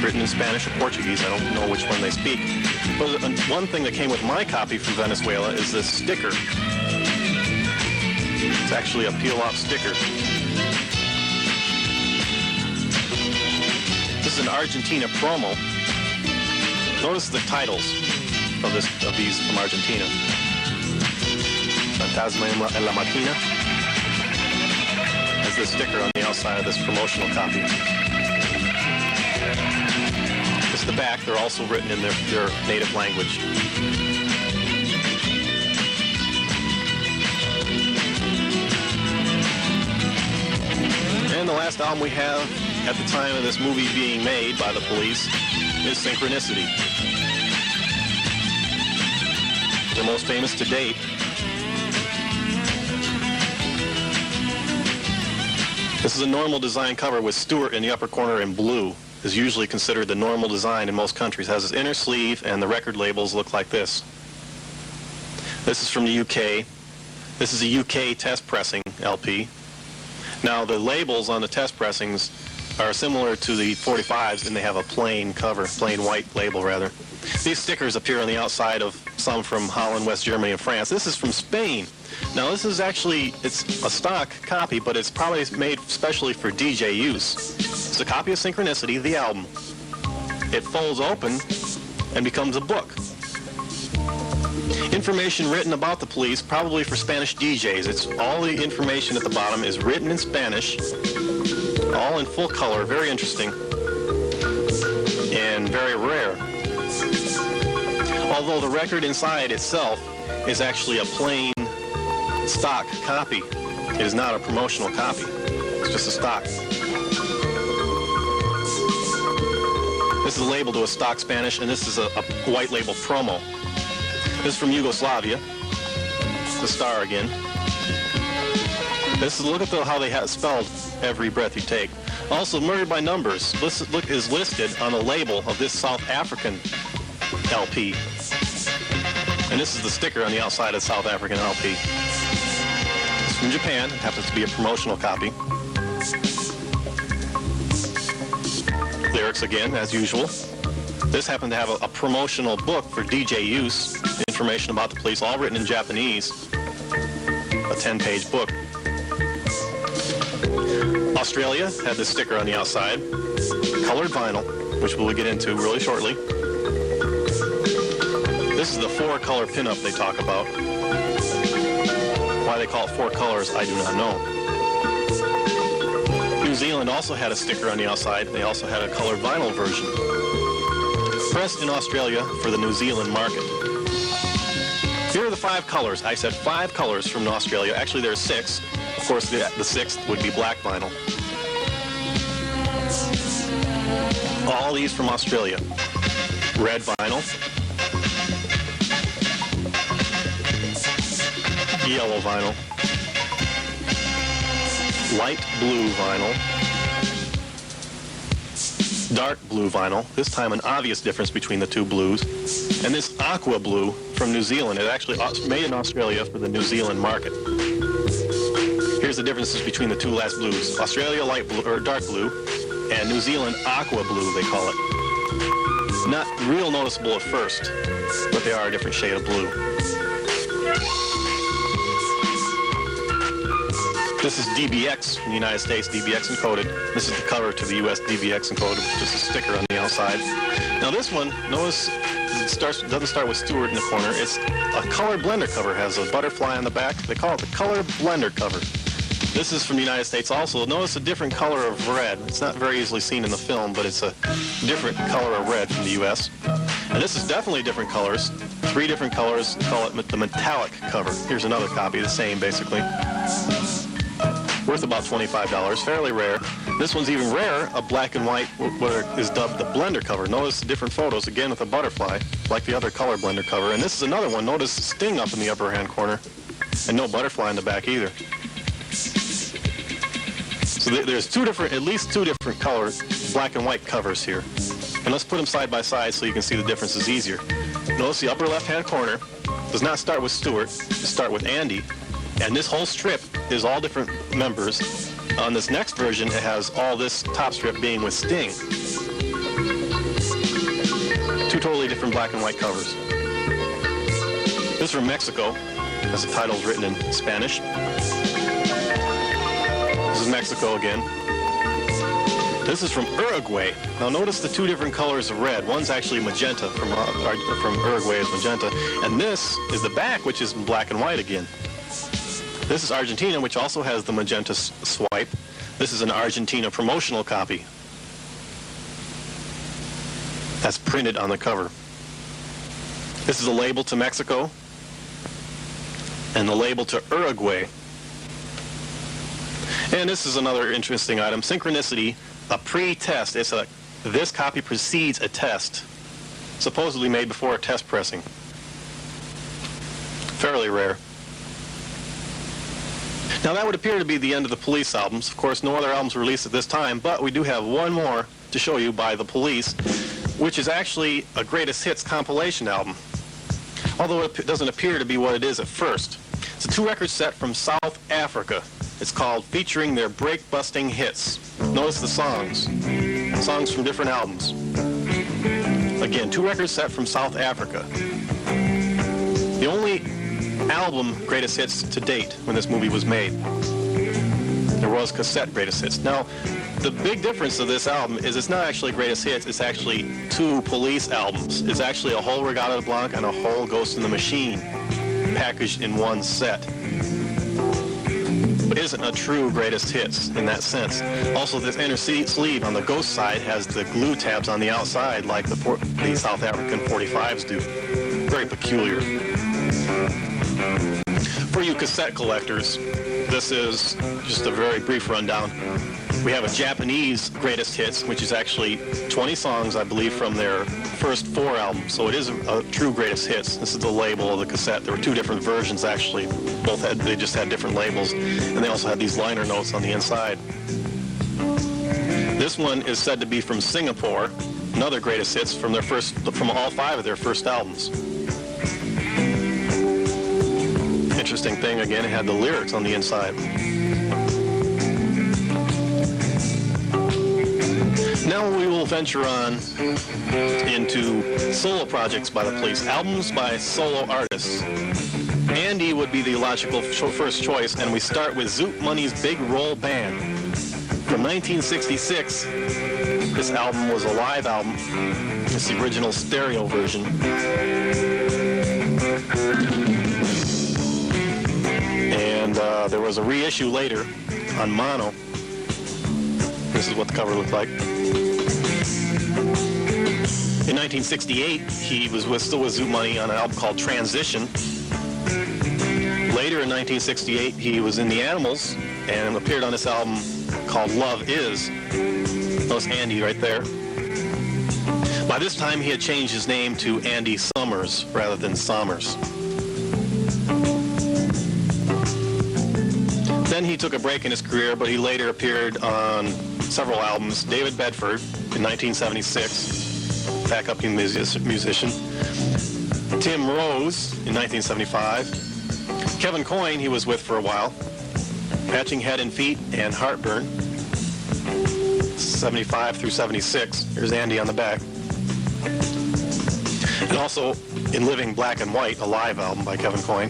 written in Spanish or Portuguese. I don't know which one they speak. But one thing that came with my copy from Venezuela is this sticker. It's actually a peel-off sticker. This is an Argentina promo. Notice the titles of these from Argentina. Fantasma en la Máquina has this sticker on the outside of this promotional copy. This is the back. They're also written in their native language. And the last album we have at the time of this movie being made by the Police is Synchronicity. Their most famous to date. This is a normal design cover with Stewart in the upper corner in blue. Is usually considered the normal design in most countries. It has its inner sleeve, and the record labels look like this. This is from the UK. This is a UK test pressing LP. Now, the labels on the test pressings are similar to the 45s, and they have a plain cover, plain white label, rather. These stickers appear on the outside of some from Holland, West Germany, and France. This is from Spain. Now, this is actually, it's a stock copy, but it's probably made specially for DJ use. It's a copy of Synchronicity, the album. It folds open and becomes a book. Information written about the Police, probably for Spanish DJs. It's all the information at the bottom is written in Spanish, all in full color, very interesting, and very rare. Although the record inside itself is actually a plain stock copy. It is not a promotional copy. It's just a stock. This is a label to a stock Spanish, and this is a white label promo. This is from Yugoslavia. The star again. This is, look at how they have it spelled, Every Breath You Take. Also, Murdered by Numbers is listed on the label of this South African LP. And this is the sticker on the outside of the South African LP. It's from Japan. It happens to be a promotional copy. Lyrics again, as usual. This happened to have a promotional book for DJ use, information about the Police, all written in Japanese. A 10-page book. Australia had this sticker on the outside. Colored vinyl, which we'll get into really shortly. This is the 4-color pinup they talk about. Why they call it 4 colors, I do not know. New Zealand also had a sticker on the outside. They also had a colored vinyl version. Pressed in Australia for the New Zealand market. Here are the 5 colors. I said 5 colors from Australia. Actually, there's 6. Of course, the 6th would be black vinyl. All these from Australia. Red vinyl. Yellow vinyl. Light blue vinyl. Dark blue vinyl. This time an obvious difference between the two blues. And this aqua blue from New Zealand. It's actually made in Australia for the New Zealand market. Here's the differences between the two last blues. Australia light blue, or dark blue, and New Zealand aqua blue, they call it. Not real noticeable at first, but they are a different shade of blue. This is DBX in the United States, DBX encoded. This is the cover to the US DBX encoded, just a sticker on the outside. Now this one, notice it doesn't start with Stewart in the corner. It's a color blender cover, has a butterfly on the back. They call it the color blender cover. This is from the United States also. Notice a different color of red. It's not very easily seen in the film, but it's a different color of red from the US. And this is definitely different colors. 3 different colors, call it the metallic cover. Here's another copy, the same basically. Worth about $25, fairly rare. This one's even rarer, a black and white, what is dubbed the blender cover. Notice the different photos, again with a butterfly, like the other color blender cover. And this is another one. Notice the sting up in the upper hand corner, and no butterfly in the back either. So there's at least two different colors, black and white covers here. And let's put them side by side so you can see the differences easier. Notice the upper left-hand corner does not start with Stewart, it starts with Andy. And this whole strip is all different members. On this next version, it has all this top strip being with Sting. Two totally different black and white covers. This is from Mexico, as the title is written in Spanish. This is Mexico again. This is from Uruguay. Now notice the two different colors of red. One's actually magenta from Uruguay is magenta. And this is the back, which is black and white again. This is Argentina, which also has the magenta swipe. This is an Argentina promotional copy. That's printed on the cover. This is a label to Mexico and the label to Uruguay. And this is another interesting item. Synchronicity, a pre-test. This copy precedes a test, supposedly made before a test pressing. Fairly rare. Now that would appear to be the end of the Police albums. Of course, no other albums were released at this time, but we do have one more to show you by the Police, which is actually a greatest hits compilation album, although it doesn't appear to be what it is at first. It's a 2-record set from South Africa. It's called Featuring Their Break-Busting Hits. Notice the songs from different albums. Again, 2-record set from South Africa. The only album greatest hits to date when this movie was made. There was cassette greatest hits. Now, the big difference of this album is it's not actually greatest hits, it's actually 2 Police albums. It's actually a whole Regatta de Blanc and a whole Ghost in the Machine packaged in one set. But it isn't a true greatest hits in that sense. Also, this inner sleeve on the Ghost side has the glue tabs on the outside like the South African 45s do. Very peculiar. For you cassette collectors, this is just a very brief rundown. We have a Japanese greatest hits, which is actually 20 songs, I believe, from their first 4 albums. So it is a true greatest hits. This is the label of the cassette. There were 2 different versions, actually. They just had different labels. And they also had these liner notes on the inside. This one is said to be from Singapore, another greatest hits from all 5 of their first albums. Interesting thing, again, it had the lyrics on the inside. Now we will venture on into solo projects by the Police, albums by solo artists. Andy would be the logical first choice, and we start with Zoot Money's Big Roll Band. From 1966, this album was a live album. It's the original stereo version. And there was a reissue later on mono. This is what the cover looked like. In 1968, he was still with Zoot Money on an album called Transition. Later in 1968, he was in The Animals and appeared on this album called Love Is. Notice Andy right there. By this time, he had changed his name to Andy Summers rather than Sommers. Then he took a break in his career, but he later appeared on several albums. David Bedford in 1976, backup musician. Tim Rose in 1975. Kevin Coyne he was with for a while. Patching Head and Feet and Heartburn, 75 through 76. Here's Andy on the back. And also in Living Black and White, a live album by Kevin Coyne.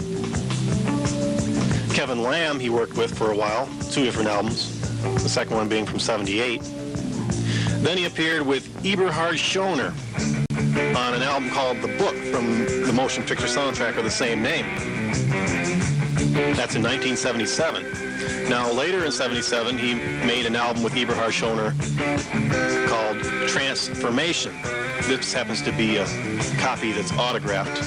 Kevin Lamb he worked with for a while, 2 different albums, the second one being from 78. Then he appeared with Eberhard Schoener on an album called The Book from the motion picture soundtrack of the same name. That's in 1977. Now later in 77 he made an album with Eberhard Schoener called Transformation. This happens to be a copy that's autographed.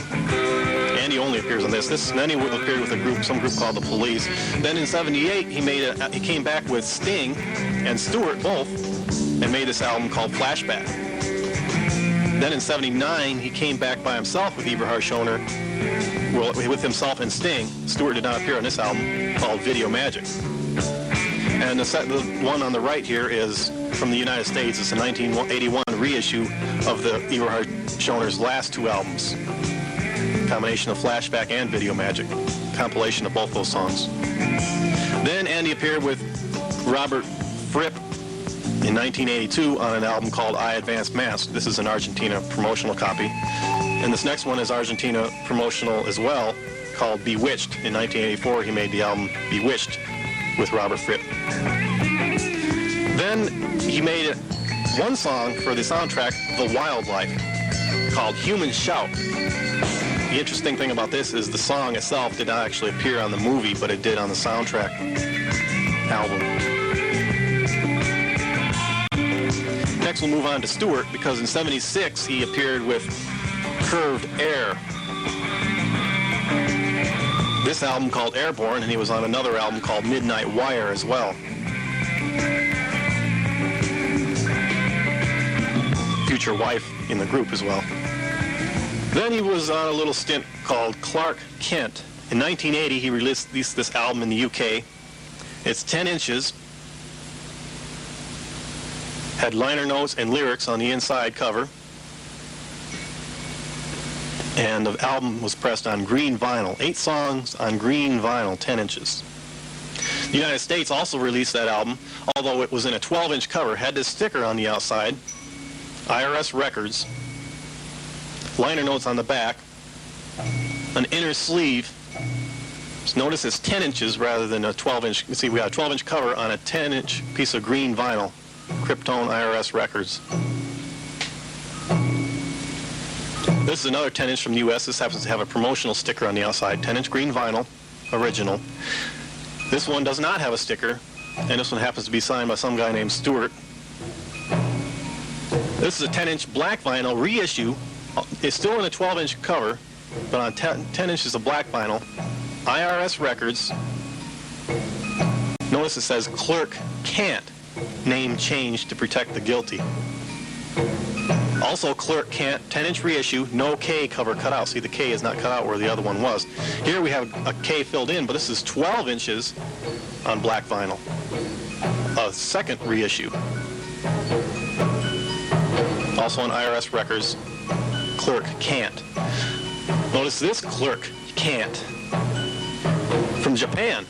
And he only appears on this. Then he appeared with some group called The Police. Then in 78, he came back with Sting and Stewart both and made this album called Flashback. Then in 79, he came back by himself with Eberhard Schoener, well, with himself and Sting. Stewart did not appear on this album called Video Magic. And the one on the right here is from the United States. It's a 1981 reissue of the Eberhard Schoener's last two albums. Combination of flashback and video magic. Compilation of both those songs. Then Andy appeared with Robert Fripp in 1982 on an album called I Advanced Mask. This is an Argentina promotional copy. And this next one is Argentina promotional as well, called Bewitched. In 1984, he made the album Bewitched with Robert Fripp. Then he made one song for the soundtrack, The Wildlife, called Human Shout. The interesting thing about this is the song itself did not actually appear on the movie, but it did on the soundtrack album. Next we'll move on to Stewart, because in '76 he appeared with Curved Air. This album called Airborne, and he was on another album called Midnight Wire as well. Future wife in the group as well. Then he was on a little stint called Klark Kent. In 1980 he released this album in the UK. It's 10 inches, had liner notes and lyrics on the inside cover, and the album was pressed on green vinyl. 8 songs on green vinyl, 10 inches. The United States also released that album, although it was in a 12-inch cover, had this sticker on the outside, IRS Records, liner notes on the back, an inner sleeve. Notice it's 10 inches rather than a 12-inch. You see, we got a 12-inch cover on a 10-inch piece of green vinyl, Kryptone IRS Records. This is another 10-inch from the U.S. This happens to have a promotional sticker on the outside, 10-inch green vinyl, original. This one does not have a sticker, and this one happens to be signed by some guy named Stewart. This is a 10-inch black vinyl reissue. It's still in a 12-inch cover, but on 10 inches of black vinyl. IRS Records. Notice it says Klark Kent, name changed to protect the guilty. Also Klark Kent, 10-inch reissue, no K cover cut out. See, the K is not cut out where the other one was. Here we have a K filled in, but this is 12 inches on black vinyl. A second reissue. Also on IRS Records, Klark Kent. Notice this Klark Kent from Japan.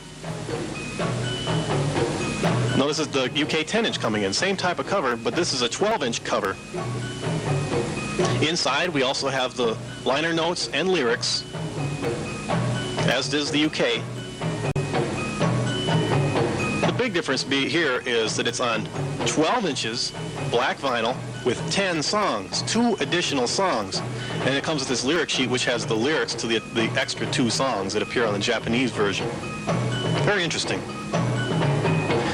Notice it's the UK 10-inch coming in. Same type of cover, but this is a 12-inch cover. Inside, we also have the liner notes and lyrics, as does the UK. The big difference here is that it's on 12 inches, black vinyl, with 10 songs, 2 additional songs. And it comes with this lyric sheet which has the lyrics to the extra 2 songs that appear on the Japanese version. Very interesting.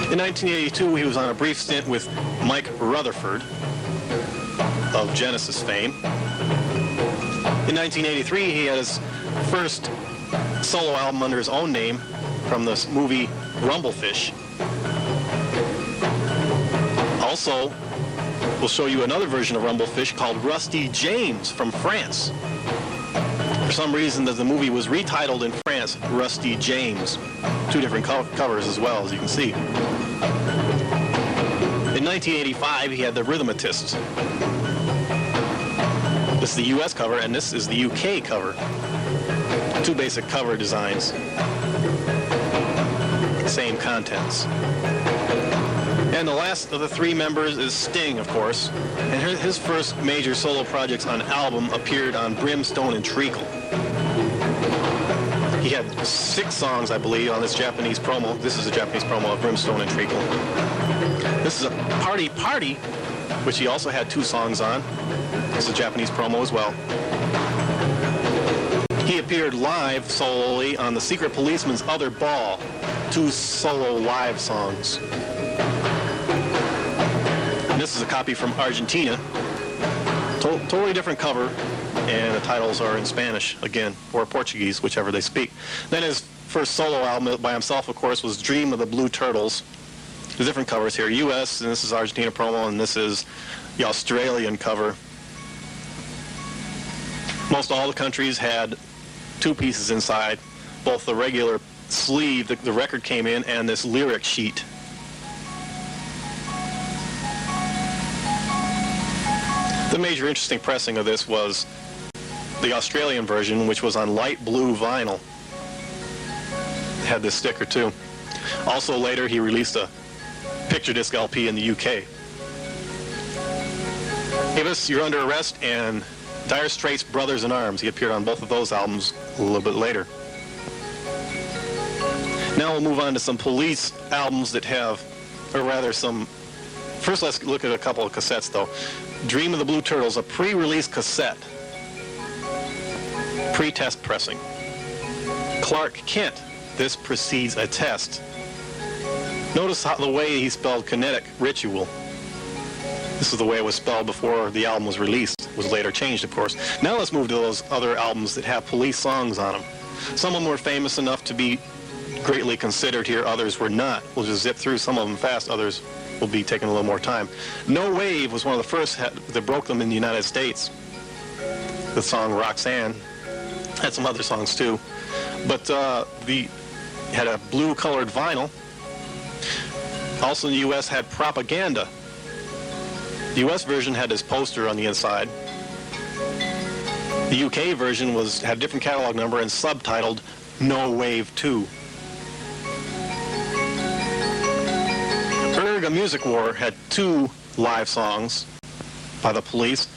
In 1982, he was on a brief stint with Mike Rutherford of Genesis fame. In 1983, he had his first solo album under his own name from this movie Rumblefish. Also, we'll show you another version of Rumblefish called Rusty James from France. For some reason, the movie was retitled in France, Rusty James. 2 different covers as well, as you can see. In 1985, he had the Rhythmatists. This is the US cover, and this is the UK cover. 2 basic cover designs. Same contents. And the last of the 3 members is Sting, of course. And his first major solo projects on album appeared on Brimstone and Treacle. He had 6 songs, I believe, on this Japanese promo. This is a Japanese promo of Brimstone and Treacle. This is a Party Party, which he also had 2 songs on. This is a Japanese promo as well. He appeared live solely on The Secret Policeman's Other Ball, 2 solo live songs. And this is a copy from Argentina. Totally different cover, and the titles are in Spanish, again, or Portuguese, whichever they speak. Then his first solo album by himself, of course, was Dream of the Blue Turtles. There's different covers here. US, and this is Argentina promo, and this is the Australian cover. Most all the countries had 2 pieces inside, both the regular sleeve the record came in, and this lyric sheet. The major interesting pressing of this was the Australian version, which was on light blue vinyl. It had this sticker too. Also later he released a picture disc LP in the UK. Avis, You're Under Arrest, and Dire Straits' Brothers in Arms. He appeared on both of those albums a little bit later. Now we'll move on to some Police albums that have, or rather some, first let's look at a couple of cassettes though. Dream of the Blue Turtles, a pre-release cassette. Pre-test pressing. Klark Kent, this precedes a test. Notice how the way he spelled kinetic ritual. This is the way it was spelled before the album was released. It was later changed, of course. Now let's move to those other albums that have Police songs on them. Some of them were famous enough to be greatly considered here, others were not. We'll just zip through some of them fast, others will be taking a little more time. No Wave was one of the first that broke them in the United States. The song Roxanne had some other songs too, but had a blue colored vinyl. Also in the U.S. had Propaganda. The U.S. version had this poster on the inside. The U.K. version had a different catalog number and subtitled No Wave 2. A Music War had 2 live songs by the Police.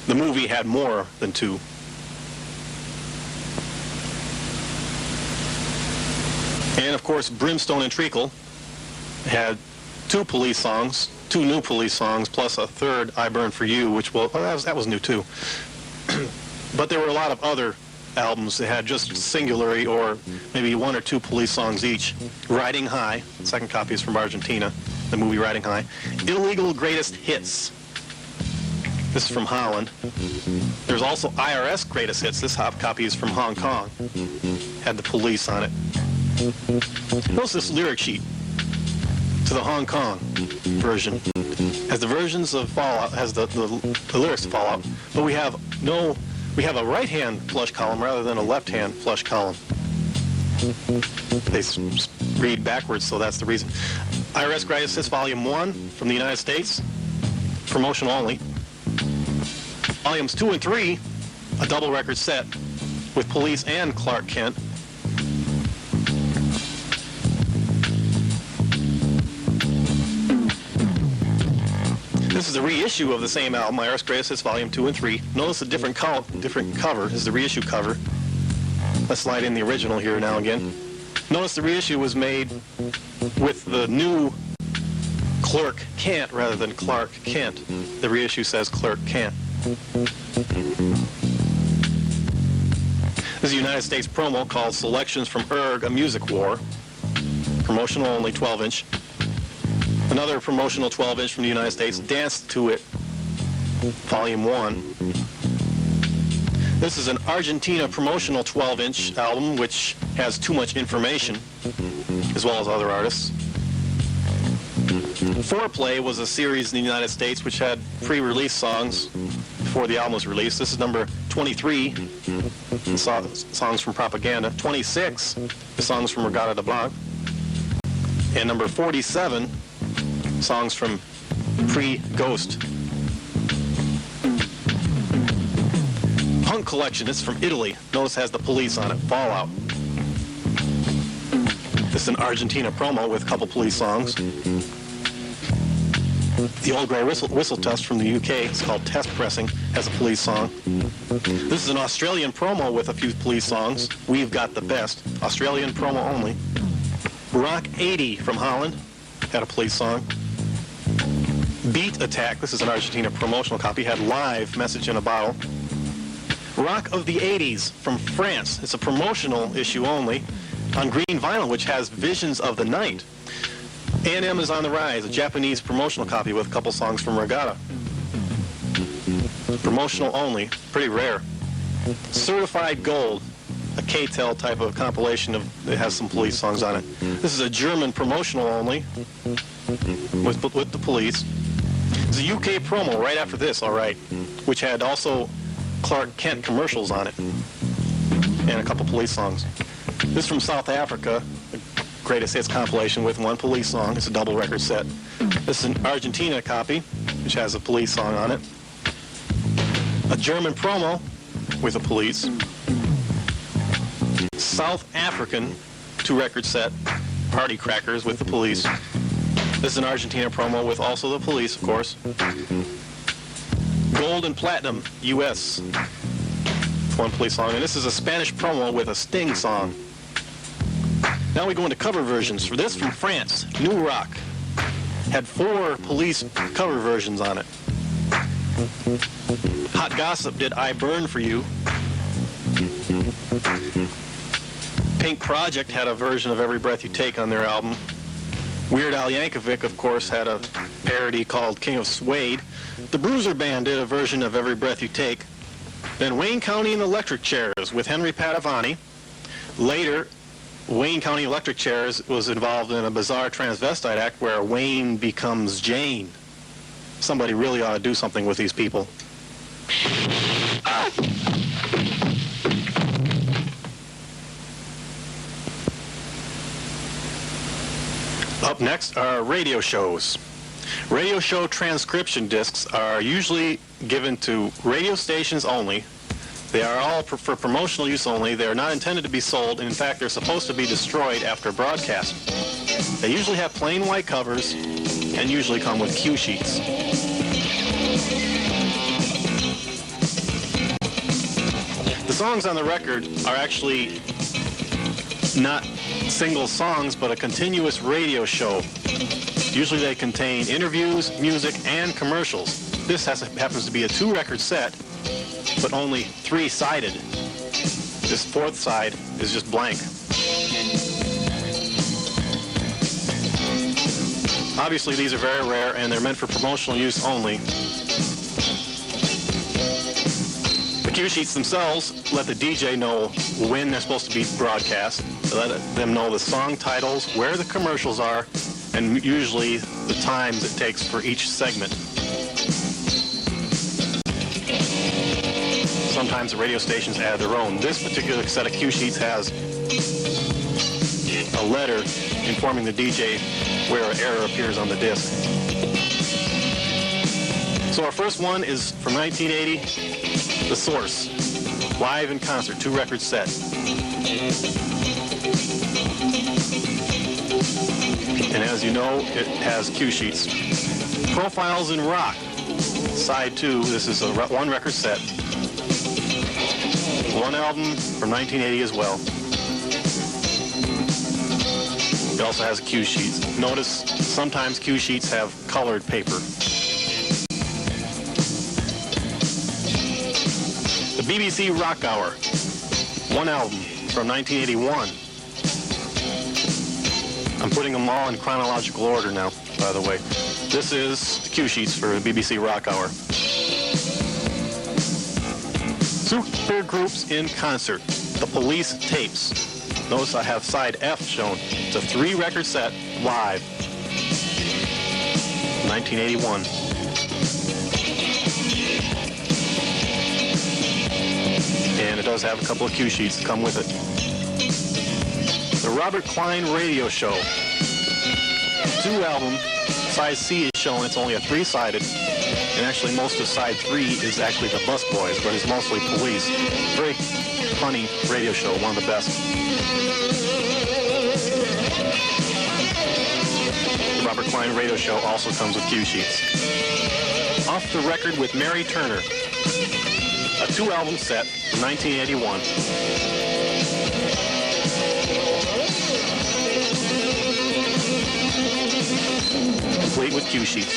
The movie had more than 2. And of course, Brimstone and Treacle had 2 Police songs, 2 new Police songs, plus a third, I Burn For You, which that was new too. But there were a lot of other albums that had just singularly or maybe 1 or 2 Police songs each. Riding High, second copy is from Argentina, the movie Riding High. Illegal Greatest Hits. This is from Holland. There's also IRS Greatest Hits. This copy is from Hong Kong. Had the Police on it. Notice this lyric sheet to the Hong Kong version. Has the versions of Fallout, has the lyrics of Fallout, but we have a right-hand flush column rather than a left-hand flush column. They read backwards, so that's the reason. IRS Greatest Hits Volume 1 from the United States, promotional only. Volumes 2 and 3, a double record set with Police and Klark Kent. This is a reissue of the same album, IRS Greatest Hits Volume 2 and 3. Notice a different cover. This is the reissue cover. Let's slide in the original here now again. Notice the reissue was made with the new Klark Kent rather than Klark Kent. The reissue says Klark Kent. This is a United States promo called Selections from A Music War. Promotional only 12-inch. Another promotional 12-inch from the United States, Dance to It, Volume 1. This is an Argentina promotional 12-inch album, which has too much information, as well as other artists. Foreplay was a series in the United States which had pre-release songs before the album was released. This is number 23, songs from Propaganda. 26, the songs from Regatta de Blanc. And number 47, songs from pre-Ghost. Punk Collection, this is from Italy. Notice it has the Police on it, Fallout. This is an Argentina promo with a couple Police songs. The Old Grey Whistle Test from the UK, it's called Test Pressing, has a Police song. This is an Australian promo with a few Police songs. We've Got the Best, Australian promo only. Rock 80 from Holland, had a Police song. Beat Attack, this is an Argentina promotional copy, had Live, Message in a Bottle. Rock of the 80s from France, it's a promotional issue only, on green vinyl, which has Visions of the Night. A&M is on the Rise, a Japanese promotional copy with a couple songs from Regatta. Promotional only, pretty rare. Certified Gold, a K-Tel type of compilation that has some Police songs on it. This is a German promotional only with the Police. There's a UK promo right after this, all right, which had also Klark Kent commercials on it and a couple Police songs. This is from South Africa, the Greatest Hits compilation with one Police song. It's a double record set. This is an Argentina copy, which has a Police song on it. A German promo with the Police. South African 2-record set, Party Crackers with the Police. This is an Argentina promo with also the Police, of course. Gold and Platinum, U.S. One Police song. And this is a Spanish promo with a Sting song. Now we go into cover versions. For this from France, New Rock. Had 4 Police cover versions on it. Hot Gossip did I Burn For You. Pink Project had a version of Every Breath You Take on their album. Weird Al Yankovic, of course, had a parody called King of Suede. The Bruiser Band did a version of Every Breath You Take. Then Wayne County and Electric Chairs with Henri Padovani. Later, Wayne County Electric Chairs was involved in a bizarre transvestite act where Wayne becomes Jane. Somebody really ought to do something with these people. Up next are radio shows. Radio show transcription discs are usually given to radio stations only. They are all for promotional use only. They are not intended to be sold, and in fact, they're supposed to be destroyed after broadcast. They usually have plain white covers and usually come with cue sheets. The songs on the record are actually not single songs, but a continuous radio show. Usually they contain interviews, music, and commercials. This happens to be a 2-record set, but only 3-sided. This 4th side is just blank. Obviously these are very rare and they're meant for promotional use only. The cue sheets themselves let the DJ know when they're supposed to be broadcast. They let them know the song titles, where the commercials are, and usually the times it takes for each segment. Sometimes the radio stations add their own. This particular set of cue sheets has a letter informing the DJ where an error appears on the disc. So our first one is from 1980, The Source, live in concert, 2-record set. And as you know, it has cue sheets. Profiles in Rock, side 2. This is a 1-record set. 1 album from 1980 as well. It also has cue sheets. Notice sometimes cue sheets have colored paper. The BBC Rock Hour, 1 album from 1981. I'm putting them all in chronological order now, by the way. This is the cue sheets for the BBC Rock Hour. Super Groups in Concert, The Police Tapes. Notice I have side F shown. It's a 3-record set, live. 1981. And it does have a couple of cue sheets that come with it. The Robert Klein Radio Show. 2 album, side C is shown. It's only a 3-sided. And actually most of side 3 is actually the Bus Boys, but it's mostly Police. Very funny radio show, one of the best. The Robert Klein Radio Show also comes with cue sheets. Off the Record with Mary Turner, a 2-album set from 1981. Complete with cue sheets.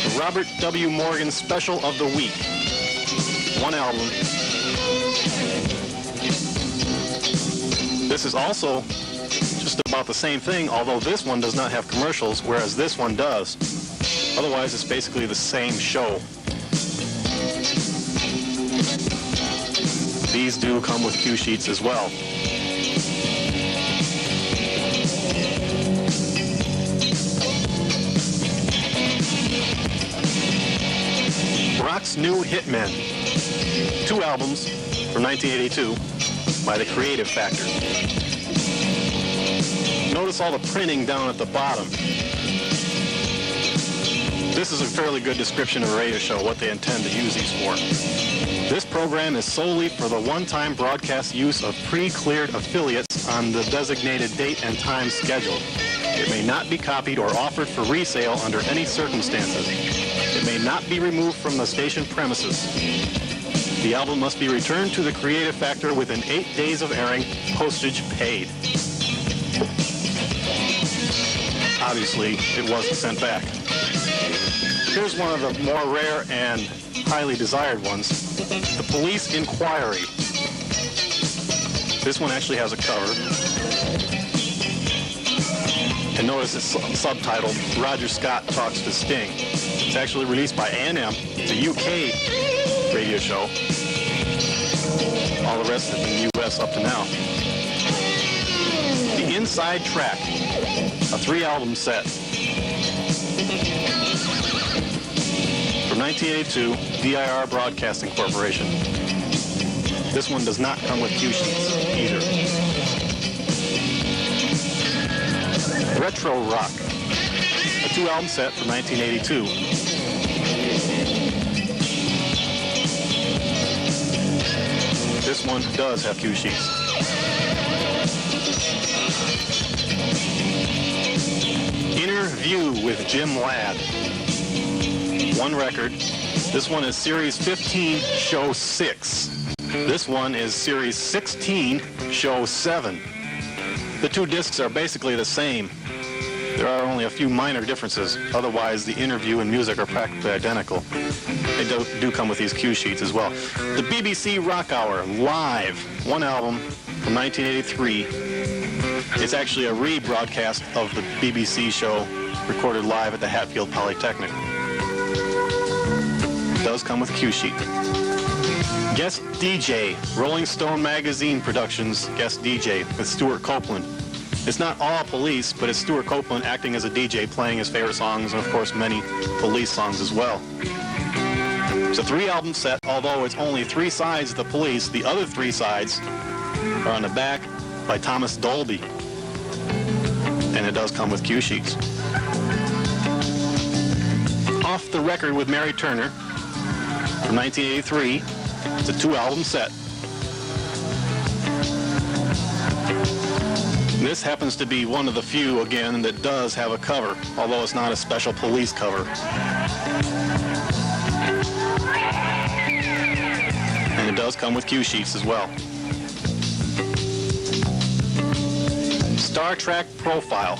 The Robert W. Morgan Special of the Week, 1 album. This is also just about the same thing, although this one does not have commercials, whereas this one does. Otherwise, it's basically the same show. These do come with cue sheets as well. Rock's New Hitmen, 2 albums from 1982 by The Creative Factor. Notice all the printing down at the bottom.
This is a fairly good description of a radio show, what they intend to use these for. This program is solely for the one-time broadcast use of pre-cleared affiliates on the designated date and time schedule. It may not be copied or offered for resale under any circumstances. It may not be removed from the station premises. The album must be returned to the Creative Factor within 8 days of airing, postage paid. Obviously, it wasn't sent back. Here's one of the more rare and highly desired ones, the Police Inquiry. This one actually has a cover. And notice it's subtitled, Roger Scott Talks to Sting. It's actually released by A&M. It's a UK radio show. All the rest has been US up to now. The Inside Track, a 3-album set. From 1982, DIR Broadcasting Corporation. This one does not come with cue sheets either. Retro Rock, a 2-album set from 1982. This one does have cue sheets. Inner View with Jim Ladd. 1 record. This one is Series 15, Show 6. This one is Series 16, Show 7. The 2 discs are basically the same. There are only a few minor differences. Otherwise, the interview and music are practically identical. They do come with these cue sheets as well. The BBC Rock Hour, live. 1 album from 1983. It's actually a rebroadcast of the BBC show recorded live at the Hatfield Polytechnic. It does come with cue sheet. Guest DJ, Rolling Stone Magazine Productions guest DJ with Stewart Copeland. It's not all Police, but it's Stewart Copeland acting as a DJ playing his favorite songs and of course many Police songs as well. It's a 3-album set, although it's only 3 sides of the Police. The other 3 sides are on the back by Thomas Dolby. And it does come with cue sheets. Off the Record with Mary Turner from 1983. It's a 2-album set. This happens to be one of the few, again, that does have a cover, although it's not a special Police cover. And it does come with cue sheets as well. Star Trek Profile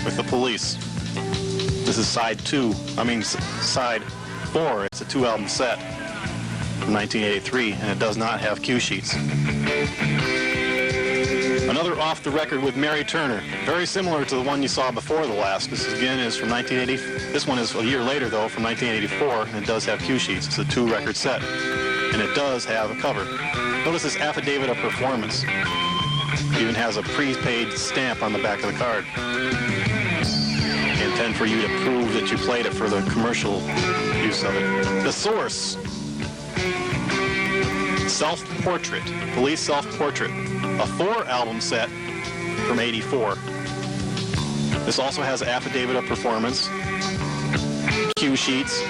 with the Police. This is side 4. It's a 2-album set from 1983, and it does not have cue sheets. Another Off the Record with Mary Turner, very similar to the one you saw before the last. This again is from 1980. This one is a year later though, from 1984, and it does have cue sheets. It's a 2-record set, and it does have a cover. Notice this Affidavit of Performance. It even has a prepaid stamp on the back of the card. They intend for you to prove that you played it for the commercial use of it. The Source. Self-Portrait, Police Self-Portrait, a 4-album set from 84. This also has Affidavit of Performance, cue sheets,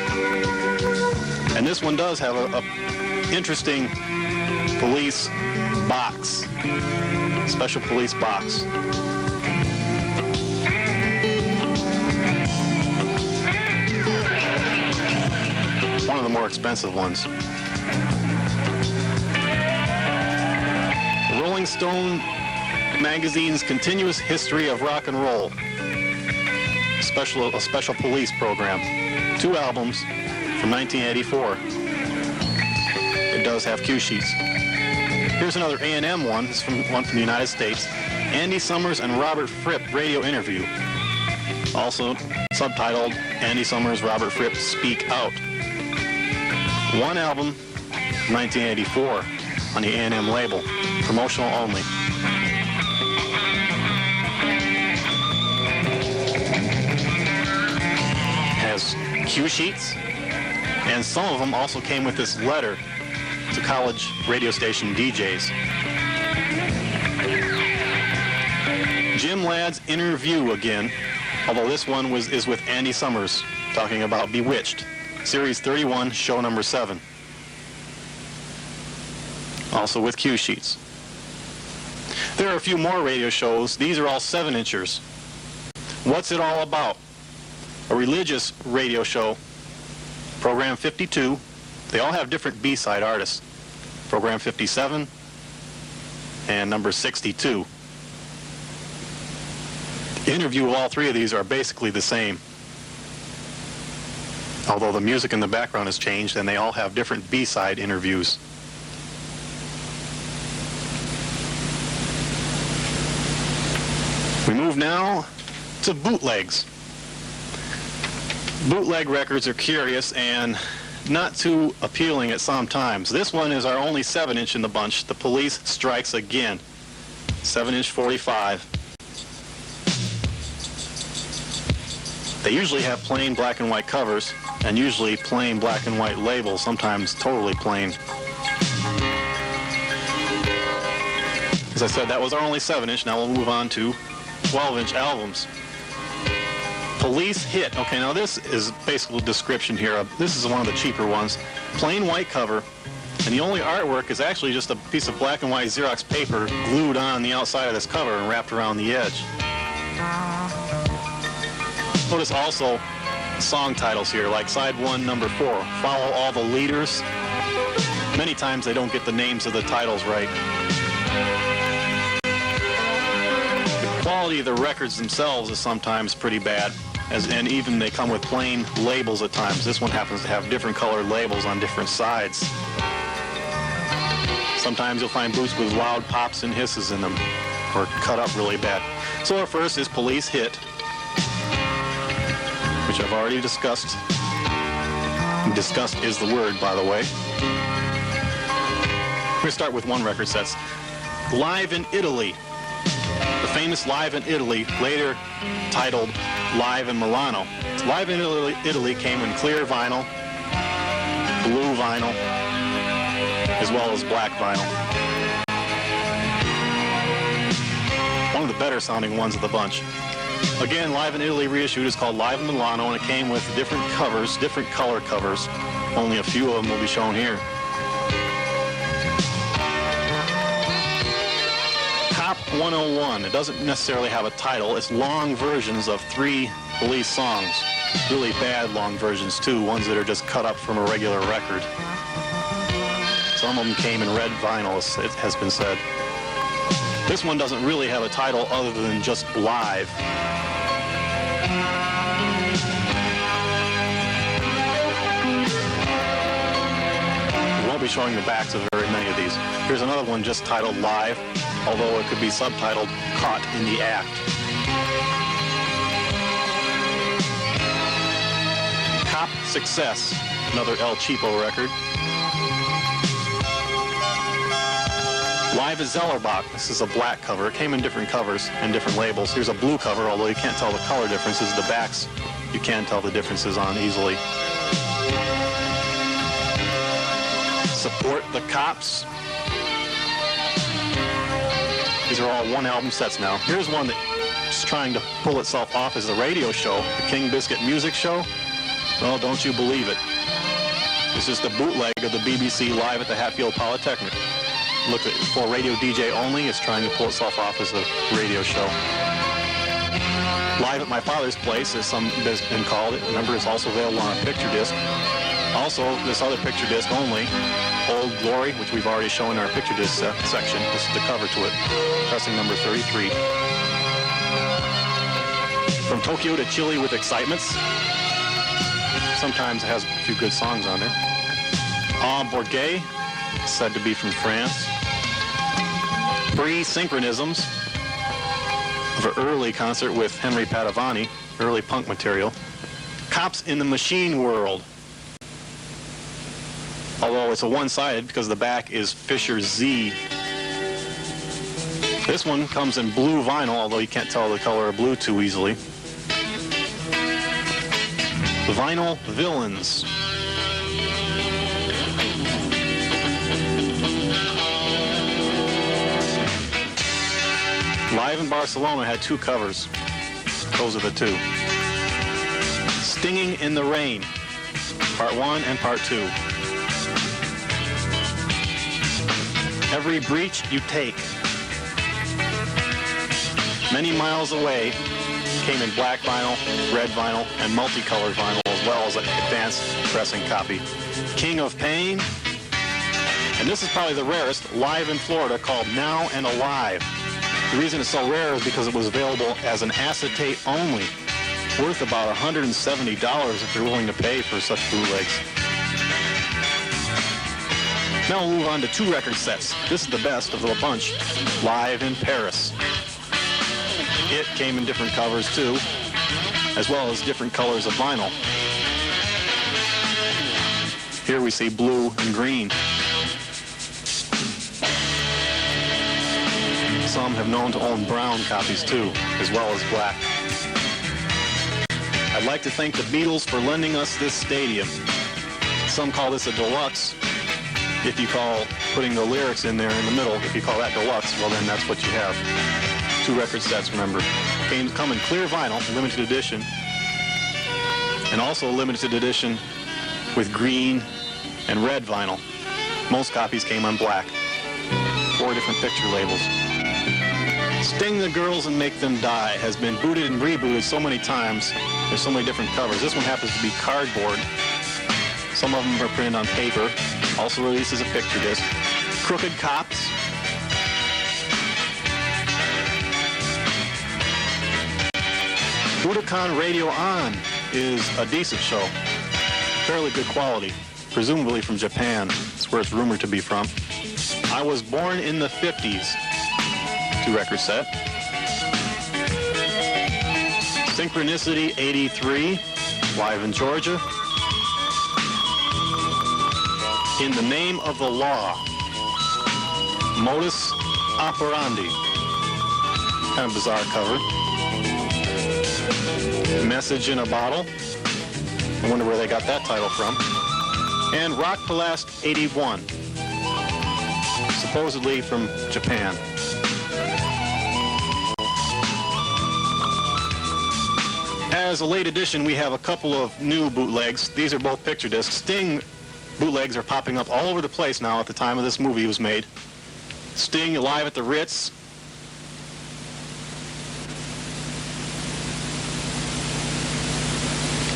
and this one does have a interesting police box, special police box. One of the more expensive ones. Rolling Stone Magazine's Continuous History of Rock and Roll. A special police program. 2 albums from 1984. It does have cue sheets. Here's another A&M one. This is one from the United States. Andy Summers and Robert Fripp radio interview. Also subtitled Andy Summers, Robert Fripp Speak Out. 1 album from 1984 on the A&M label. Promotional only. Has cue sheets, and some of them also came with this letter to college radio station DJs. Jim Ladd's Interview again, although this one is with Andy Summers talking about Bewitched, Series 31, Show number 7. Also with cue sheets. There are a few more radio shows. These are all 7-inchers. What's it all about? A religious radio show. Program 52. They all have different B-side artists. Program 57 and number 62. The interview of all 3 of these are basically the same. Although the music in the background has changed and they all have different B-side interviews. We move now to bootlegs. Bootleg records are curious and not too appealing at some times. This one is our only 7-inch in the bunch. The Police Strikes Again. 7-inch 45. They usually have plain black and white covers and usually plain black and white labels, sometimes totally plain. As I said, that was our only 7-inch. Now we'll move on to 12-inch albums. Police Hit. Okay, now this is basically a description here. This is one of the cheaper ones. Plain white cover, and the only artwork is actually just a piece of black and white Xerox paper glued on the outside of this cover and wrapped around the edge. Notice also song titles here, like side 1, number 4, Follow All the Leaders. Many times they don't get the names of the titles right. The quality of the records themselves is sometimes pretty bad, and even they come with plain labels at times. This one happens to have different colored labels on different sides. Sometimes you'll find boots with loud pops and hisses in them, or cut up really bad. So our first is Police Hit, which I've already discussed. Discussed is the word, by the way. We're going to start with one record set. Live in Italy. The famous Live in Italy, later titled Live in Milano. Live in Italy came in clear vinyl, blue vinyl, as well as black vinyl. One of the better sounding ones of the bunch. Again, Live in Italy reissued is called Live in Milano, and it came with different covers, different color covers. Only a few of them will be shown here. Top 101. It doesn't necessarily have a title. It's long versions of 3 Police songs. Really bad long versions, too, ones that are just cut up from a regular record. Some of them came in red vinyl, it has been said. This one doesn't really have a title other than just Live. We won't be showing the backs of very many of these. Here's another one just titled Live, although it could be subtitled Caught in the Act. Cop Success, another El Cheapo record. Live at Zellerbach. This is a black cover. It came in different covers and different labels. Here's a blue cover, although you can't tell the color differences. The backs, you can tell the differences on easily. Support the Cops. These are all one album sets now. Here's one that's trying to pull itself off as a radio show, the King Biscuit Music Show. Well, don't you believe it. This is the bootleg of the BBC Live at the Hatfield Polytechnic. Look at for radio DJ only. It's trying to pull itself off as a radio show. Live at My Father's Place, as some has been called. Remember, it's also available on a picture disc. Also, this other picture disc only, Old Glory, which we've already shown in our picture disc section. This is the cover to it, pressing number 33. From Tokyo to Chile with Excitements. Sometimes it has a few good songs on there. En Bourget, said to be from France. Free Synchronisms of an early concert with Henri Padovani, early punk material. Cops in the Machine World. Although it's a one-sided because the back is Fisher Z. This one comes in blue vinyl, although you can't tell the color of blue too easily. Vinyl Villains. Live in Barcelona had 2 covers. Those are the 2. Stinging in the Rain, Part 1 and Part 2. Every Breach You Take. Many Miles Away came in black vinyl, red vinyl, and multicolored vinyl, as well as an advanced pressing copy. King of Pain, and this is probably the rarest, live in Florida, called Now and Alive. The reason it's so rare is because it was available as an acetate only, worth about $170 if you're willing to pay for such bootlegs. Now we'll move on to 2 record sets. This is the best of the bunch, Live in Paris. It came in different covers too, as well as different colors of vinyl. Here we see blue and green. Some have known to own brown copies too, as well as black. I'd like to thank the Beatles for lending us this stadium. Some call this a deluxe. If you call putting the lyrics in there in the middle, if you call that deluxe, well then that's what you have. 2 record sets, remember. Come in clear vinyl, limited edition, and also a limited edition with green and red vinyl. Most copies came on black. 4 different picture labels. Sting the Girls and Make Them Die has been booted and rebooted so many times. There's so many different covers. This one happens to be cardboard. Some of them are printed on paper. Also released as a picture disc. Crooked Cops. Budokan Radio On is a decent show. Fairly good quality. Presumably from Japan. That's where it's rumored to be from. I Was Born in the 50s. 2 record set. Synchronicity 83, live in Georgia. In the Name of the Law, Modus Operandi. Kind of bizarre cover. Message in a Bottle. I wonder where they got that title from. And Rock Palast 81, supposedly from Japan. As a late edition, we have a couple of new bootlegs. These are both picture discs. Sting bootlegs are popping up all over the place now at the time of this movie was made. Sting live at the Ritz.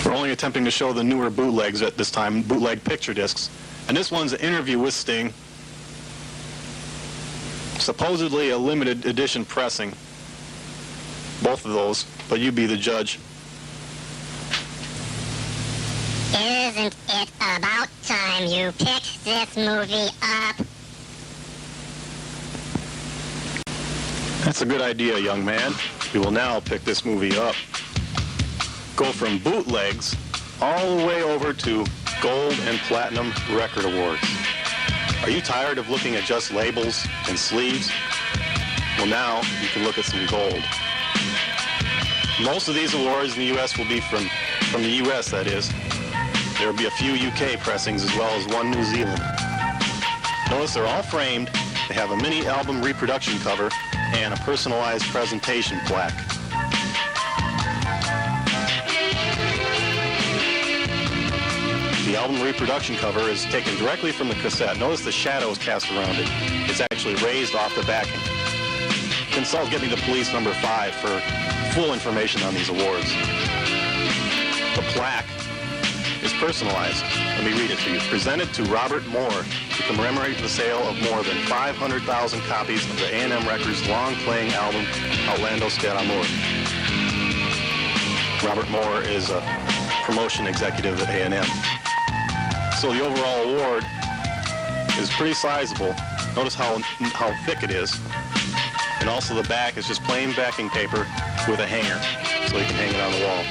We're only attempting to show the newer bootlegs at this time, bootleg picture discs. And this one's an interview with Sting. Supposedly a limited edition pressing. Both of those, but you be the judge.
Isn't it about time you picked this movie up?
That's a good idea, young man. We will now pick this movie up. Go from bootlegs all the way over to gold and platinum record awards. Are you tired of looking at just labels and sleeves? Well, now you can look at some gold. Most of these awards in the U.S. will be from the U.S., that is. There will be a few UK pressings as well as one New Zealand. Notice they're all framed. They have a mini album reproduction cover and a personalized presentation plaque. The album reproduction cover is taken directly from the cassette. Notice the shadows cast around it. It's actually raised off the backing. Consult Get Me the Police number 5 for full information on these awards. The plaque is personalized. Let me read it to you. Presented to Robert Moore to commemorate the sale of more than 500,000 copies of the A&M Records long-playing album Outlandos del Amor. Robert Moore is a promotion executive at A&M. So the overall award is pretty sizable. Notice how thick it is. And also the back is just plain backing paper with a hanger, so you can hang it on the wall.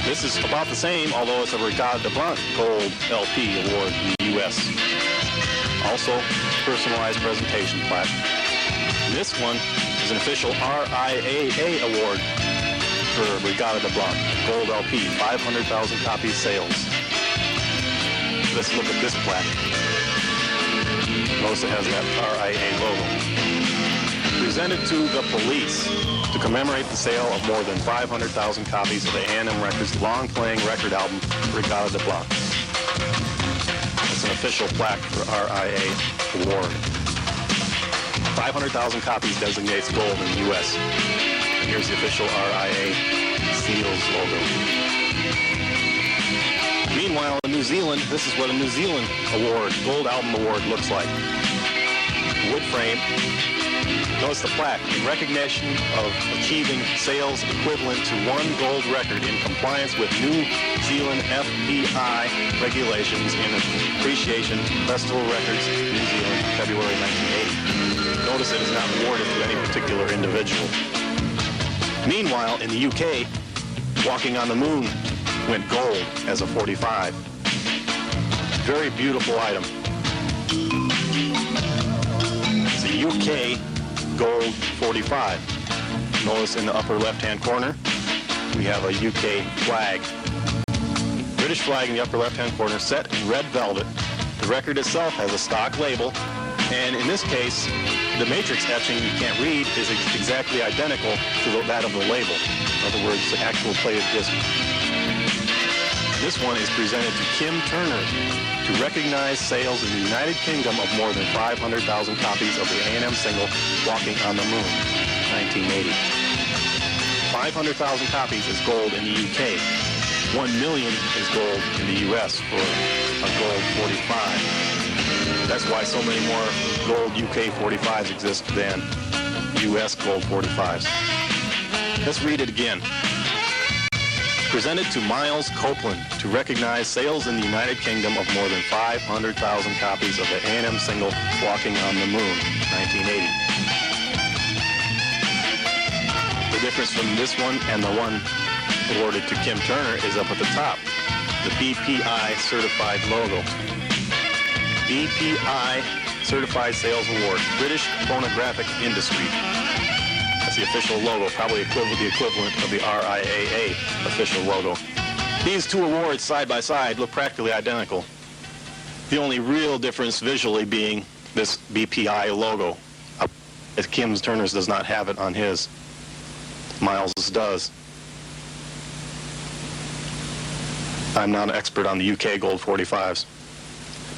This is about the same, although it's a Regatta de Blanc Gold LP award in the U.S. Also, personalized presentation plaque. This one is an official RIAA award for Regatta de Blanc Gold LP, 500,000 copies sales. Let's look at this plaque. Notice it has that RIA logo. Presented to the Police to commemorate the sale of more than 500,000 copies of the A&M Records long-playing record album, Regatta de Blanc. It's an official plaque for RIA award. 500,000 copies designates gold in the U.S. And here's the official RIA Seals logo. Meanwhile, in New Zealand, this is what a New Zealand award, gold album award, looks like. Wood frame. Notice the plaque. In recognition of achieving sales equivalent to one gold record in compliance with New Zealand FPI regulations in appreciation, Festival Records, New Zealand, February 1980. Notice it is not awarded to any particular individual. Meanwhile, in the UK, Walking on the Moon went gold as a 45. Very beautiful item. It's a UK gold 45. Notice in the upper left-hand corner, we have a UK flag. British flag in the upper left-hand corner, set in red velvet. The record itself has a stock label, and in this case, the matrix etching you can't read is exactly identical to that of the label. In other words, the actual plated disc. This one is presented to Kim Turner to recognize sales in the United Kingdom of more than 500,000 copies of the A&M single Walking on the Moon, 1980. 500,000 copies is gold in the UK. 1 million is gold in the US for a gold 45. That's why so many more gold UK 45s exist than US gold 45s. Let's read it again. Presented to Miles Copeland to recognize sales in the United Kingdom of more than 500,000 copies of the A&M single Walking on the Moon, 1980. The difference from this one and the one awarded to Kim Turner is up at the top, the BPI certified logo. BPI Certified Sales Award, British Phonographic Industry. That's the official logo, probably the equivalent of the RIAA official logo. These two awards side by side look practically identical. The only real difference visually being this BPI logo. As Kim Turner's does not have it on his. Miles's does. I'm not an expert on the UK Gold 45s.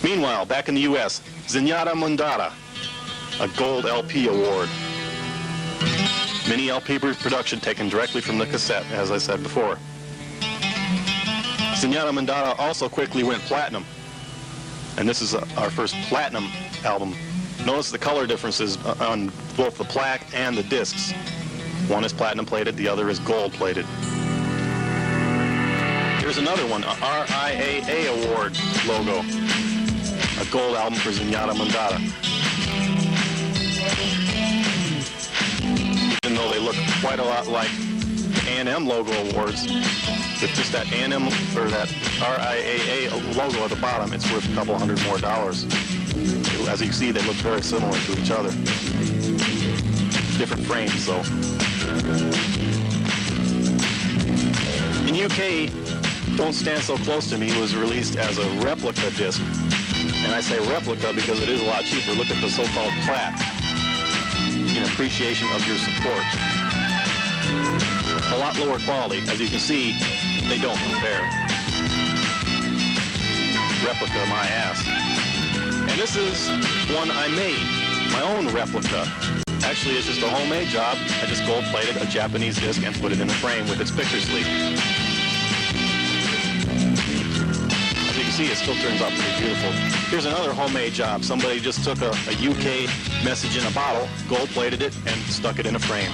Meanwhile, back in the US, Zenyatta Mundata, a Gold LP award. Mini LP production taken directly from the cassette, as I said before. Zenyatta Mundata also quickly went platinum. And this is our first platinum album. Notice the color differences on both the plaque and the discs. One is platinum plated, the other is gold plated. Here's another one, a RIAA award logo. A gold album for Zenyatta Mundata. Even though they look quite a lot like A&M logo awards, with just that A&M or that RIAA logo at the bottom, it's worth a couple $100 more. As you see, they look very similar to each other. Different frames, though. In UK, Don't Stand So Close to Me was released as a replica disc. And I say replica because it is a lot cheaper. Look at the so-called plaque in appreciation of your support. A lot lower quality. As you can see, they don't compare. Replica, my ass. And this is one I made, my own replica. Actually, it's just a homemade job. I just gold-plated a Japanese disc and put it in a frame with its picture sleeve. As you can see, it still turns out pretty beautiful. Here's another homemade job. Somebody just took a UK message in a bottle, gold-plated it, and stuck it in a frame.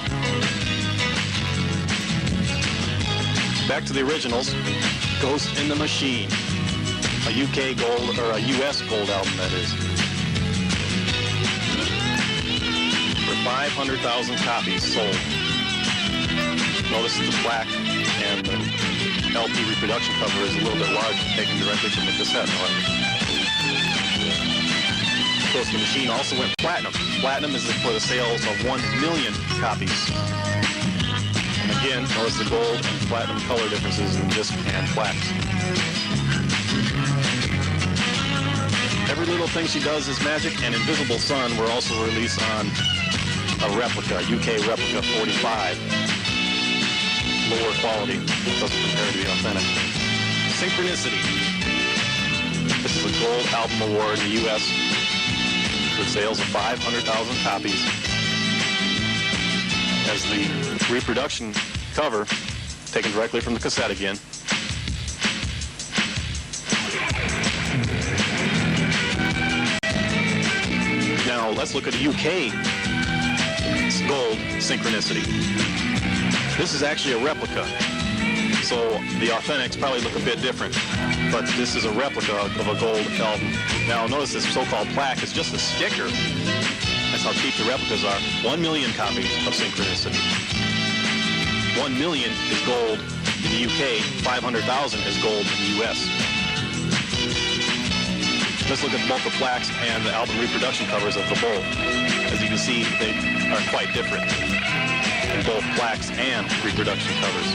Back to the originals. Ghost in the Machine. A UK gold, or a US gold album, that is. For 500,000 copies sold. Notice the plaque and the LP reproduction cover is a little bit larger, taken directly from the cassette, however. Of course, the machine also went platinum. Platinum is for the sales of 1 million copies. And again, notice the gold and platinum color differences in disc and plaques. Every Little Thing She Does Is Magic and Invisible Sun were also released on a replica, UK replica 45. Lower quality, doesn't compare to the authentic. Synchronicity. This is a gold album award in the U.S. with sales of 500,000 copies. As the reproduction cover, taken directly from the cassette again. Now let's look at a UK gold Synchronicity. This is actually a replica, so the authentics probably look a bit different, but this is a replica of a gold album. Now notice this so-called plaque is just a sticker. That's how cheap the replicas are. 1 million copies of Synchronicity. 1 million is gold in the UK, 500,000 is gold in the US. Let's look at both the plaques and the album reproduction covers of the both. As you can see, they are quite different in both plaques and reproduction covers.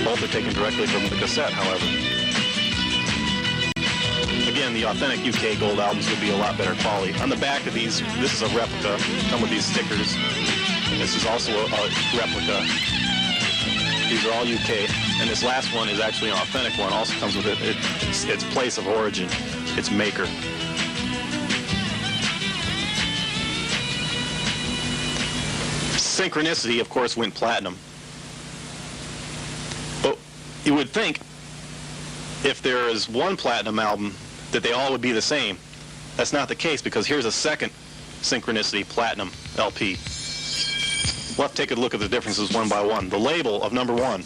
Both are taken directly from the cassette, however. Again, the authentic UK gold albums would be a lot better quality. On the back of these, this is a replica, come with these stickers. This is also a replica. These are all UK, and this last one is actually an authentic one. Also comes with its place of origin, its maker. Synchronicity, of course, went platinum. But you would think if there is one platinum album that they all would be the same. That's not the case, because here's a second Synchronicity Platinum LP. We'll have to take a look at the differences one by one. The label of number 1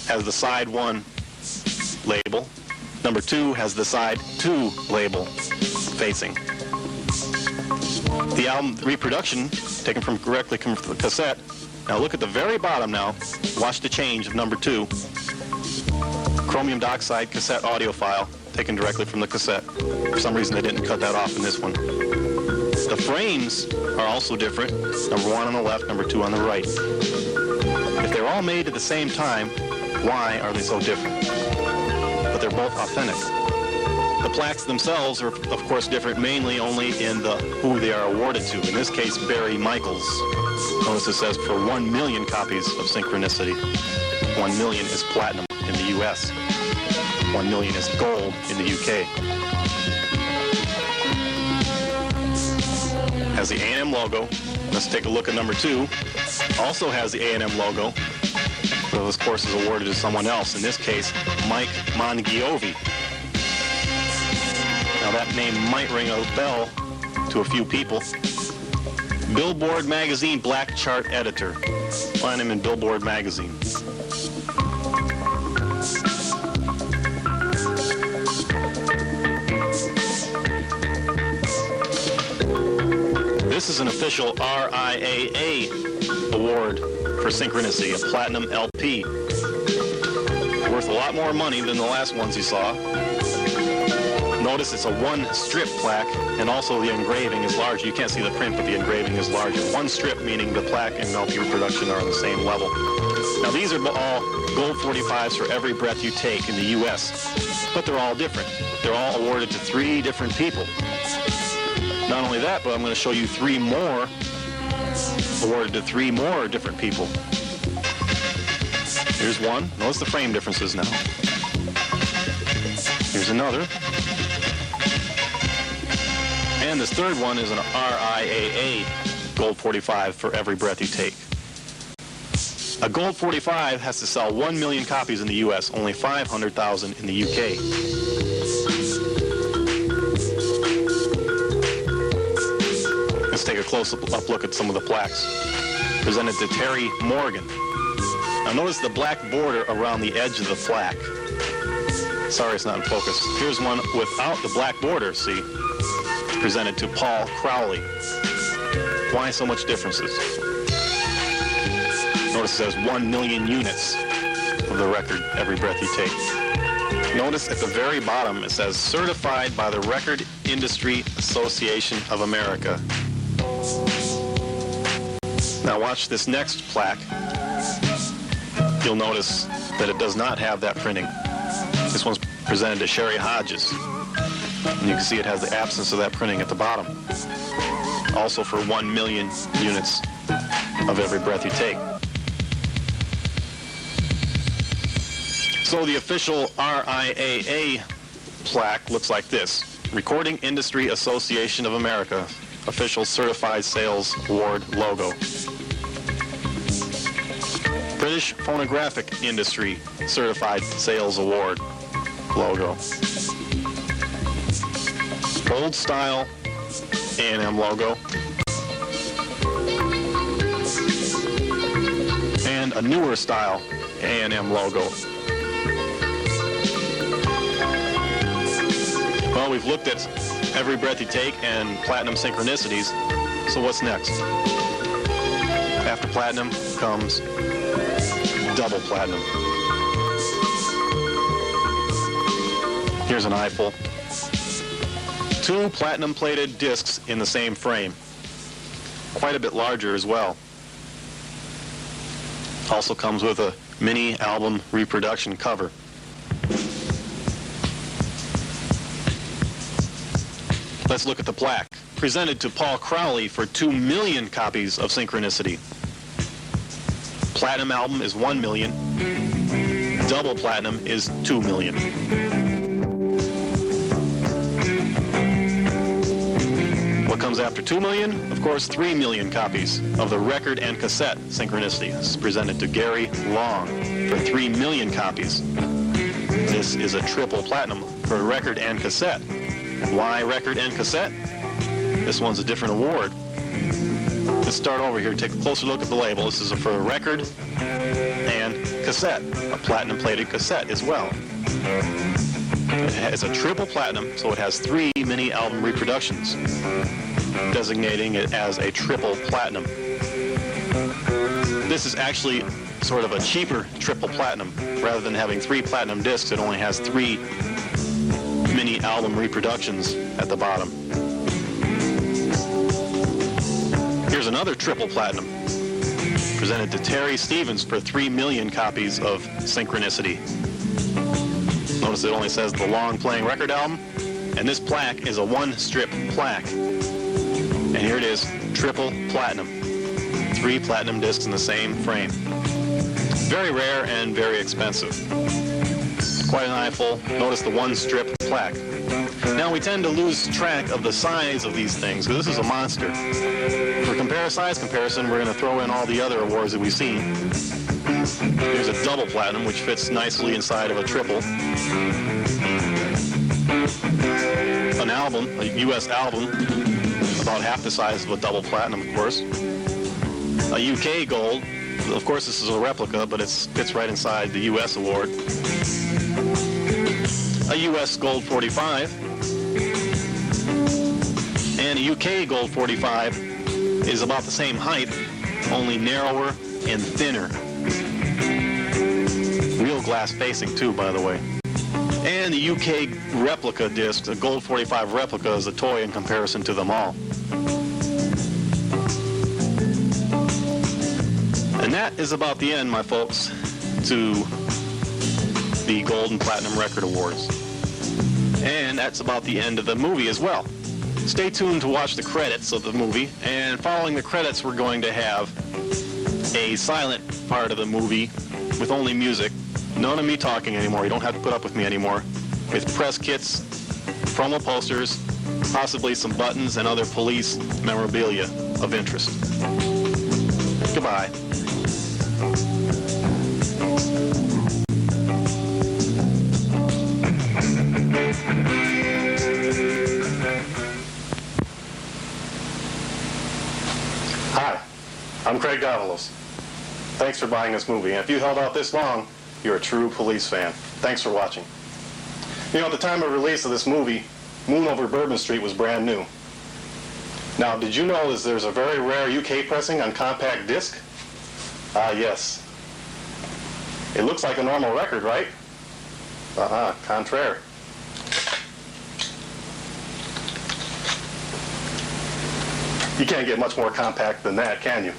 has the side 1 label. Number 2 has the side 2 label facing. The album reproduction, taken from directly from the cassette. Now look at the very bottom now. Watch the change of number 2. Chromium dioxide cassette audio file, taken directly from the cassette. For some reason they didn't cut that off in this one. The frames are also different. Number 1 on the left, number 2 on the right. If they're all made at the same time, why are they so different? But they're both authentic. The plaques themselves are, of course, different mainly only in who they are awarded to. In this case, Barry Michaels. Notice it says for 1 million copies of Synchronicity. 1 million is platinum in the US. 1 million is gold in the UK. Has the A&M logo. Let's take a look at number 2. Also has the A&M logo. So this course is awarded to someone else. In this case, Mike Mongiovi. Now that name might ring a bell to a few people. Billboard Magazine Black Chart Editor. Find him in Billboard Magazine. This is an official RIAA award for Synchronicity, a platinum LP. Worth a lot more money than the last ones you saw. Notice it's a 1-strip plaque, and also the engraving is large. You can't see the print, but the engraving is larger. 1 strip, meaning the plaque and LP reproduction are on the same level. Now these are all gold 45s for Every Breath You Take in the US, but they're all different. They're all awarded to 3 different people. Not only that, but I'm going to show you 3 more, awarded to 3 more different people. Here's one. Notice the frame differences now. Here's another. And this third one is an RIAA Gold 45 for Every Breath You Take. A Gold 45 has to sell 1 million copies in the US, only 500,000 in the UK. Let's take a close-up look at some of the plaques. Presented to Terry Morgan. Now notice the black border around the edge of the plaque. Sorry it's not in focus. Here's one without the black border, see? Presented to Paul Crowley. Why so much differences? Notice it says 1 million units of the record, Every Breath You Take. Notice at the very bottom it says certified by the Record Industry Association of America. Now watch this next plaque. You'll notice that it does not have that printing. This one's presented to Sherry Hodges. And you can see it has the absence of that printing at the bottom.
also for 1 million units of Every Breath You Take. So the official RIAA plaque looks like this. Recording Industry Association of America, official certified sales award logo. British Phonographic Industry certified sales award logo. Old style A&M logo. And a newer style A&M logo. Well, we've looked at Every Breath You Take and Platinum Synchronicities, so what's next? After Platinum comes Double Platinum. Here's an eyeful. 2 platinum-plated discs in the same frame. Quite a bit larger as well. Also comes with a mini album reproduction cover. Let's look at the plaque. Presented to Paul Crowley for 2 million copies of Synchronicity. Platinum album is 1 million. Double Platinum is 2 million. What comes after 2 million? Of course, 3 million copies of the record and cassette Synchronicity. This is presented to Gary Long for 3 million copies. This is a triple platinum for record and cassette. Why record and cassette? This one's a different award. Let's start over here. Take a closer look at the label. This is for a record and cassette, a platinum-plated cassette as well. It's a triple platinum, so it has 3 mini album reproductions, designating it as a triple platinum. This is actually sort of a cheaper triple platinum. Rather than having 3 platinum discs, it only has 3 mini album reproductions at the bottom. Here's another triple platinum, presented to Terry Stevens for 3 million copies of Synchronicity. Notice it only says the long playing record album, and this plaque is a 1-strip plaque. And here it is, triple platinum. 3 platinum discs in the same frame. Very rare and very expensive. Quite an eyeful. Notice the 1-strip plaque. Now we tend to lose track of the size of these things, because this is a monster. For size comparison, we're going to throw in all the other awards that we've seen. Here's a double platinum, which fits nicely inside of a triple. An album, a U.S. album, about half the size of a double platinum, of course. A UK gold. Of course, this is a replica, but it fits right inside the U.S. award. A U.S. Gold 45, and a UK Gold 45 is about the same height, only narrower and thinner. Real glass facing too, by the way. And the UK replica disc, the Gold 45 replica, is a toy in comparison to them all. And that is about the end, my folks, to the Gold and Platinum Record Awards. And that's about the end of the movie as well. Stay tuned to watch the credits of the movie, and following the credits we're going to have a silent part of the movie with only music. None of me talking anymore. You don't have to put up with me anymore. With press kits, promo posters, possibly some buttons and other police memorabilia of interest. Goodbye.
Hi, I'm Craig Davalos. Thanks for buying this movie, and if you held out this long, you're a true police fan. Thanks for watching. You know, at the time of release of this movie, Moon Over Bourbon Street was brand new. Now, did you know there's a very rare UK pressing on compact disc? Ah, yes. It looks like a normal record, right? Contraire. You can't get much more compact than that, can you?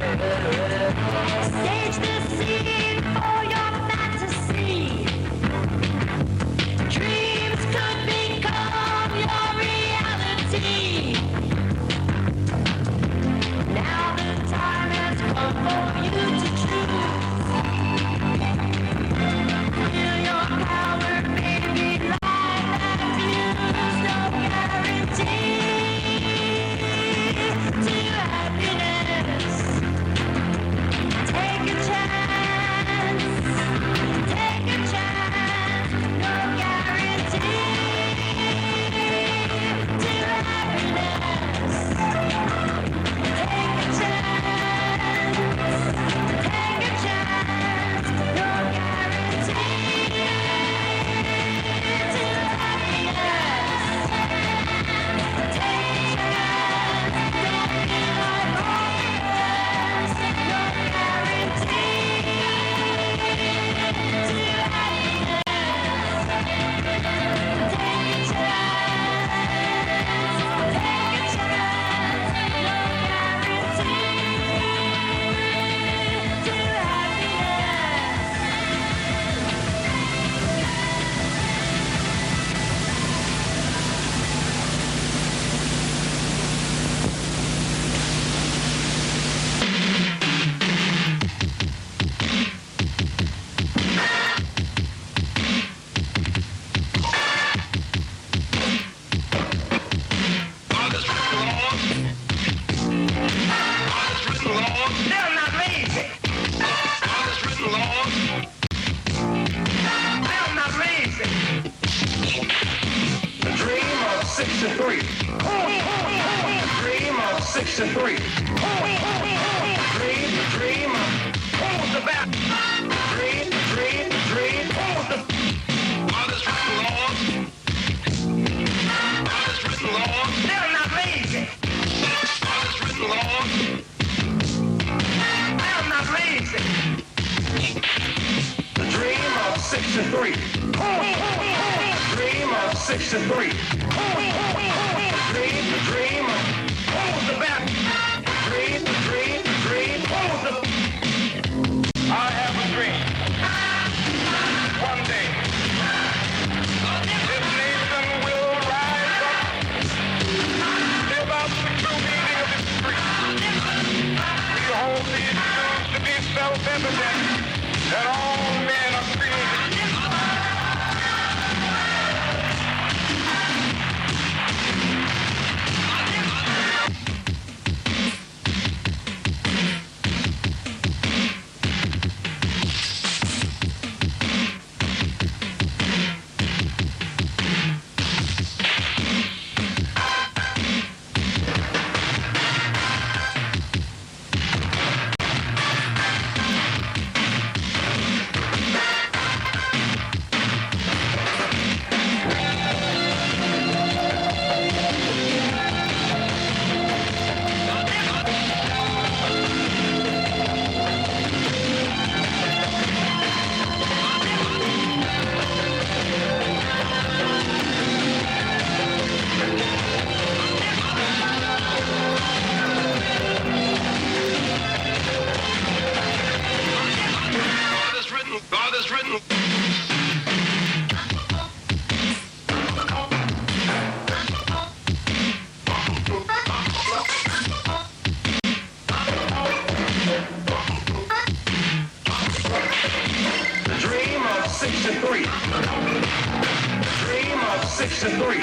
Stage the scene for your fantasy. Dreams could become your reality. Now the time has come for you to choose. Feel your power, baby, life and fuse. No guarantee to happiness. Take a chance. Take a chance. No guarantee to happiness. Take a chance. Take a chance. No guarantee to happiness. Take a chance. Don't feel like hopeless. No guarantee to happiness. Take a chance. Take a chance. No guarantee to happiness. They're not lazy. They're not lazy.
The dream of 63. The dream of 63. The dream of who's the best? The dream who's the They're not lazy. They're not lazy. The dream of 63. The dream of 63. The dream of who's the best? The dream who's the I have a dream. One day, this nation will rise up, live out the true meaning of its creed. We hold these truths to be self-evident that all men are created. God has written. The dream of 63. The dream of 63.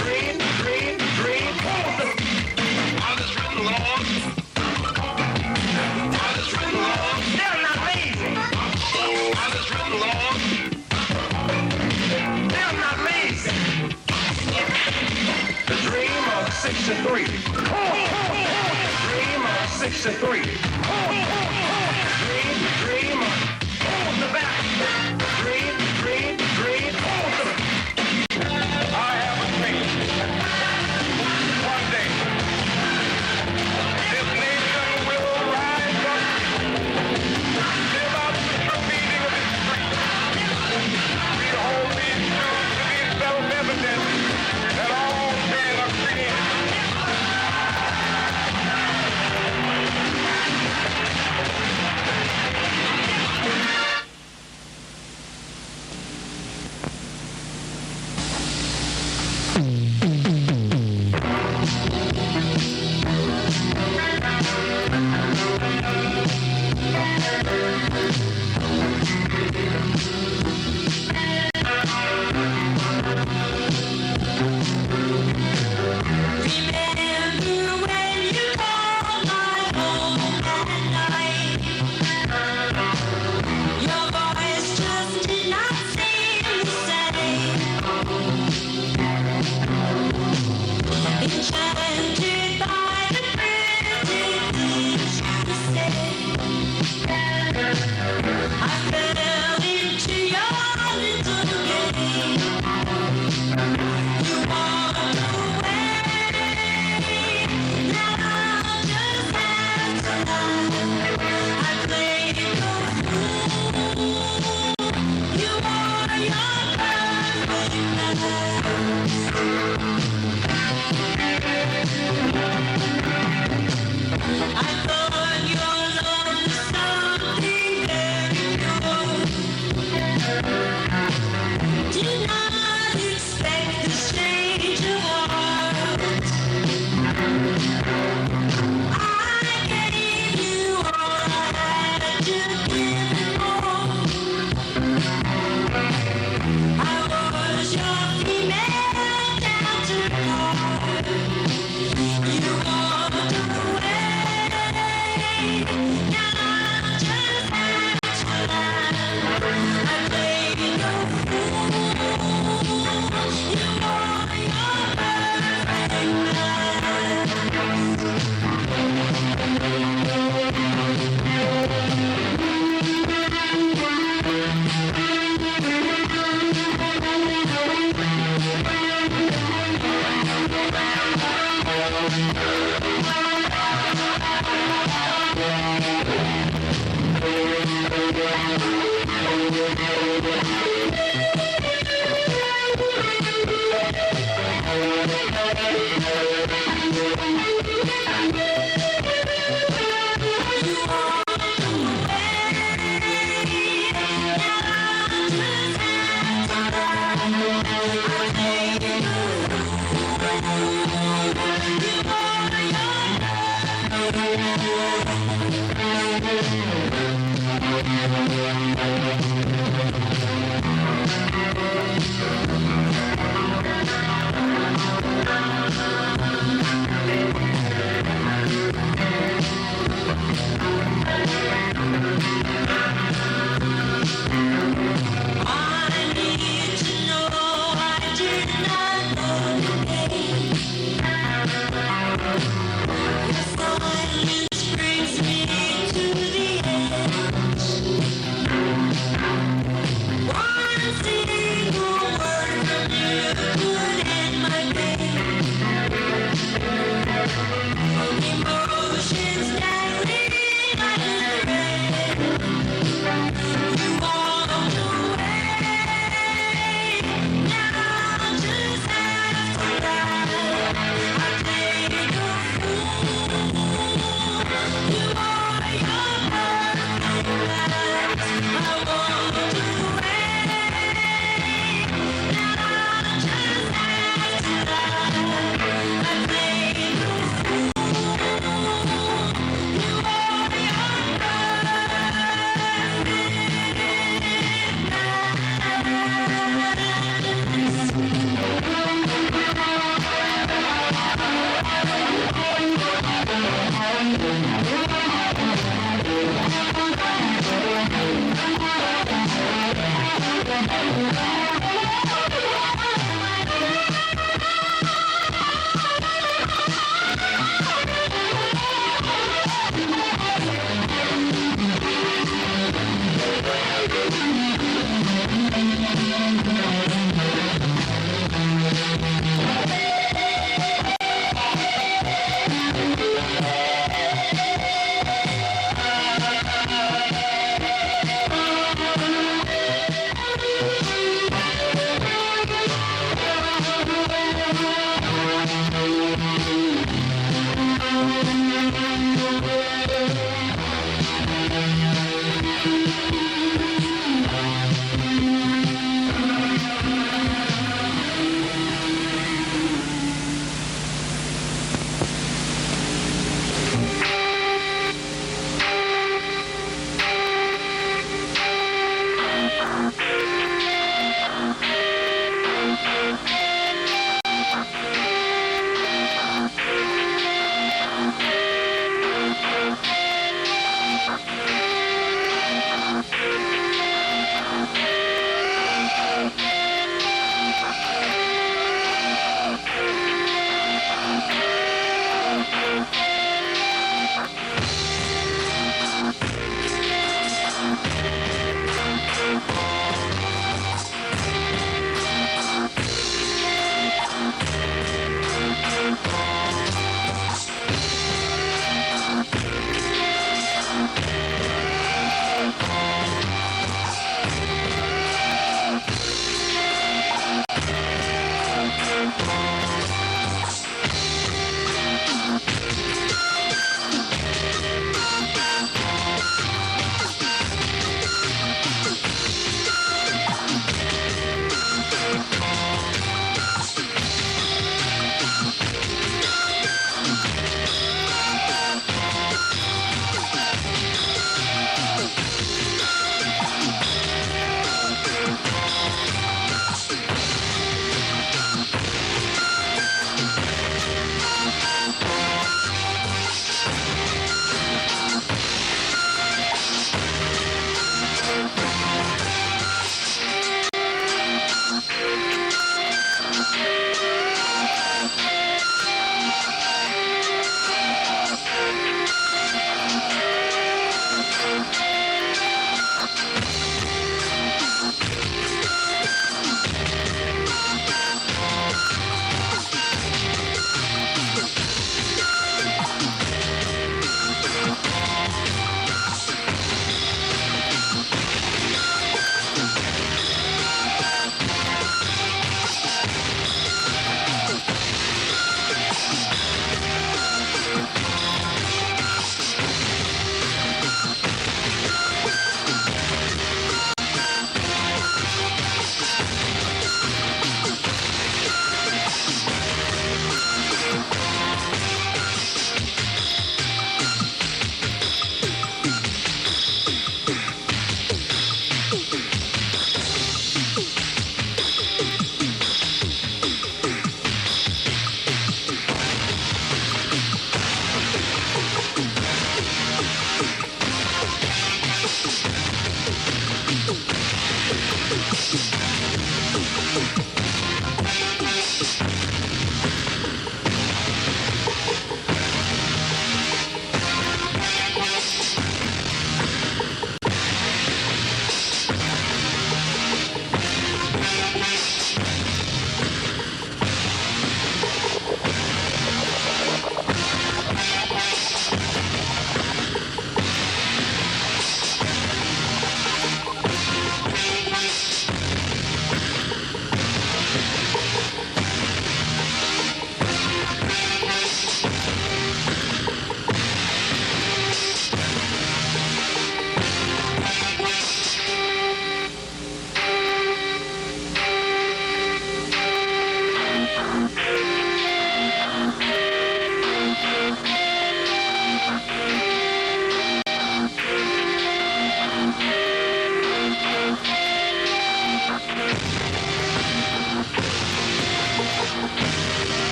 Dream. God has written laws. God has written laws. They're not lazy. God has written laws. They're not lazy. The dream of 63. The dream of 63. Dream of the back. Dream. I have a dream. One day, this nation will rise up, live out the true meaning of its creed. We hold these truths to be self-evident that all men are created.
Silence brings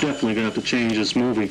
definitely gonna have to change this movie.